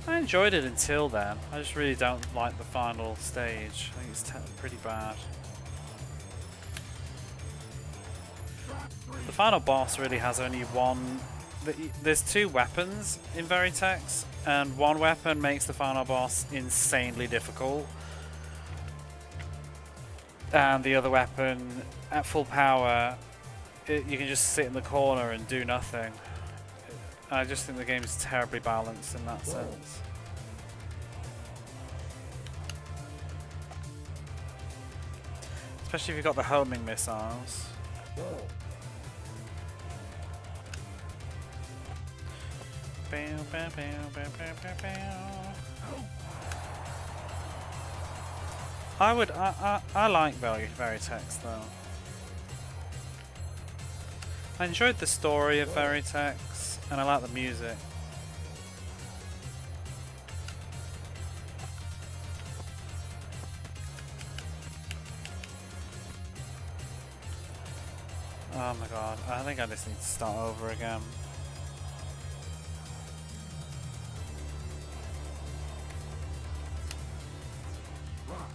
I enjoyed it until then. I just really don't like the final stage. I think it's pretty bad. The final boss really has only one. There's two weapons in Veritex, and one weapon makes the final boss insanely difficult, and the other weapon, at full power, you can just sit in the corner and do nothing. I just think the game is terribly balanced in that sense. Especially if you've got the homing missiles. Whoa. I like Veritex though. I enjoyed the story of Veritex, and I like the music. Oh my god, I think I just need to start over again. Rock.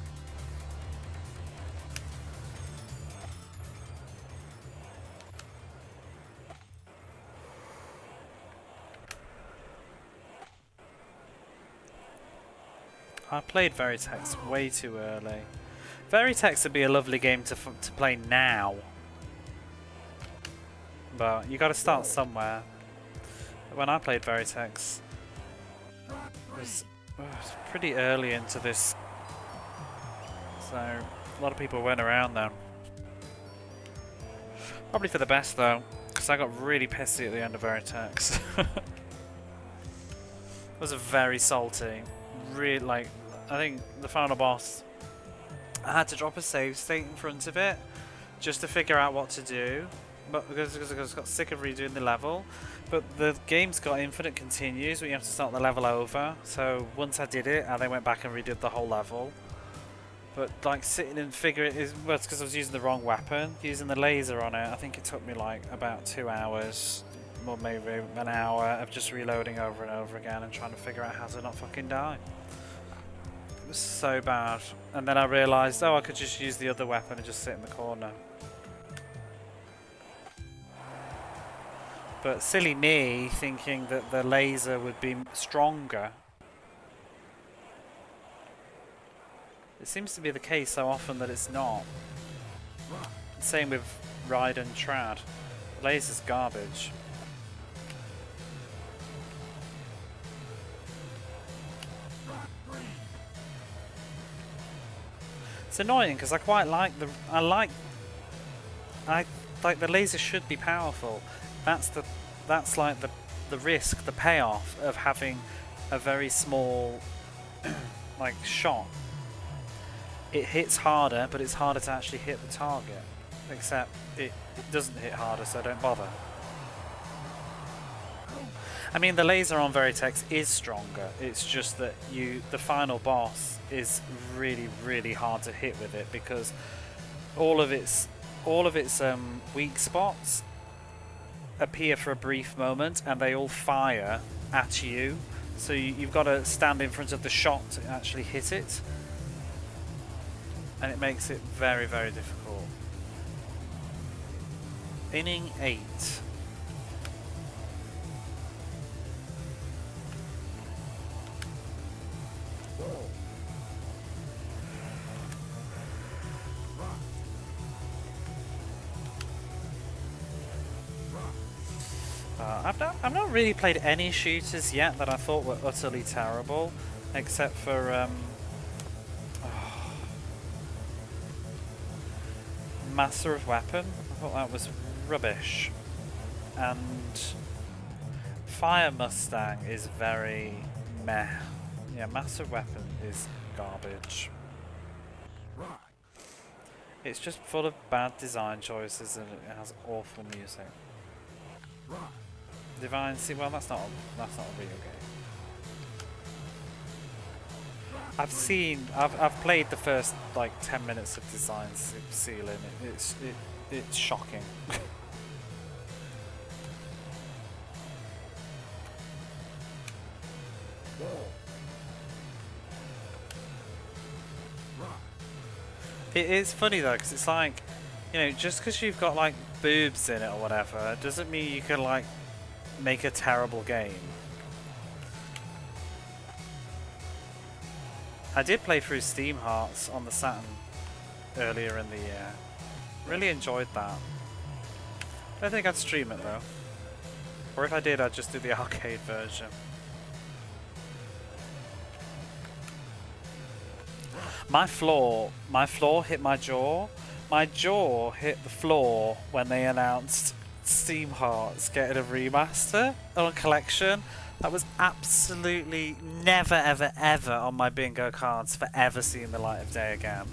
I played Veritex way too early. Veritex would be a lovely game to play now, but you got to start somewhere. When I played Veritex, it was pretty early into this, so a lot of people weren't around then. Probably for the best though, because I got really pissy at the end of Veritex. It was a very salty, really, like, I think the final boss, I had to drop a save state in front of it just to figure out what to do, but because I got sick of redoing the level. But the game's got infinite continues where you have to start the level over, so once I did it, I then went back and redid the whole level. But like sitting and figuring it, well, it's because I was using the wrong weapon, using the laser on it. I think it took me like about 2 hours, or maybe an hour of just reloading over and over again and trying to figure out how to not fucking die. It was so bad. And then I realised, oh, I could just use the other weapon and just sit in the corner. But silly me thinking that the laser would be stronger. It seems to be the case so often that it's not. Same with Ride and Trad. Laser's garbage. It's annoying because I quite like the I like the laser should be powerful. That's like the risk, the payoff of having a very small like shot. It hits harder, but it's harder to actually hit the target. Except it doesn't hit harder, so don't bother. I mean, the laser on Veritex is stronger. It's just that the final boss is really, really hard to hit with it because all of its weak spots appear for a brief moment and they all fire at you. So you've got to stand in front of the shot to actually hit it. And it makes it very, very difficult. Inning 8. Ball. Rock. Rock. I've not really played any shooters yet that I thought were utterly terrible, except for Master of Weapon. I thought that was rubbish, and Fire Mustang is very meh. Yeah, Master of Weapon is garbage. Rock. It's just full of bad design choices and it has awful music. Rock. Divine Sea, well, that's not a real game. I've played the first like 10 minutes of Design Ceiling. It's shocking. Ball. Rock. It is funny though, because it's like, you know, just because you've got like boobs in it or whatever, doesn't mean you can like make a terrible game. I did play through Steam Hearts on the Saturn earlier in the year. Really enjoyed that. I don't think I'd stream it though. Or if I did, I'd just do the arcade version. My floor hit my jaw. My jaw hit the floor when they announced Steam Hearts getting a remaster on a collection. That was absolutely never, ever, ever on my bingo cards for ever seeing the light of day again.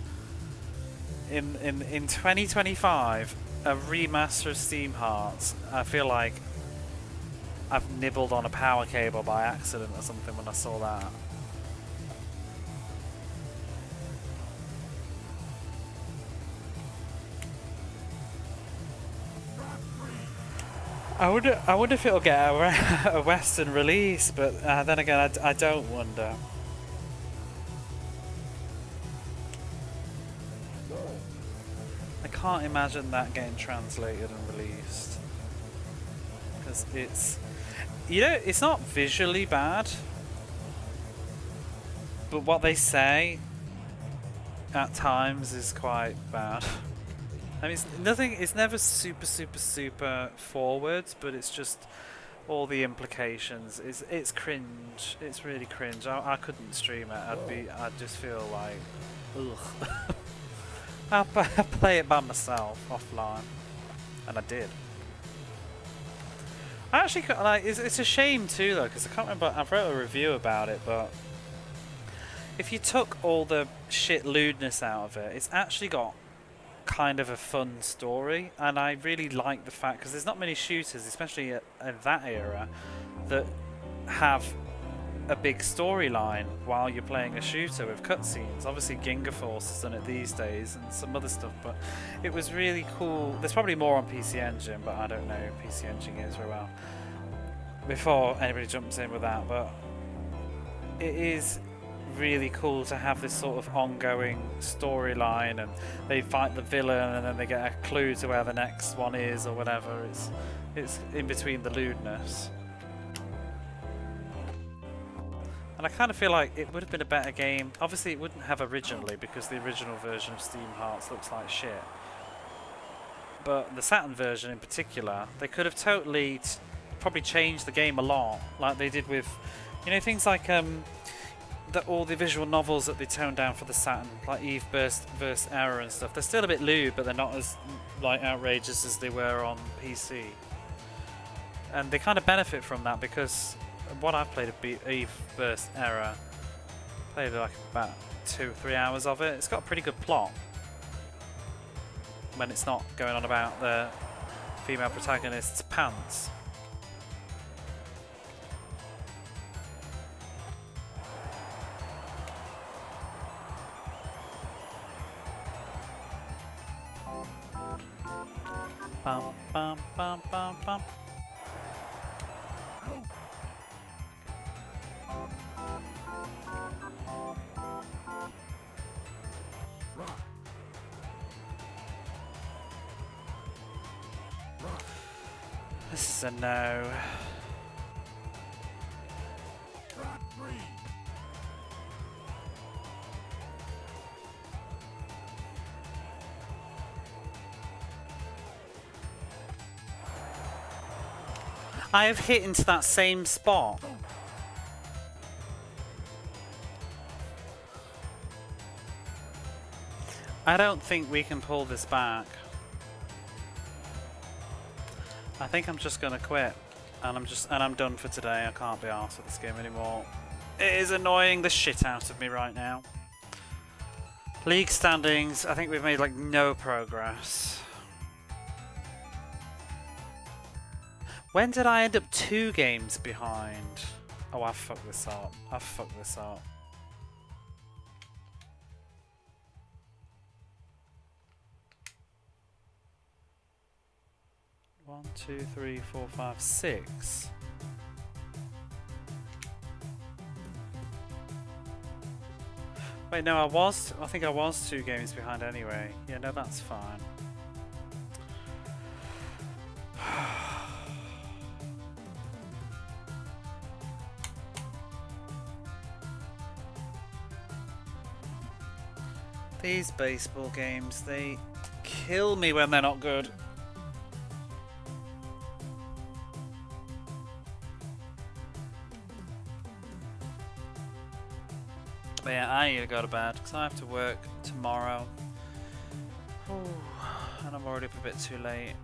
In 2025, a remaster of Steam Hearts, I feel like I've nibbled on a power cable by accident or something when I saw that. I wonder if it'll get a Western release, but then again, I don't wonder. Ball. I can't imagine that getting translated and released, because it's, you know, it's not visually bad, but what they say at times is quite bad. I mean, it's never super forward, but it's just all the implications. It's cringe. It's really cringe. I couldn't stream it. I'd just feel like, ugh. I'll play it by myself offline, and I did. I actually like. It's a shame too, though, because I can't remember. I've wrote a review about it, but if you took all the shit lewdness out of it, it's actually got kind of a fun story, and I really like the fact, because there's not many shooters, especially in that era, that have a big storyline while you're playing a shooter with cutscenes. Obviously Ginga Force has done it these days and some other stuff, but it was really cool. There's probably more on PC Engine, but I don't know PC Engine games very well before anybody jumps in with that, but it is really cool to have this sort of ongoing storyline, and they fight the villain and then they get a clue to where the next one is or whatever. It's in between the lewdness, and I kind of feel like it would have been a better game. Obviously it wouldn't have originally, because the original version of Steam Hearts looks like shit, but the Saturn version in particular, they could have totally probably changed the game a lot, like they did with, you know, things like all the visual novels that they toned down for the Saturn, like Eve vs. Error and stuff. They're still a bit lewd, but they're not as like outrageous as they were on PC. And they kind of benefit from that, because what I've played of Eve vs. Error, played like about 2-3 hours of it. It's got a pretty good plot when it's not going on about the female protagonist's pants. Bum, bum, bum, bum, bum. This is a no. Track 3. I have hit into that same spot. I don't think we can pull this back. I think I'm just gonna quit. And I'm done for today. I can't be arsed with this game anymore. It is annoying the shit out of me right now. League standings, I think we've made like no progress. When did I end up 2 games behind? Oh, I fucked this up. I fucked this up. One, 2, 3, 4, 5, 6. Wait, no, I think I was 2 games behind anyway. Yeah, no, that's fine. These baseball games, they kill me when they're not good. But yeah, I need to go to bed because I have to work tomorrow. And I'm already up a bit too late.